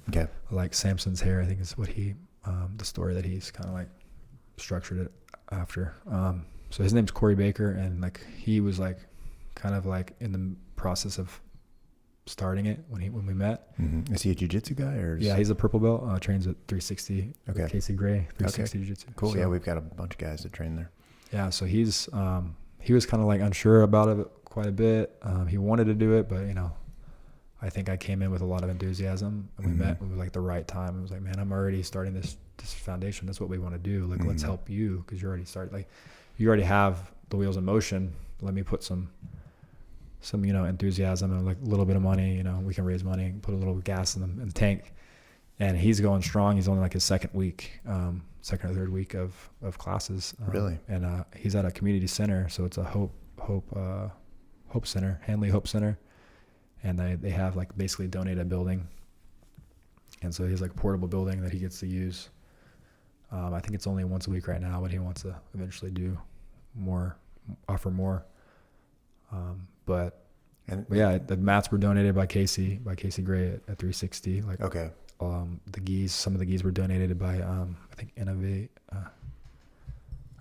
Okay. Like Samson's hair, I think is what the story that he's kind of like structured it after. So his name's Corey Baker, and like he was like kind of like in the process of starting it when we met. Is he a jiu-jitsu guy or? Yeah, he's a purple belt. Trains at 360. Okay. With Casey Gray, 360 jiu-jitsu. Cool. So, yeah, we've got a bunch of guys that train there. Yeah, so he was kind of like unsure about it quite a bit. He wanted to do it, but I think I came in with a lot of enthusiasm, and we met. It was like the right time. It was like, man, I'm already starting this foundation. That's what we want to do. Like, let's help you, because you already started. Like, you already have the wheels in motion. Let me put some enthusiasm and like a little bit of money. We can raise money, put a little gas in the tank. And he's going strong. He's only like his second or third week of classes. Really? And he's at a community center, so it's a Hope Center, Hanley Hope Center. And they have like basically donated a building. And so he's like a portable building that he gets to use. I think it's only once a week right now, but he wants to eventually offer more. But yeah, the mats were donated by Casey Gray at 360. Like, okay. Some of the gis were donated by, I think Innovate,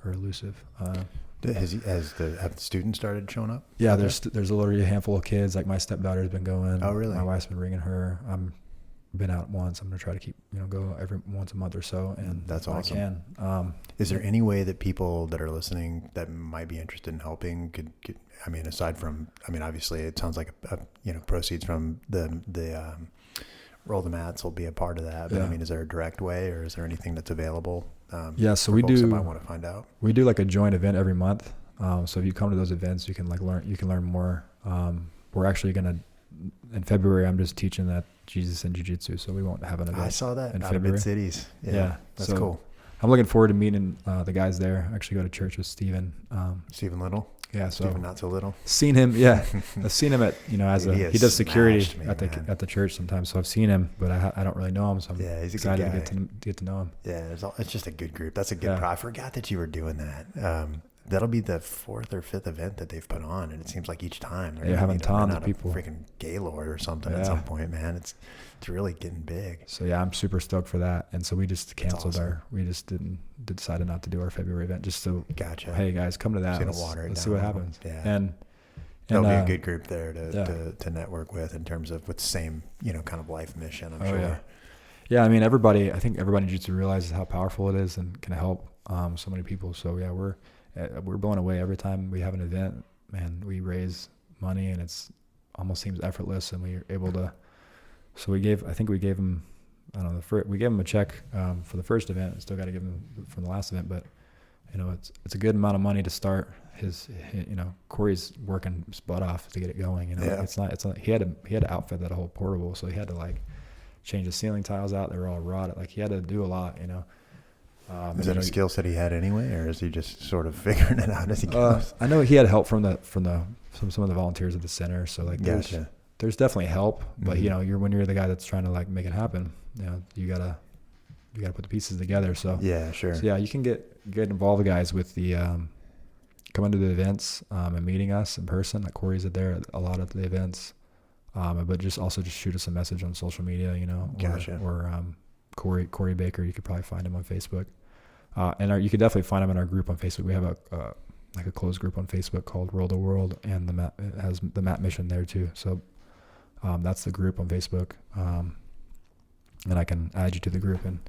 or Elusive. Have the students started showing up? Yeah, there's already a handful of kids. Like my stepdaughter's been going. Oh, really? My wife's been bringing her. Been out once. I'm gonna try to keep go every once a month or so, and that's awesome. I can. Is there any way that people that are listening that might be interested in helping could aside from, obviously it sounds like proceeds from the Roll the Mats will be a part of that, but is there a direct way, or is there anything that's available? So we do. That might want to find out. We do like a joint event every month. So if you come to those events, you can learn more. We're actually gonna, in February, I'm just teaching that Jesus and Jiu-Jitsu, so we won't have an event. I saw that in out February. of Mid-Cities. Yeah, that's so cool. I'm looking forward to meeting the guys there. I actually go to church with Steven. Steven Little? Yeah, so Steven Not So Little? Seen him, yeah. I've seen him at, he does security at the church sometimes, so I've seen him, but I don't really know him, so I'm he's excited a good guy. to get to know him. Yeah, it's just a good group. That's a good I forgot that you were doing that. that'll be the 4th or 5th event that they've put on, and it seems like each time they're having tons of people. Freaking Gaylord or something at some point, man. It's really getting big. So yeah, I'm super stoked for that. And so we just canceled we just decided not to do our February event, just so hey guys, come to that. Let's see what happens. Yeah. And there'll be a good group there to network with in terms of with the same, kind of life mission, I'm sure. Yeah, I mean, I think everybody in jiu-jitsu realizes how powerful it is and can help so many people. So yeah, we're blown away every time we have an event. Man, we raise money and it's almost seems effortless, and we're able to. So we gave him, I don't know, we gave him a check for the first event. Still got to give him from the last event, but it's a good amount of money to start his Corey's working his butt off to get it going. It's not he had to outfit that whole portable, so he had to like change the ceiling tiles out. They were all rotted. Like he had to do a lot, Is it a skill set he had anyway, or is he just sort of figuring it out as he goes? I know he had help from some of the volunteers at the center. So like there's definitely help, but when you're the guy that's trying to like make it happen, you gotta put the pieces together. So yeah, sure. So yeah, you can get involved, guys, with the coming to the events and meeting us in person. Like Corey's there a lot of the events, but just shoot us a message on social media, Gotcha. or Corey Baker. You could probably find him on Facebook, and you could definitely find him in our group on Facebook. We have a closed group on Facebook called Roll the World, and it has the Mat Mission there too. So that's the group on Facebook, and I can add you to the group, and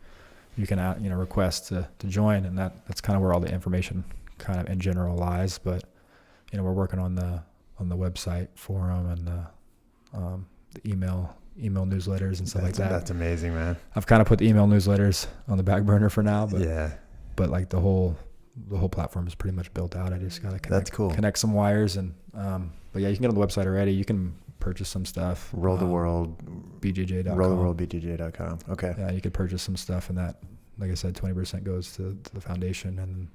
you can request to join, and that's kind of where all the information kind of in general lies. But we're working on the website forum and the email newsletters and stuff like that. That's amazing, man. I've kind of put the email newsletters on the back burner for now, but but like the whole platform is pretty much built out. I just gotta connect some wires, and but yeah, you can get on the website already. You can purchase some stuff. Roll the World BJJ.com. RollTheWorldBJJ.com. Okay. Yeah, you could purchase some stuff, and that, like I said, 20% goes to the foundation, and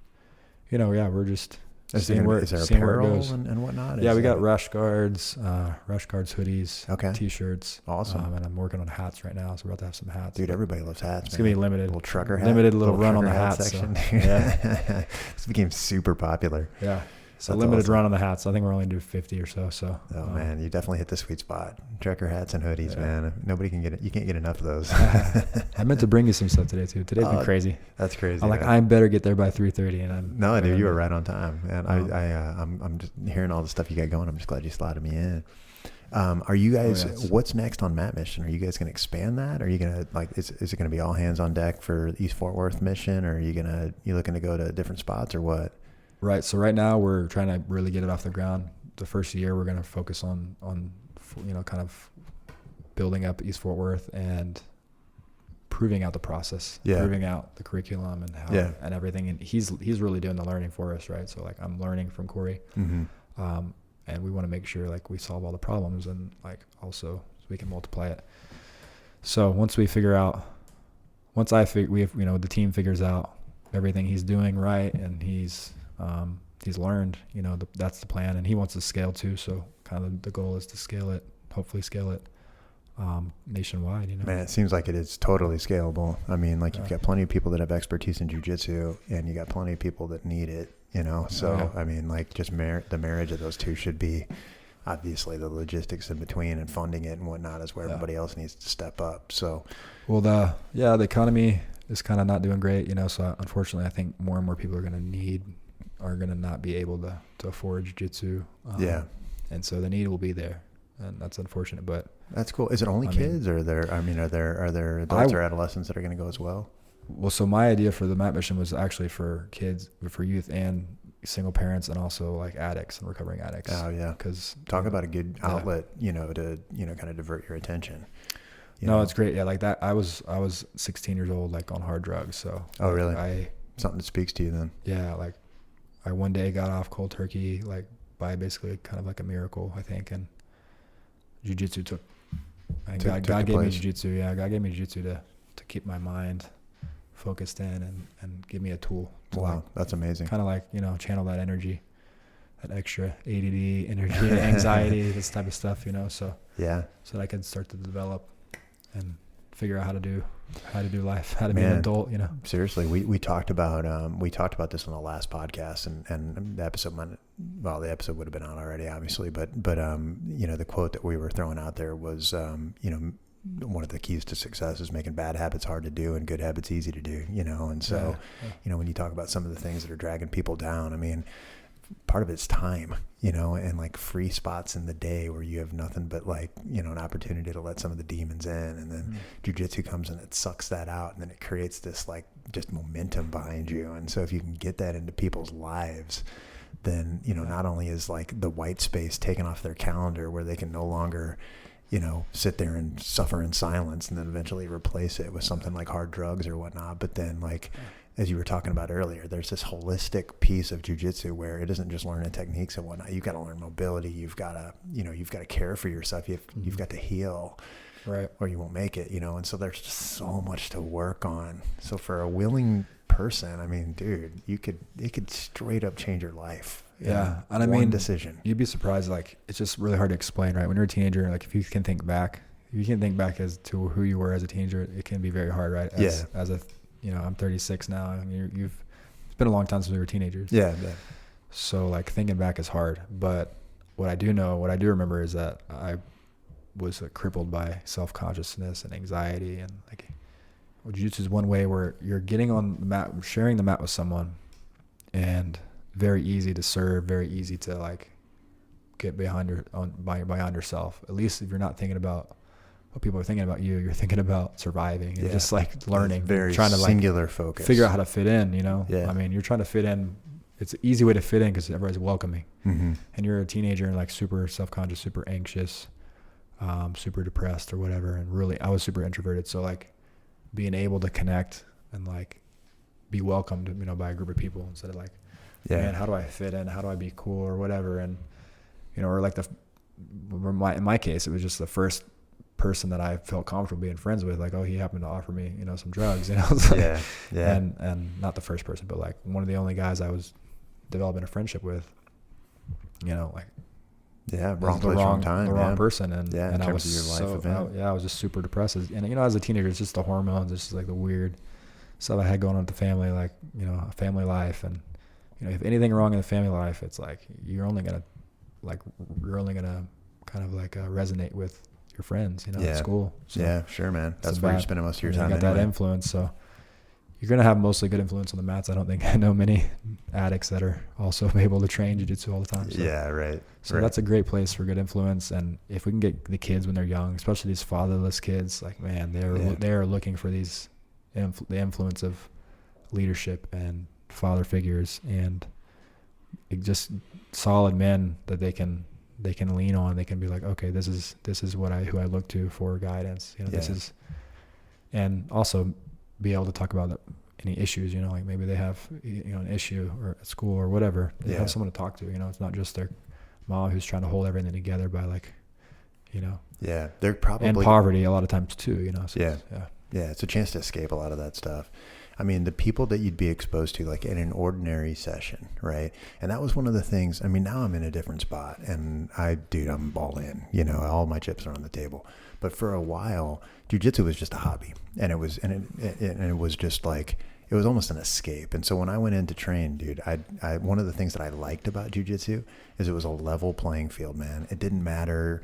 we're just seeing where it goes and whatnot. We got rash guards, hoodies, T-shirts. Awesome. And I'm working on hats right now, so we're about to have some hats. Dude, everybody loves hats. It's gonna be limited. Little trucker hat. Limited little run on the hats. Section. So, yeah. This became super popular. Yeah. So limited run on the hats. I think we're only doing 50 or so. So. Oh man, you definitely hit the sweet spot. Trucker hats and hoodies, man. Nobody can get it. You can't get enough of those. I meant to bring you some stuff today too. Today's been crazy. That's crazy. I'm like, I better get there by 3:30, and I'm. No, dude, you were right on time, and I'm just hearing all the stuff you got going. I'm just glad you slotted me in. Are you guys? What's next on Mat Mission? Are you guys going to expand that? Are you going to is it going to be all hands on deck for the East Fort Worth mission, or are you looking to go to different spots, or what? Right. So right now we're trying to really get it off the ground. The first year we're going to focus on kind of building up East Fort Worth and proving out the process, proving out the curriculum and how and everything. And he's really doing the learning for us, right? So like I'm learning from Corey, and we want to make sure like we solve all the problems and like also so we can multiply it. So once we figure out, the team figures out everything he's doing right, and he's learned, that's the plan, and he wants to scale too. So kind of the goal is to hopefully scale it nationwide. Man, it seems like it is totally scalable. I mean, like you've got plenty of people that have expertise in jiu-jitsu, and you got plenty of people that need it. So I mean, like just the marriage of those two should be obviously the logistics in between and funding it and whatnot is where everybody else needs to step up. So, well, the economy is kind of not doing great. So unfortunately, I think more and more people are going to not be able to afford jiu-jitsu. And so the need will be there, and that's unfortunate, but that's cool. Is it only kids, or are there adults or adolescents that are going to go as well? Well, so my idea for the Mat Mission was actually for kids, for youth, and single parents, and also like addicts and recovering addicts. Oh yeah. Because talk about a good outlet, to kind of divert your attention. It's great. Yeah. Like that. I was 16 years old, like on hard drugs. So. Oh really? Something that speaks to you then. Yeah. Like I one day got off cold turkey, like by basically kind of like a miracle, I think. And jiu-jitsu God gave me jiu-jitsu. Yeah. God gave me jiu-jitsu to keep my mind focused in and give me a tool. Wow. That's amazing. Kind of like, channel that energy, that extra ADD energy, anxiety, this type of stuff, so. Yeah. So that I can start to develop and figure out how to do life, how to be an adult, you know. Seriously, we talked about this on the last podcast, and the episode would have been out already, obviously, but you know, the quote that we were throwing out there was, you know, one of the keys to success is making bad habits hard to do and good habits easy to do, you know. And so, you know, when you talk about some of the things that are dragging people down, I mean, part of it's time, you know, and like free spots in the day where you have nothing but like, you know, an opportunity to let some of the demons in, and then jiu-jitsu comes and it sucks that out, and then it creates this like just momentum behind you. And so if you can get that into people's lives, then, you know, not only is like the white space taken off their calendar where they can no longer, you know, sit there and suffer in silence and then eventually replace it with something like hard drugs or whatnot. But then, like, as you were talking about earlier, there's this holistic piece of jiu-jitsu where it isn't just learning techniques and whatnot. You've got to learn mobility. You've got to, you know, you've got to care for yourself. You've got to heal, right, or you won't make it, you know. And so there's just so much to work on. So for a willing person, I mean, dude, it could straight up change your life. Yeah. And I mean, mean, decision. You'd be surprised. Like, it's just really hard to explain, right? When you're a teenager, like if you can think back as to who you were as a teenager, it can be very hard, right? As a, you know, I'm 36 now. I mean, it's been a long time since we were teenagers. Yeah. So like thinking back is hard. But what I do remember is that I was crippled by self-consciousness and anxiety, and like, jiu-jitsu is one way where you're getting on the mat, sharing the mat with someone, and very easy to serve, very easy to like get beyond yourself. At least if you're not thinking about what people are thinking about you, you're thinking about surviving and just like learning, very trying to singular like focus, figure out how to fit in, you know? Yeah. I mean, you're trying to fit in. It's an easy way to fit in because everybody's welcoming. Mm-hmm. And you're a teenager and like super self-conscious, super anxious, super depressed or whatever. And really, I was super introverted. So like being able to connect and like be welcomed, you know, by a group of people instead of like, man, how do I fit in? How do I be cool or whatever? And, you know, or like in my case, it was just the first person that I felt comfortable being friends with. Like, oh, he happened to offer me, you know, some drugs, you know? Like, And not the first person, but like one of the only guys I was developing a friendship with, you know, like, wrong place, wrong time, the wrong person. And, and I was I was just super depressed. And, you know, as a teenager, it's just the hormones, it's just like the weird stuff I had going on with the family, like, you know, a family life. And, you know, if anything wrong in the family life, it's like you're only gonna kind of like resonate with your friends, you know, at school. So yeah, sure, man. That's where you're spending most of your time. You got that influence, so you're gonna have mostly good influence on the mats. I don't think I know many addicts that are also able to train jiu-jitsu all the time. So. Yeah, right. So that's a great place for good influence, and if we can get the kids when they're young, especially these fatherless kids, like, man, they're looking for the influence of leadership and father figures, and just solid men that they can lean on. They can be like, okay, this is who I look to for guidance, you know. This is, and also be able to talk about any issues, you know, like maybe they have, you know, an issue or at school or whatever. They have someone to talk to, you know. It's not just their mom who's trying to hold everything together by like, you know. Yeah, they're probably, and poverty a lot of times too, you know. So it's a chance to escape a lot of that stuff. I mean, the people that you'd be exposed to, like in an ordinary session, right? And that was one of the things. I mean, now I'm in a different spot, and I'm all in. You know, all my chips are on the table. But for a while, jiu-jitsu was just a hobby, and it was just like, it was almost an escape. And so when I went in to train, dude, I one of the things that I liked about jiu-jitsu is it was a level playing field, man. It didn't matter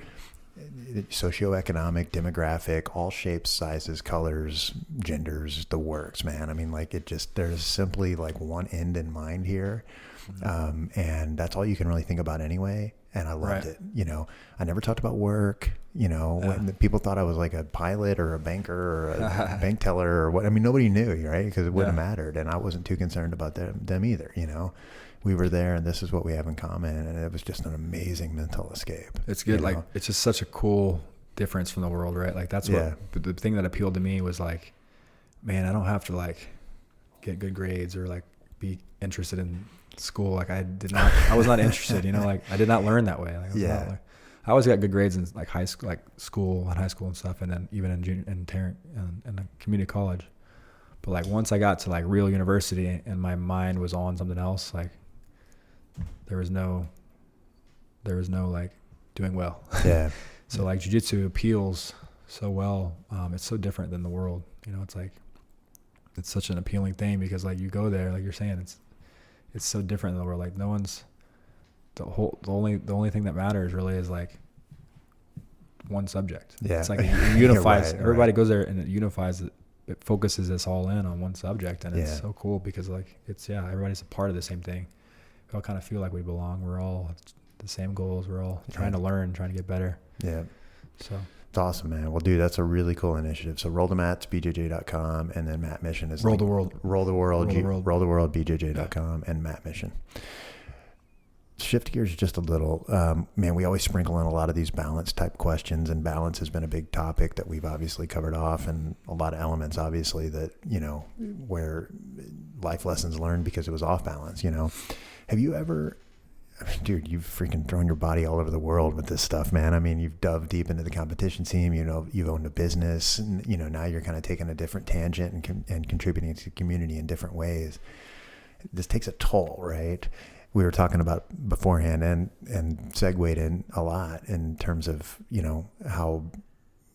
socioeconomic, demographic, all shapes, sizes, colors, genders, the works, man. I mean, like, there's simply like one end in mind here. And that's all you can really think about anyway. And I loved it. You know, I never talked about work, you know, when people thought I was like a pilot or a banker or a bank teller or what. I mean, nobody knew, right? Because it wouldn't have mattered. And I wasn't too concerned about them either, you know. We were there, and this is what we have in common, and it was just an amazing mental escape. It's good. Like, it's just such a cool difference from the world, right? Like, that's what the thing that appealed to me was like, man, I don't have to like get good grades or like be interested in school. Like, I was not interested, you know, like I did not learn that way. Like, I always got good grades in like high school and stuff, and then even in community college. But like once I got to like real university and my mind was on something else, like there was no like doing well. Yeah. So like jiu-jitsu appeals so well. It's so different than the world. It's like, it's such an appealing thing because like you go there, like you're saying, it's so different than the world. Like no one's, the only thing that matters really is like one subject. Yeah. It's like it unifies, Right, everybody right. goes there and it unifies it focuses us all in on one subject. And it's Yeah. so cool because like, everybody's a part of the same thing. We all kind of feel like we belong. We're all the same goals. We're all trying to learn, trying to get better. Yeah. So It's awesome, man. Well, dude, that's a really cool initiative. So roll the mats, BJJ.com, and then Mat Mission is roll the world, BJJ.com, and Mat Mission. Shift gears just a little. Man, we always sprinkle in a lot of these balance type questions, and balance has been a big topic that we've obviously covered off, and a lot of elements, obviously, that, where life lessons learned because it was off balance, Have you ever, dude, you've freaking thrown your body all over the world with this stuff, man. I mean, you've dove deep into the competition scene, you've owned a business, and, now you're kind of taking a different tangent and contributing to the community in different ways. This takes a toll, right? We were talking about beforehand and segued in a lot in terms of, how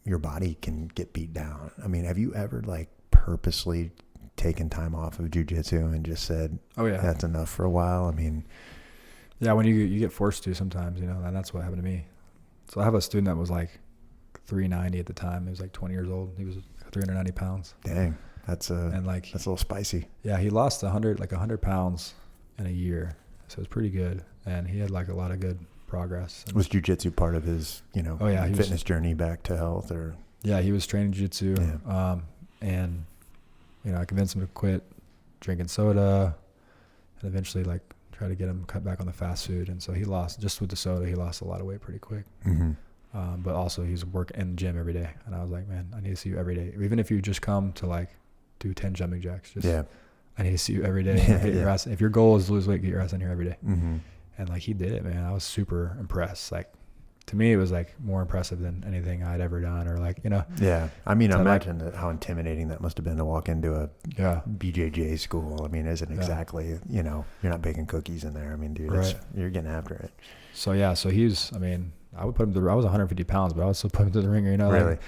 your body can get beat down. I mean, have you ever like purposely taken time off of jiu-jitsu and just said, oh yeah, that's enough for a while? I mean, yeah, when you get forced to sometimes, and that's what happened to me. So I have a student that was like 390 at the time. He was like 20 years old. He was 390 pounds. dang, that's a little spicy. Yeah, he lost 100 pounds in a year. So it was pretty good. And he had like a lot of good progress. Was jiu-jitsu part of his, oh yeah, fitness journey back to health? Or yeah, he was training jiu-jitsu. Yeah. And, I convinced him to quit drinking soda and eventually like try to get him cut back on the fast food. And so he lost, just with the soda, he lost a lot of weight pretty quick. Mm-hmm. But also he's working in the gym every day. And I was like, man, I need to see you every day. Even if you just come to like do 10 jumping jacks, I need to see you every day. Get your ass. If your goal is to lose weight, get your ass in here every day. Mm-hmm. And like he did it, man. I was super impressed. Like to me, it was like more impressive than anything I'd ever done, or like, Yeah. I mean, imagine how intimidating that must have been to walk into a BJJ school. I mean, isn't exactly, you're not baking cookies in there. I mean, dude, right. You're getting after it. So yeah, so he's, I mean, I would put him I was 150 pounds, but I would still put him to the ringer, Really? like,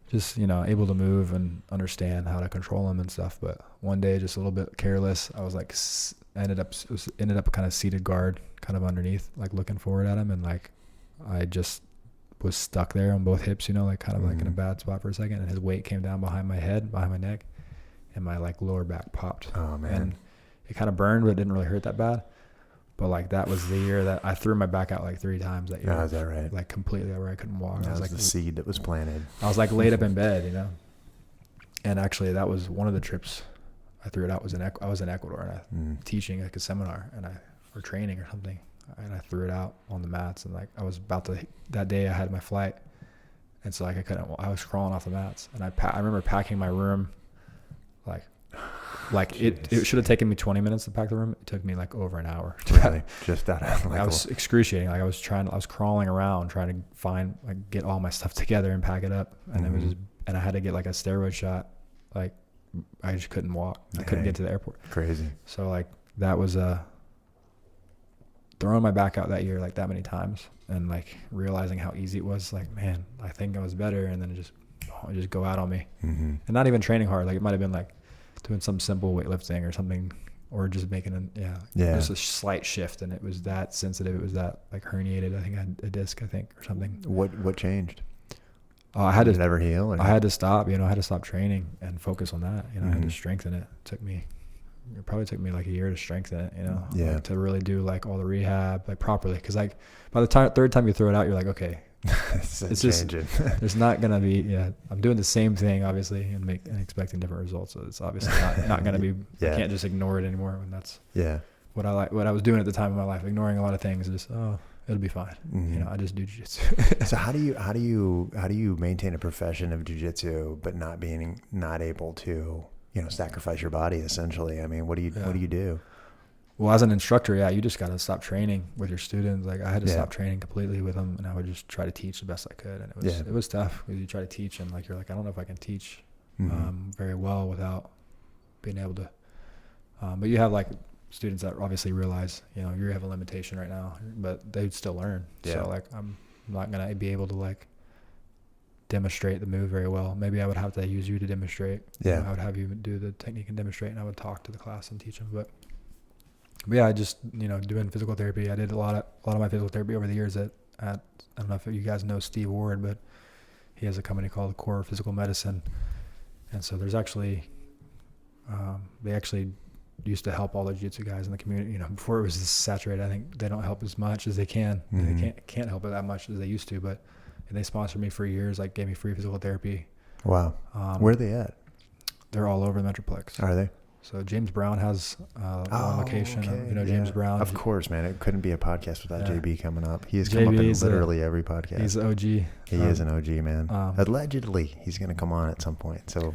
just, able to move and understand how to control him and stuff. But one day, just a little bit careless, I was like, ended up kind of seated guard, kind of underneath, like looking forward at him. And like, I just was stuck there on both hips, like kind of like in a bad spot for a second. And his weight came down behind my head, behind my neck, and my like lower back popped. Oh man. And it kind of burned, but it didn't really hurt that bad. But like that was the year that I threw my back out like 3 times that year. Oh, is that right? Like completely where I couldn't walk. That I was was like the seed that was planted. I was like laid up in bed, And actually that was one of the trips I threw it out. I was in Ecuador and I teaching like a seminar or training or something. And I threw it out on the mats, and like I was about to, that day I had my flight. And so like I was crawling off the mats, and I remember packing my room like it should have taken me 20 minutes to pack the room. It took me like over an hour. Really? Just that. Like I was excruciating. Like I was crawling around trying to get all my stuff together and pack it up. And it was just, and I had to get like a steroid shot. Like I just couldn't walk. I couldn't get to the airport. Crazy. So like that was throwing my back out that year like that many times, and like realizing how easy it was. Like, man, I think I was better, and then it just go out on me. Mm-hmm. And not even training hard. Like it might have been like doing some simple weightlifting or something, or just making just a slight shift, and it was that sensitive. It was that like herniated. I think I had a disc, or something. What changed? Did it ever heal? Or I had to stop. I had to stop training and focus on that. I had to strengthen it. It probably took me like a year to strengthen it. Like to really do like all the rehab like properly. Because like by the third time you throw it out, you're like, okay, it's just there's not gonna be. I'm doing the same thing obviously and expecting different results. So it's obviously not gonna be. I can't just ignore it anymore when that's what I was doing at the time of my life, ignoring a lot of things. Just it'll be fine. Mm-hmm. I just do jiu-jitsu. So how do you maintain a profession of jiu-jitsu but not able to sacrifice your body essentially? I mean, what do you do? Well, as an instructor, you just got to stop training with your students. Like I had to stop training completely with them, and I would just try to teach the best I could. And it was tough because you try to teach, and like you're like, I don't know if I can teach very well without being able to. But you have like students that obviously realize, you have a limitation right now, but they still learn. So like I'm not gonna be able to like demonstrate the move very well. Maybe I would have to use you to demonstrate. Yeah. I would have you do the technique and demonstrate, and I would talk to the class and teach them. But yeah, I just, doing physical therapy. I did a lot of my physical therapy over the years at I don't know if you guys know Steve Ward, but he has a company called Core Physical Medicine. And so there's actually, they actually used to help all the jiu-jitsu guys in the community. Before it was this saturated, I think they don't help as much as they can. Mm-hmm. They can't help it that much as they used to, but they sponsored me for years, like gave me free physical therapy. Wow. Where are they at? They're all over the Metroplex. Are they? So James Brown has one location. Okay. James Brown. Of course, man. It couldn't be a podcast without JB coming up. He has come up in literally every podcast. He's an OG. He is an OG, man. Allegedly, he's going to come on at some point. So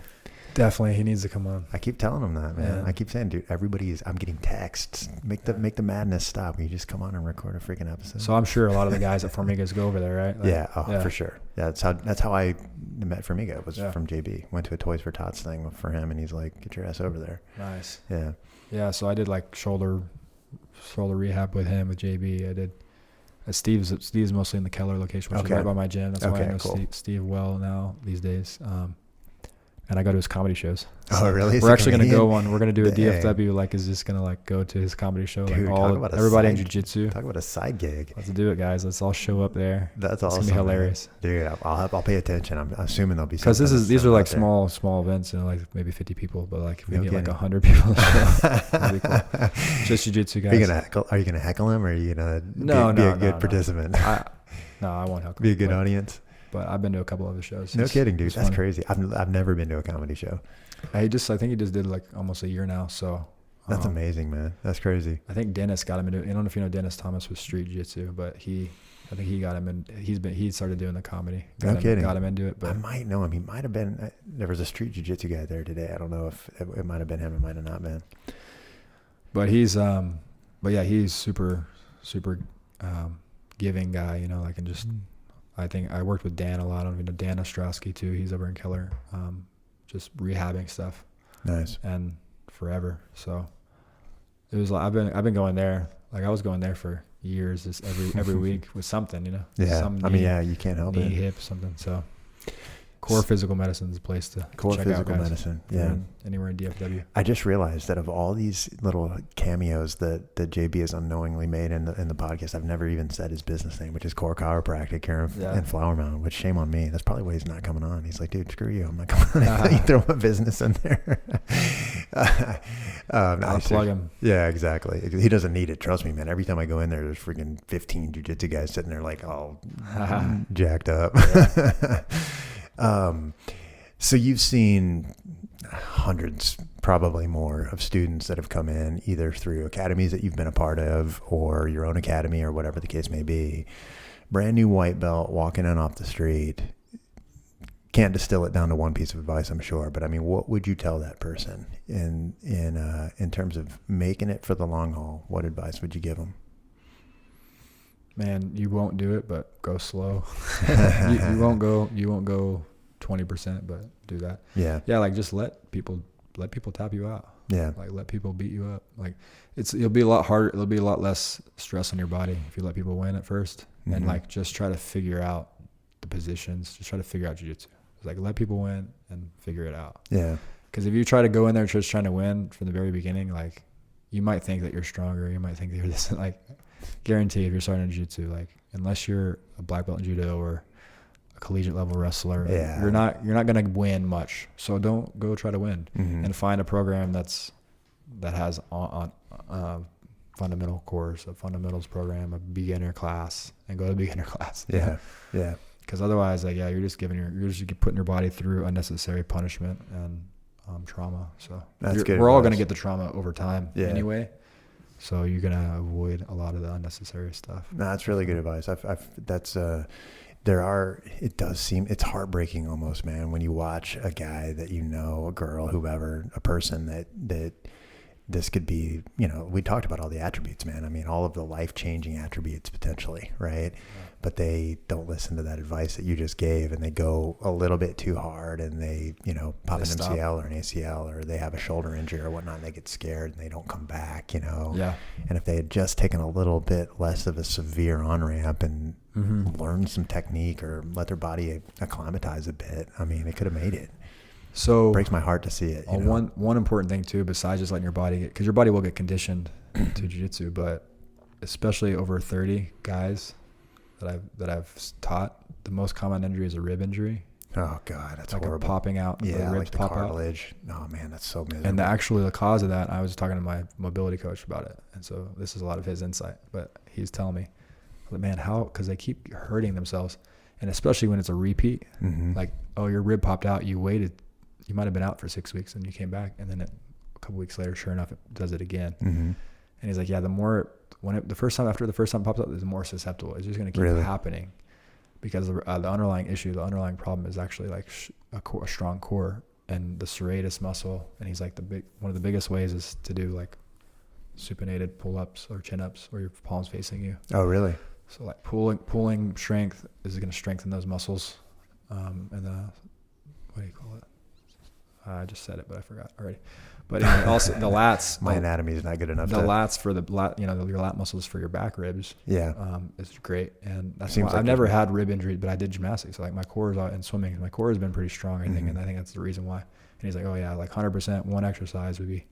definitely, he needs to come on. I keep telling him that, man. Yeah. I keep saying, dude, I'm getting texts. Make the madness stop. Will you just come on and record a freaking episode? So I'm sure a lot of the guys at Formigas go over there, right? Like, for sure. Yeah, that's how I met Formiga, was from JB. Went to a Toys for Tots thing for him, and he's like, get your ass over there. Nice. Yeah. Yeah, so I did like shoulder rehab with him, with JB. I did. Steve's mostly in the Keller location, which is right by my gym. That's why I know Steve well now these days. And I go to his comedy shows. Oh, really? We're actually going to go one. We're going to do a DFW, is just going to go to his comedy show. Dude, everybody in jiu-jitsu. Talk about a side gig. Let's do it, guys. Let's all show up there. That's awesome. It's going to be hilarious. Man. Dude, I'll pay attention. I'm assuming there'll be because these are like small events, like maybe 50 people, but like if we get like 100 people, that'd be cool. Just jiu-jitsu guys. Are you gonna heckle him, or are you gonna be a good participant? No, I won't heckle. Be a good audience. But I've been to a couple other shows. No kidding, dude. That's crazy. I've never been to a comedy show. I think he just did like almost a year now. So that's amazing, man. That's crazy. I think Dennis got him into. I don't know if you know Dennis Thomas with Street Jiu-Jitsu, but I think he got him in. He started doing the comedy. Got him into it. But I might know him. He might have been. There was a Street Jiu-Jitsu guy there today. I don't know if it might have been him. It might have not been. But he's he's super giving guy. And just. I think I worked with Dan a lot. I don't even know Dan Ostrowski too. He's over in Keller, just rehabbing stuff. Nice. And forever. So it was like I've been going there. Like I was going there for years, just every week with something, Yeah. You can't help it. Knee, hip, something. So Core Physical Medicine is a place to Core check Physical out, guys. Medicine. Yeah. Anywhere in DFW. I just realized that of all these little cameos that JB has unknowingly made in the podcast, I've never even said his business name, which is Core Chiropractic here in Flower Mound, which shame on me. That's probably why he's not coming on. He's like, dude, screw you. I'm not coming on. You throw my business in there. I'll plug him. Yeah, exactly. He doesn't need it. Trust me, man. Every time I go in there, there's freaking 15 jiu-jitsu guys sitting there like all jacked up. So you've seen hundreds, probably more, of students that have come in either through academies that you've been a part of or your own academy or whatever the case may be. Brand new white belt walking in off the street. Can't distill it down to one piece of advice, I'm sure, but I mean, what would you tell that person in terms of making it for the long haul? What advice would you give them? Man, you won't do it, but go slow. you won't go 20%, but do that. Yeah. Yeah. Like just let people tap you out. Yeah. Like let people beat you up. Like it'll be a lot harder. It'll be a lot less stress on your body if you let people win at first. Mm-hmm. And like, just try to figure out the positions. Just try to figure out jiu-jitsu. It's like, let people win and figure it out. Yeah. Cause if you try to go in there just trying to win from the very beginning, like you might think that you're stronger. You might think that you're this, like guarantee if you're starting in jiu-jitsu, like unless you're a black belt in judo or collegiate level wrestler, you're not going to win much. So don't go try to win. Mm-hmm. And find a program that has on fundamental course, a fundamentals program, a beginner class, and go to beginner class. Yeah. Because otherwise, like, you're just putting your body through unnecessary punishment and trauma. So we're all going to get the trauma over time anyway. So you're going to avoid a lot of the unnecessary stuff. No, that's really good advice. It does seem, it's heartbreaking almost, man, when you watch a guy that a girl, whoever, a person that this could be, we talked about all the attributes, man. I mean, all of the life-changing attributes potentially, right? Yeah. But they don't listen to that advice that you just gave, and they go a little bit too hard, and they, pop an MCL or an ACL, or they have a shoulder injury or whatnot, and they get scared and they don't come back, Yeah. And if they had just taken a little bit less of a severe on-ramp and learned some technique or let their body acclimatize a bit, I mean, it could have made it. So it breaks my heart to see it. One important thing too, besides just letting your body because your body will get conditioned to jiu-jitsu, but especially over 30 guys that I've taught, the most common injury is a rib injury. Oh God, that's like horrible. Popping out. Yeah, the ribs like the pop cartilage. Out. Oh man, that's so miserable. And the cause of that, I was talking to my mobility coach about it, and so this is a lot of his insight. But he's telling me, man, how? Because they keep hurting themselves, and especially when it's a repeat. Like, oh, your rib popped out. You waited. You might have been out for 6 weeks, and you came back, and then a couple weeks later, sure enough, it does it again. And he's like, yeah, after the first time it pops up, it's more susceptible. It's just going to keep happening because the underlying problem is actually like a strong core and the serratus muscle. And he's like one of the biggest ways is to do like supinated pull-ups or chin-ups where your palms facing you. Oh, really? So like pulling strength is going to strengthen those muscles. And what do you call it? I just said it, but I forgot already. But anyway, also the lats. My anatomy is not good enough. The lats for your lat muscles for your back ribs. Yeah. Is great. And that's why I've never had rib injuries, but I did gymnastics. So like my core is out in swimming. My core has been pretty strong, I think. And I think that's the reason why. And he's like, oh yeah, like 100% one exercise would be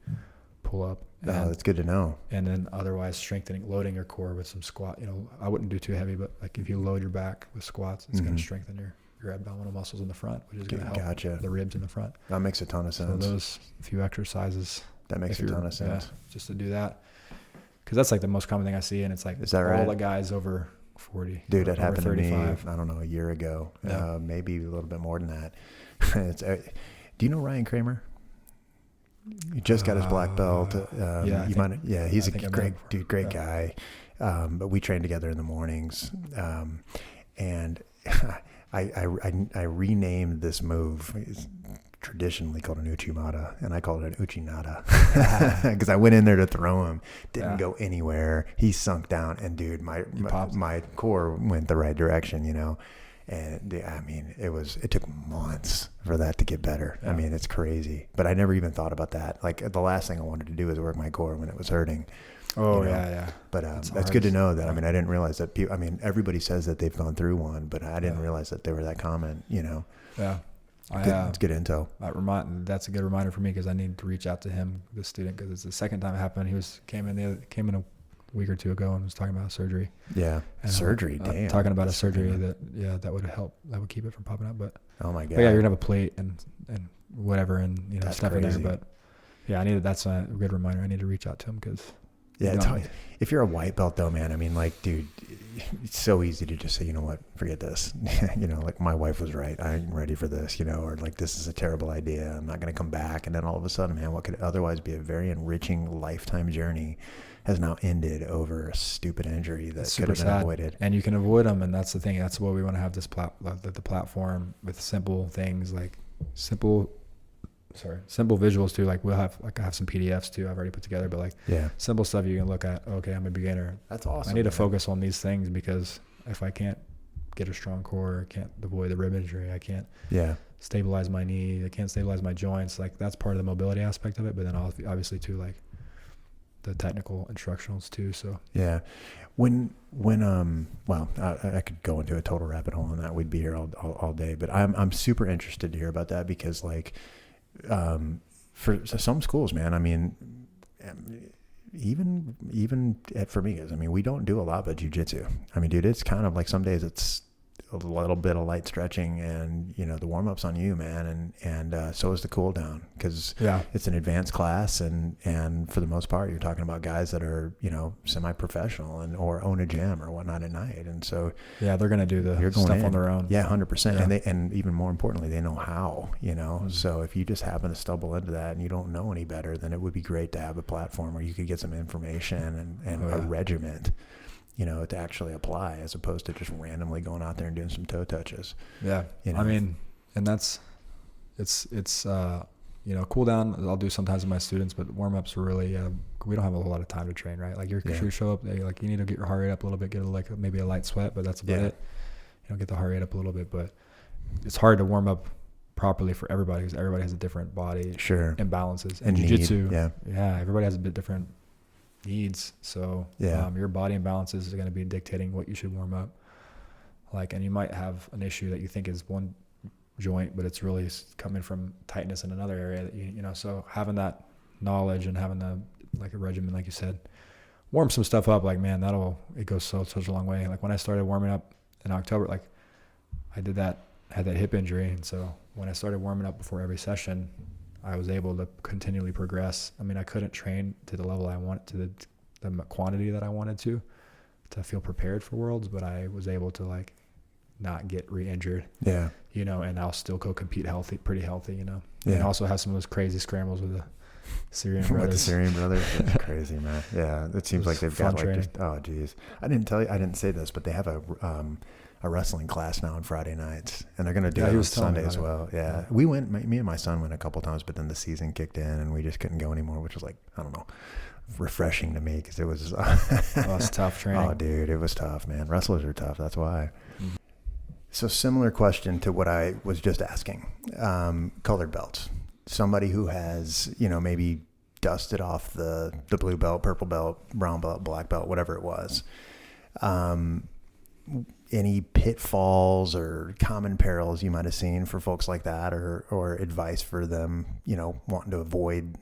pull up. Oh, that's good to know. And then otherwise loading your core with some squat. I wouldn't do too heavy, but like if you load your back with squats, it's going to strengthen your abdominal muscles in the front, which is going to help the ribs in the front. That makes a ton of sense. So those few exercises. That makes a ton of sense. Yeah, just to do that. Because that's like the most common thing I see. And it's like all the guys over 40. Dude, that happened 35. to me, I don't know, a year ago. Yeah. Maybe a little bit more than that. Do you know Ryan Kramer? He just got his black belt. He's a great guy. But we train together in the mornings. And I renamed this move. It's traditionally called an Uchimata, and I called it an Uchinata because I went in there to throw him. Didn't go anywhere. He sunk down, and dude, my core went the right direction, And I mean, it took months for that to get better. Yeah. I mean, it's crazy. But I never even thought about that. Like the last thing I wanted to do was work my core when it was hurting. Oh, yeah. But that's good to know that. I mean, I didn't realize that everybody says that they've gone through one, but I didn't realize that they were that common, Yeah. It's good intel. That's a good reminder for me because I need to reach out to him, the student, because it's the second time it happened. He came in a week or two ago and was talking about surgery. Yeah. And surgery, damn. Talking about a surgery that would help, that would keep it from popping up. But oh my God. But yeah, you're gonna have a plate and whatever and stuff in there. But yeah, that's a good reminder. I need to reach out to him because. Yeah, if you're a white belt though, man, I mean, like, dude, it's so easy to just say, you know what, forget this. Like my wife was right. I'm ready for this, or like, this is a terrible idea. I'm not going to come back. And then all of a sudden, man, what could otherwise be a very enriching lifetime journey has now ended over a stupid injury that could have been avoided. And you can avoid them. And that's the thing. That's why we want to have the platform with simple things like simple visuals too. Like I have some PDFs too I've already put together, but simple stuff you can look at. Okay, I'm a beginner. That's awesome. I need to focus on these things because if I can't get a strong core, I can't avoid the rib injury, I can't stabilize my knee, I can't stabilize my joints. Like that's part of the mobility aspect of it, but then obviously too, like the technical instructionals too. So yeah, I could go into a total rabbit hole on that. We'd be here all day, but I'm super interested to hear about that because like for some schools, man, I mean, even for me, I mean, we don't do a lot but jiu-jitsu. I mean, dude, it's kind of like some days it's a little bit of light stretching and, the warm-up's on you, man. And so is the cool down because it's an advanced class. And for the most part, you're talking about guys that are, semi-professional or own a gym or whatnot at night. And so, they're going to do the stuff on their own. Yeah, 100%. Yeah. And even more importantly, they know how, so if you just happen to stumble into that and you don't know any better, then it would be great to have a platform where you could get some information and a regiment, to actually apply as opposed to just randomly going out there and doing some toe touches. Yeah. I mean, and that's, it's cool down I'll do sometimes with my students, but warm-ups are really, we don't have a whole lot of time to train, right? Like you show up, like you need to get your heart rate up a little bit, get maybe a light sweat, but that's about it. Get the heart rate up a little bit, but it's hard to warm up properly for everybody because everybody has a different body imbalances. And jiu-jitsu, everybody has a bit different needs. So your body imbalances is going to be dictating what you should warm up. Like, and you might have an issue that you think is one joint, but it's really coming from tightness in another area that so having that knowledge and having a regimen, like you said, warm some stuff up, like, man, it goes such a long way. Like when I started warming up in October, like I had that hip injury. And so when I started warming up before every session, I was able to continually progress. I mean, I couldn't train to the level I wanted, to the quantity that I wanted to feel prepared for Worlds, but I was able to like not get re-injured. Yeah. And I'll still go compete pretty healthy, And also have some of those crazy scrambles with the Syrian brothers. With the Syrian brothers, that's crazy, man. Yeah, it seems like they've got like oh geez. I didn't say this, but they have a wrestling class now on Friday nights, and they're gonna do it on Sunday as well. Yeah, we went. Me and my son went a couple times, but then the season kicked in, and we just couldn't go anymore, which was like, I don't know, refreshing to me because it was. It's tough training. Oh, dude, it was tough, man. Wrestlers are tough. That's why. Mm-hmm. So similar question to what I was just asking. Colored belts. Somebody who has, maybe dusted off the blue belt, purple belt, brown belt, black belt, whatever it was. Any pitfalls or common perils you might have seen for folks like that, or advice for them, wanting to avoid,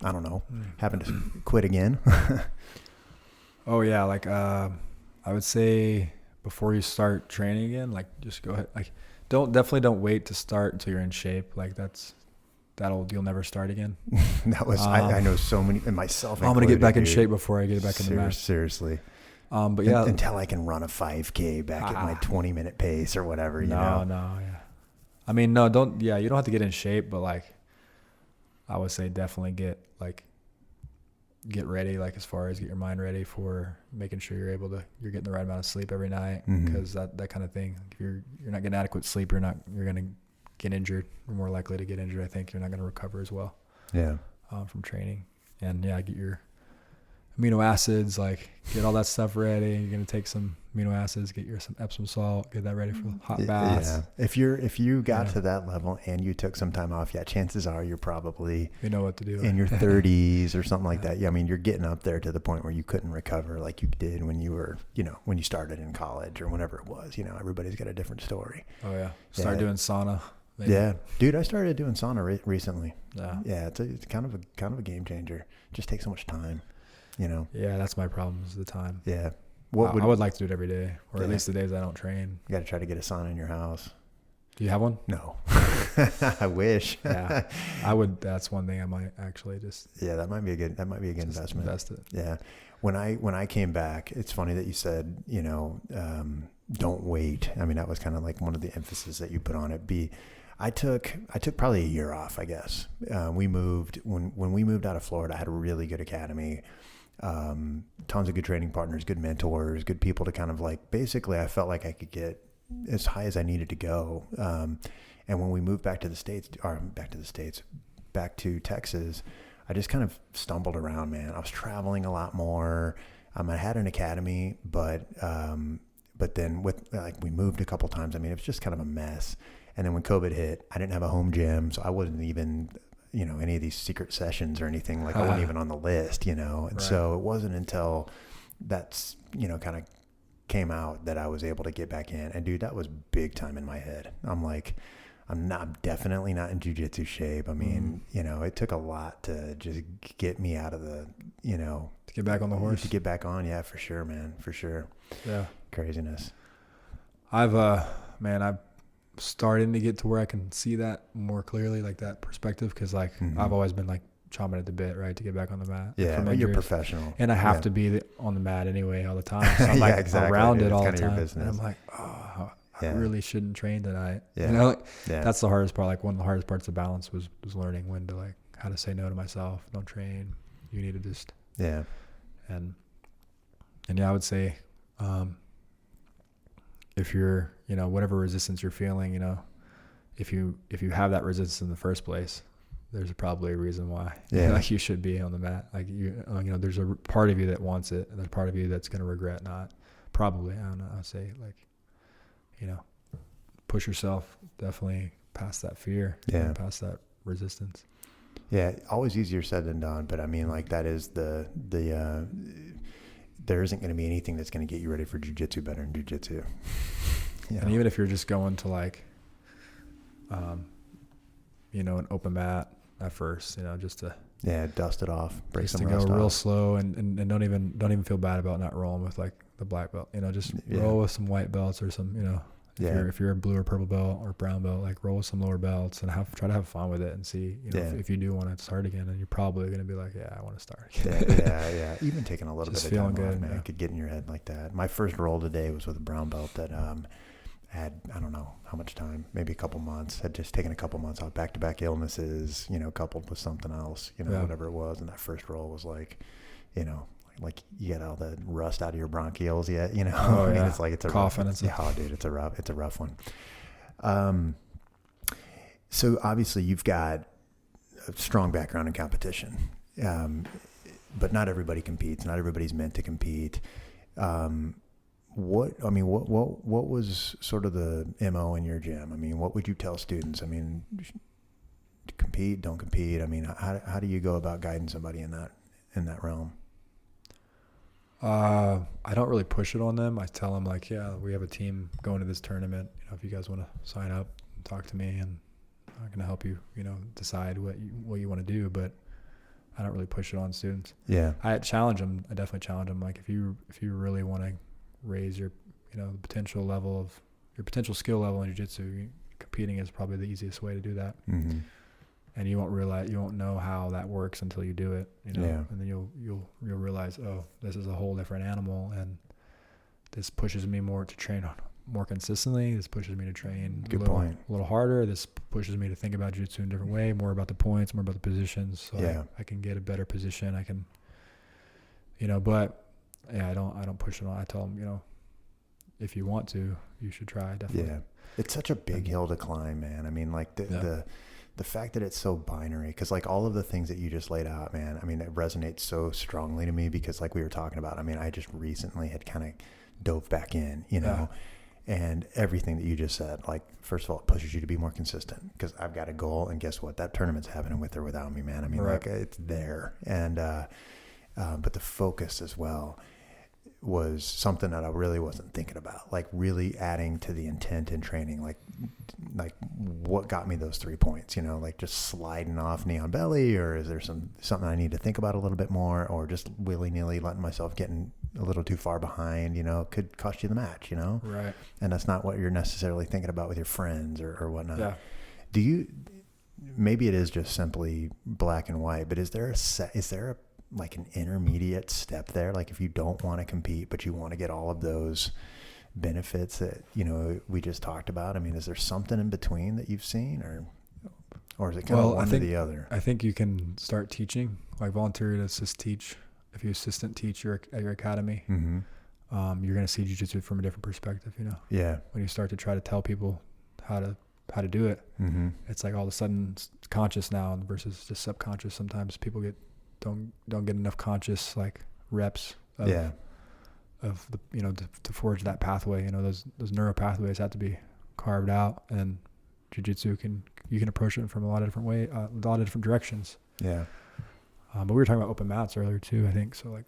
I don't know, having to quit again? Oh yeah. Like, I would say before you start training again, like just go ahead. Like definitely don't wait to start until you're in shape. Like you'll never start again. That was, I know so many, and myself included, I'm going to get back in shape before I get back in the mat. Seriously. But yeah. Until I can run a 5K back at my 20-minute pace or whatever, No, yeah. I mean, no, you don't have to get in shape, but like, I would say definitely get ready, like as far as get your mind ready for making sure you're getting the right amount of sleep every night, because that kind of thing, if you're not getting adequate sleep, you're going to get injured. You're more likely to get injured. I think you're not going to recover as well. Yeah. From training. And get your amino acids, like get all that stuff ready. You're going to take some amino acids, get some Epsom salt, get that ready for hot baths. Yeah. If you got to that level and you took some time off, chances are you're probably, what to do in your 30s or something like that. Yeah. I mean, you're getting up there to the point where you couldn't recover like you did when you were, when you started in college or whenever it was, everybody's got a different story. Oh yeah. Start doing sauna. Maybe. Yeah, dude, I started doing sauna recently. Yeah, it's kind of a game changer. It just takes so much time, Yeah, that's my problem is the time. Yeah, I would like to do it every day, or at least the days I don't train. You got to try to get a sauna in your house. Do you have one? No, I wish. Yeah, I would. That's one thing I might actually just. Yeah, that might be a good investment. Invest it. Yeah, when I came back, it's funny that you said don't wait. I mean, that was kind of like one of the emphasis that you put on it. I took probably a year off, I guess. We moved when we moved out of Florida. I had a really good academy, tons of good training partners, good mentors, good people to kind of like. Basically, I felt like I could get as high as I needed to go. And when we moved back to Texas, I just kind of stumbled around, man. I was traveling a lot more. I had an academy, but then we moved a couple times. I mean, it was just kind of a mess. And then when COVID hit, I didn't have a home gym, so I wasn't even, any of these secret sessions or anything. Like I wasn't even on the list, And right. So it wasn't until that's, kind of came out that I was able to get back in. And dude, that was big time in my head. I'm like, I'm definitely not in jiu-jitsu shape. I mean, it took a lot to just get me out of the, to get back on the horse. To get back on, yeah, for sure, man, for sure. Yeah, craziness. I'm starting to get to where I can see that more clearly, like that perspective, because I've always been like chomping at the bit, right, to get back on the mat. Yeah, but you're professional, and I have to be on the mat anyway all the time. So I'm around it all the time, and I'm like, I really shouldn't train tonight. Yeah, that's the hardest part. Like one of the hardest parts of balance was learning when to how to say no to myself. Don't train. You need to just and I would say. If you're, whatever resistance you're feeling, if you have that resistance in the first place, there's probably a reason why. Yeah. Like you should be on the mat. Like there's a part of you that wants it, and there's part of you that's going to regret not. Probably, I don't know. I'd say like, push yourself definitely past that fear. Yeah. Past that resistance. Yeah. Always easier said than done. But I mean, like that is there isn't going to be anything that's going to get you ready for jiu-jitsu better than jiu-jitsu. And even if you're just going to like, an open mat at first, just to dust it off, break just some to rust go real off. slow and don't even feel bad about not rolling with like the black belt. Just roll with some white belts or some if you're a blue or purple belt or brown belt, like roll with some lower belts and try to have fun with it and see if you do want to start again, and you're probably going to be like, I want to start again. Yeah. Even taking a little just bit of time feeling off, good, man, it could get in your head like that. My first roll today was with a brown belt that had, I don't know how much time, maybe a couple months, had just taken a couple months off, back-to-back illnesses, coupled with something else, whatever it was. And that first roll was like, like you get all the rust out of your bronchioles yet, Oh, yeah. It's like, it's a coughing. dude, it's a rough one. So obviously you've got a strong background in competition, but not everybody competes. Not everybody's meant to compete. What was sort of the MO in your gym? I mean, what would you tell students? I mean, compete, don't compete. I mean, how do you go about guiding somebody in that realm? I don't really push it on them. I tell them like, we have a team going to this tournament. If you guys want to sign up, talk to me, and I'm going to help you, decide what you want to do. But I don't really push it on students. Yeah. I challenge them. I definitely challenge them. Like if you really want to raise your, the potential level of your potential skill level in jiu-jitsu, competing is probably the easiest way to do that. Mm-hmm. And you won't know how that works until you do it, and then you'll realize, oh, this is a whole different animal, and this pushes me more to train more consistently. This pushes me to train a little harder. This pushes me to think about jiu-jitsu in a different way, more about the points, more about the positions. So I can get a better position. I can, but I don't push it on. I tell them, if you want to, you should try. Definitely. Yeah. It's such a big hill to climb, man. I mean, like the fact that it's so binary, because like all of the things that you just laid out, man, I mean, it resonates so strongly to me because like we were talking about, I mean, I just recently had kind of dove back in, and everything that you just said, like, first of all, it pushes you to be more consistent because I've got a goal, and guess what? That tournament's happening with or without me, man. I mean, like it's there. And, but the focus as well was something that I really wasn't thinking about, like really adding to the intent in training, like what got me those 3 points, like just sliding off knee on belly, or is there something I need to think about a little bit more, or just willy-nilly letting myself getting a little too far behind, could cost you the match, Right. And that's not what you're necessarily thinking about with your friends or whatnot. Yeah. Maybe it is just simply black and white, but is there like an intermediate step there? Like if you don't want to compete, but you want to get all of those benefits that, we just talked about. I mean, is there something in between that you've seen, or is it kind of one or the other? I think you can start teaching, like volunteer to assist teach. If you assistant teach at your academy, mm-hmm. You're going to see jiu-jitsu from a different perspective, Yeah. When you start to try to tell people how to do it, mm-hmm. It's like all of a sudden it's conscious now versus just subconscious. Sometimes people don't get enough conscious like reps of the to forge that pathway. Those neural pathways have to be carved out, and jiu-jitsu you can approach it from a lot of different directions. Yeah. But we were talking about open mats earlier too, I think. So like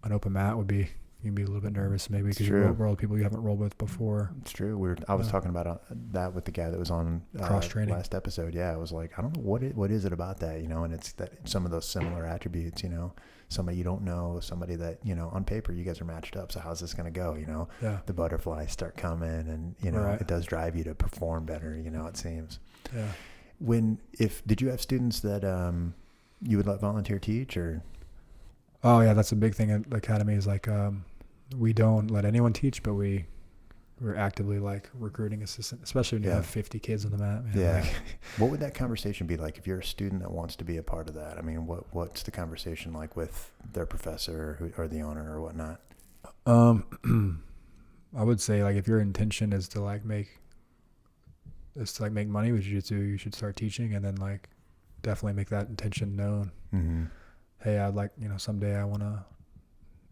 an open mat would be, you can be a little bit nervous maybe because you roll with people you haven't rolled with before. It's true. I was talking about that with the guy that was on cross training last episode. Yeah, I was like, I don't know what is it about that, and it's that some of those similar attributes, somebody you don't know, somebody that, on paper you guys are matched up. So how's this going to go? The butterflies start coming, and It does drive you to perform better. It seems. Yeah. Did you have students that you would let volunteer teach, or? Oh yeah, that's a big thing at the academy. Is like we don't let anyone teach, but we're actively like recruiting assistants, especially when you have 50 kids on the mat. Man. Yeah. Like, what would that conversation be like if you're a student that wants to be a part of that? I mean, what's the conversation like with their professor or the owner or whatnot? I would say like if your intention is to make money with jiu-jitsu, you should start teaching, and then like definitely make that intention known. Hey, I'd like, someday I want to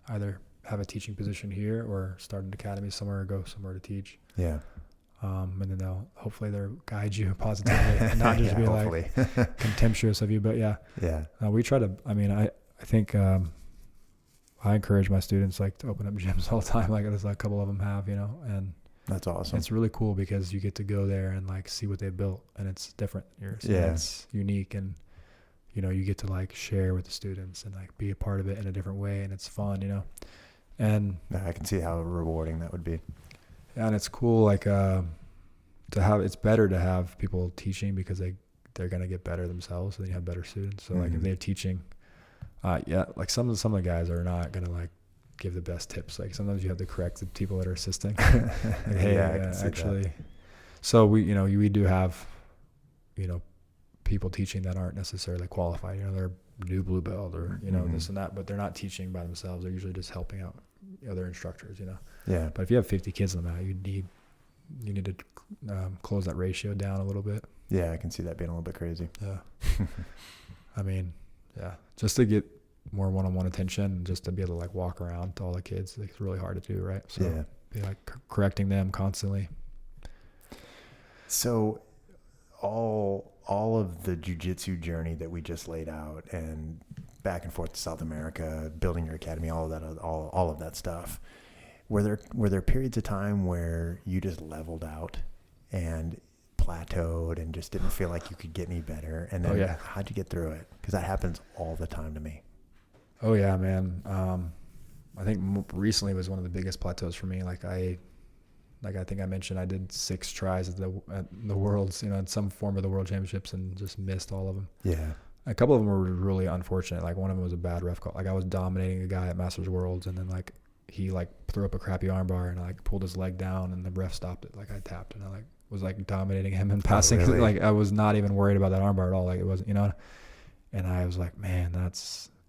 either have a teaching position here or start an academy somewhere or go somewhere to teach. Yeah. And then hopefully they'll guide you positively and not just be hopefully. Like contemptuous of you. But we try to, I think, I encourage my students like to open up gyms all the time. Like there's like a couple of them have, and that's awesome. It's really cool because you get to go there and like see what they built, and it's different. It's unique, and you get to like share with the students and like be a part of it in a different way, and it's fun, and I can see how rewarding that would be. Yeah, and it's cool like it's better to have people teaching because they're gonna get better themselves, and then you have better students. So like if they're teaching, like some of the guys are not gonna like give the best tips. Like sometimes you have to correct the people that are assisting. Like, hey, actually, so we do have people teaching that aren't necessarily qualified. They're new blue belt or this and that, but they're not teaching by themselves. They're usually just helping out other instructors. Yeah. But if you have 50 kids on the mat, you need to close that ratio down a little bit. Yeah, I can see that being a little bit crazy. Yeah. Just to get more one-on-one attention and just to be able to like walk around to all the kids, like, it's really hard to do, right? So be like correcting them constantly. So all of the jiu-jitsu journey that we just laid out and back and forth to South America, building your academy, all of that stuff, were there periods of time where you just leveled out and plateaued and just didn't feel like you could get any better? And then how'd you get through it? Because that happens all the time to me. Oh yeah, man. I think recently was one of the biggest plateaus for me. I think I mentioned I did 6 tries at the Worlds, in some form of the World Championships, and just missed all of them. Yeah. A couple of them were really unfortunate. Like one of them was a bad ref call. Like I was dominating a guy at Masters Worlds, and then like he like threw up a crappy armbar and I like pulled his leg down, and the ref stopped it. Like I tapped and I like was like dominating him and passing. Oh, really? Like I was not even worried about that armbar at all. Like it wasn't, and I was like, man,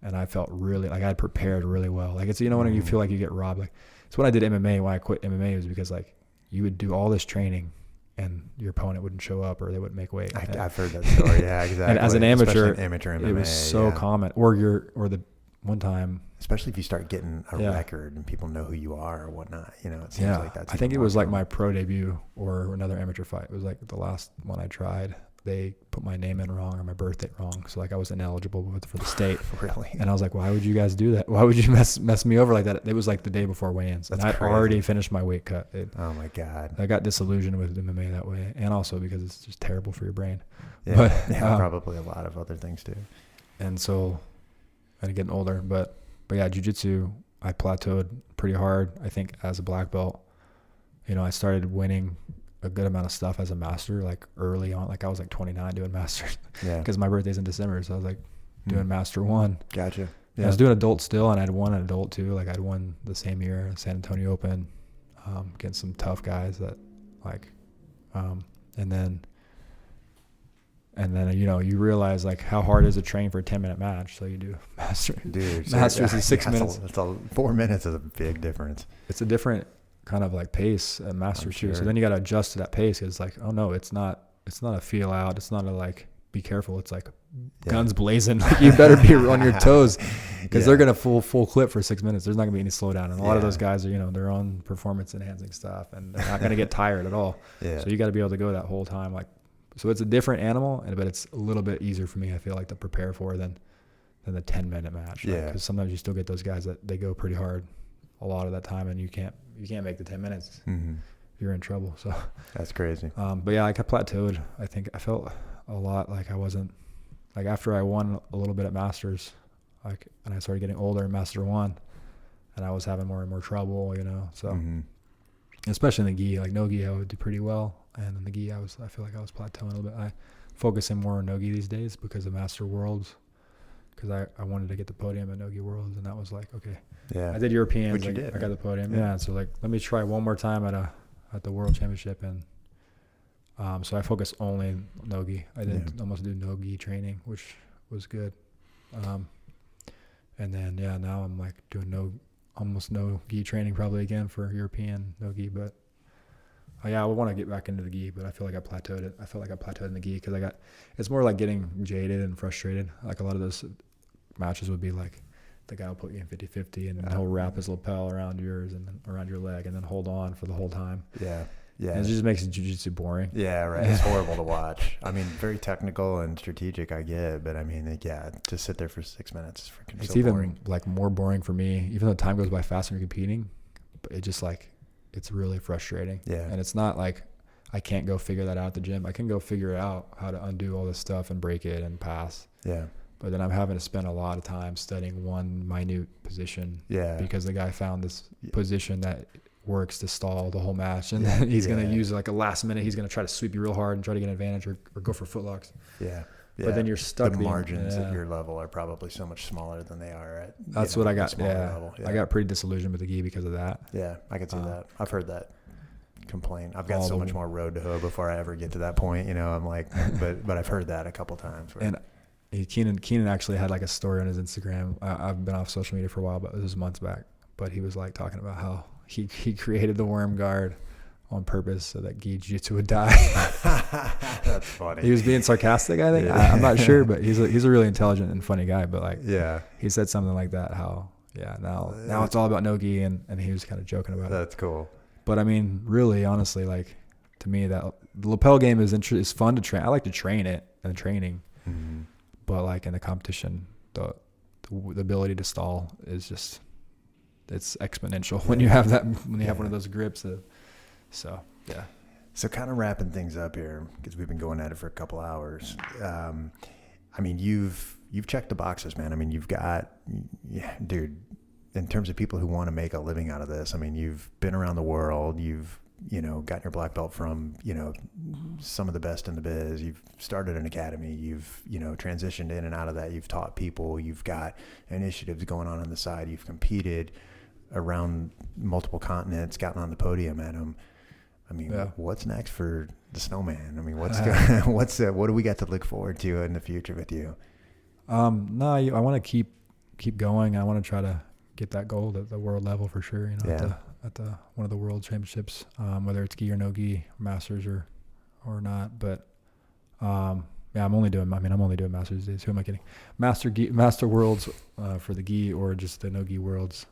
and I felt really like I had prepared really well. Like it's, when you feel like you get robbed. Like it's when I did MMA, when I quit MMA, was because like you would do all this training and your opponent wouldn't show up or they wouldn't make weight. I've heard that story. Yeah, exactly. And as an amateur MMA, it was so common. Or the one time, especially if you start getting a record and people know who you are or whatnot, it seems like that's. I think it was like my pro debut or another amateur fight. It was like the last one I tried. They put my name in wrong or my birth date wrong, so like I was ineligible for the state. Really? And I was like, why would you guys do that? Why would you mess me over like that? It was like the day before weigh-ins, and I'd already finished my weight cut. Oh my god! I got disillusioned with MMA that way, and also because it's just terrible for your brain. Yeah, but, probably a lot of other things too. And so, I'm getting older, but yeah, jiu-jitsu, I plateaued pretty hard. I think as a black belt, I started winning a good amount of stuff as a master, like early on. Like I was like 29 doing masters. Yeah. Because my birthday's in December, so I was like doing master 1. Gotcha. Yeah. I was doing adult still, and I'd won an adult too. Like I'd won the same year San Antonio Open, against some tough guys that like, and then you realize like how hard it is to train for a 10-minute match. So you do masters is 6 minutes. 4 minutes is a big difference. It's a different kind of like pace at masters too. So then you got to adjust to that pace. It's like, oh no, it's not a feel out. It's not a like, be careful. It's like guns blazing. Like you better be on your toes because they're going to full clip for 6 minutes. There's not gonna be any slowdown. And a lot of those guys are, they're on performance enhancing stuff and they're not going to get tired at all. Yeah. So you got to be able to go that whole time. Like, so it's a different animal, but it's a little bit easier for me, I feel like, to prepare for than the 10-minute match. Yeah. Because sometimes you still get those guys that they go pretty hard a lot of that time, and you can't make the 10 minutes. Mm-hmm. You're in trouble. So that's crazy. But yeah, like I plateaued. I think I felt a lot like I wasn't like after I won a little bit at Masters, like, and I started getting older in Master 1, and I was having more and more trouble, So especially in the gi, like no gi, I would do pretty well, and in the gi, I feel like I was plateauing a little bit. I focusing more on no gi these days because of Master Worlds. Because I wanted to get the podium at Nogi Worlds, and that was like, okay. Yeah. I did Europeans. Which you did. I got the podium. Yeah. So like, let me try one more time at the World Championship, and so I focused only on Nogi. I did almost do Nogi training, which was good. And then now I'm like doing almost no gi training probably again for European Nogi, but I want to get back into the gi, but I feel like I plateaued it. I feel like I plateaued in the gi because it's more like getting jaded and frustrated. Like a lot of those matches would be like the guy will put you in 50-50 and he'll wrap his lapel around yours and then around your leg and then hold on for the whole time. Yeah. Yeah. And it just makes jiu-jitsu boring. Yeah, right. It's horrible to watch. I mean, very technical and strategic, I get, but I mean, to sit there for 6 minutes is freaking It's so even boring. like more boring for me, even though time goes by fast when you're competing, but it just like, it's really frustrating. Yeah. And it's not like I can't go figure that out at the gym. I can go figure out how to undo all this stuff and break it and pass. Yeah. But then I'm having to spend a lot of time studying one minute position. Yeah. Because the guy found this position that works to stall the whole match. And then he's going to use like a last minute. He's going to try to sweep you real hard and try to get an advantage or go for footlocks. Yeah. Yeah. But then you're stuck. The margins at your level are probably so much smaller than they are at. That's what I got. Level. I got pretty disillusioned with the gi because of that. Yeah, I can see that. I've heard that complaint. I've got so much more road to hoe before I ever get to that point. I'm like, but I've heard that a couple times. And Keenan actually had like a story on his Instagram. I've been off social media for a while, but it was months back. But he was like talking about how he created the worm guard on purpose so that gi jiu-jitsu would die. That's funny. He was being sarcastic, I think. I'm not sure, but he's a really intelligent and funny guy. But like, he said something like that. How now it's all about no gi, and he was kind of joking about it. That's cool. But I mean, really, honestly, like to me, that the lapel game is fun to train. I like to train it and training, but like in the competition, the ability to stall is just it's exponential when you have have one of those grips. So kind of wrapping things up here because we've been going at it for a couple hours. I mean, you've checked the boxes, man. I mean, you've got, dude, in terms of people who want to make a living out of this. I mean, you've been around the world. You've gotten your black belt from some of the best in the biz. You've started an academy. You've transitioned in and out of that. You've taught people. You've got initiatives going on the side. You've competed around multiple continents, gotten on the podium at them. I mean, what's next for the Snowman? I mean, what do we got to look forward to in the future with you? No, I want to keep going. I want to try to get that gold at the world level for sure. At the one of the world championships, whether it's gi or no gi, masters or not. But I'm only doing masters these days. Who am I kidding? Master worlds for the gi or just the no gi worlds.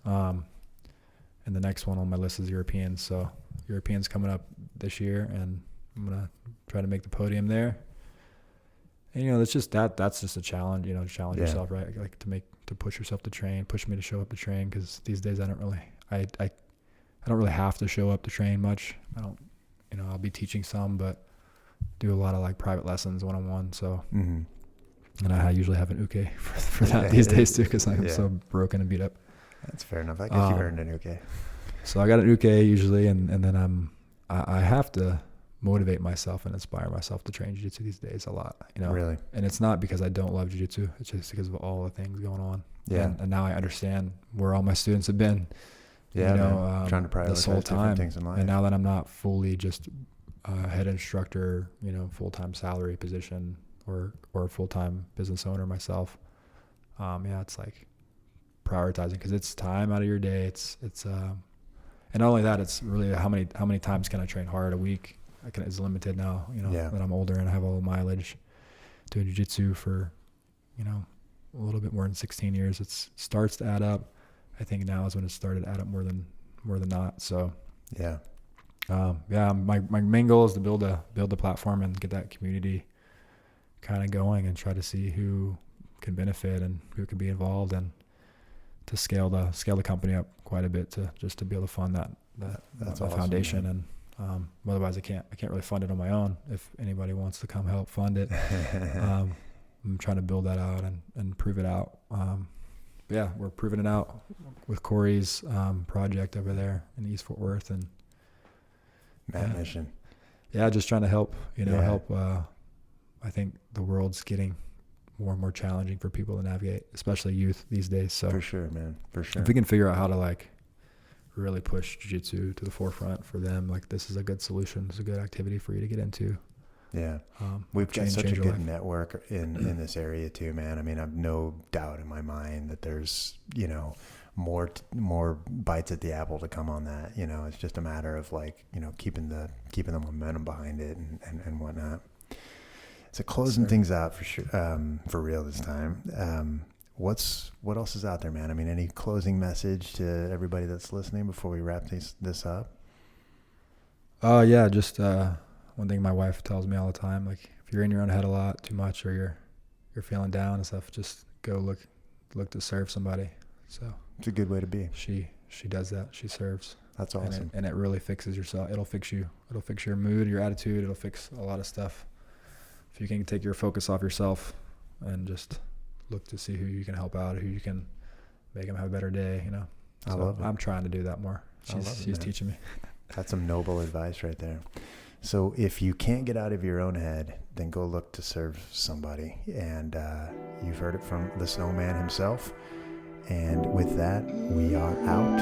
And the next one on my list is Europeans. So Europeans coming up this year, and I'm gonna try to make the podium there. And that's just a challenge. To challenge yourself, right? Like to push yourself to train, push me to show up to train. Because these days I don't really have to show up to train much. I don't, I'll be teaching some, but do a lot of like private lessons, one-on-one. So, and I usually have an uke for that these days too, because I'm so broken and beat up. That's fair enough. I guess you earned an uke. So I got an uke usually, and then I have to motivate myself and inspire myself to train jiu-jitsu these days a lot, Really? And it's not because I don't love jiu-jitsu. It's just because of all the things going on. Yeah. And now I understand where all my students have been. Yeah. Trying to prioritize this whole time. things in life. And now that I'm not fully just head instructor, full-time salary position or full-time business owner myself. It's like prioritizing because it's time out of your day. It's and not only that, it's really how many times can I train hard a week? It's limited now, that I'm older and I have all the mileage doing jiu-jitsu for, a little bit more than 16 years. It starts to add up. I think now is when it started to add up more than not. So my main goal is to build a platform and get that community kind of going and try to see who can benefit and who can be involved and to scale the company up quite a bit to be able to fund that awesome, foundation. Man. And otherwise I can't really fund it on my own. If anybody wants to come help fund it, I'm trying to build that out and prove it out. We're proving it out with Corey's project over there in East Fort Worth and Mission. Just trying to help. Help. I think the world's getting more and more challenging for people to navigate, especially youth these days. So for sure, man. For sure. If we can figure out how to like really push jiu-jitsu to the forefront for them, like this is a good solution. It's a good activity for you to get into. Yeah. We've got such a good network in this area too, man. I mean, I've no doubt in my mind that there's, more bites at the apple to come on that. You know, it's just a matter of like, you know, keeping the momentum behind it and whatnot. So closing things out for sure, for real this time. What else is out there, man? I mean, any closing message to everybody that's listening before we wrap this up? Yeah, just one thing my wife tells me all the time, like if you're in your own head a lot too much, or you're feeling down and stuff, just go look to serve somebody. So it's a good way to be. She does that. She serves. That's awesome. And it really fixes yourself. It'll fix you. It'll fix your mood, your attitude. It'll fix a lot of stuff. If you can take your focus off yourself and just look to see who you can help out, who you can make them have a better day, you know. So I love it. I'm trying to do that more. She's teaching me. That's some noble advice right there. So if you can't get out of your own head, then go look to serve somebody. And you've heard it from the snowman himself. And with that, we are out.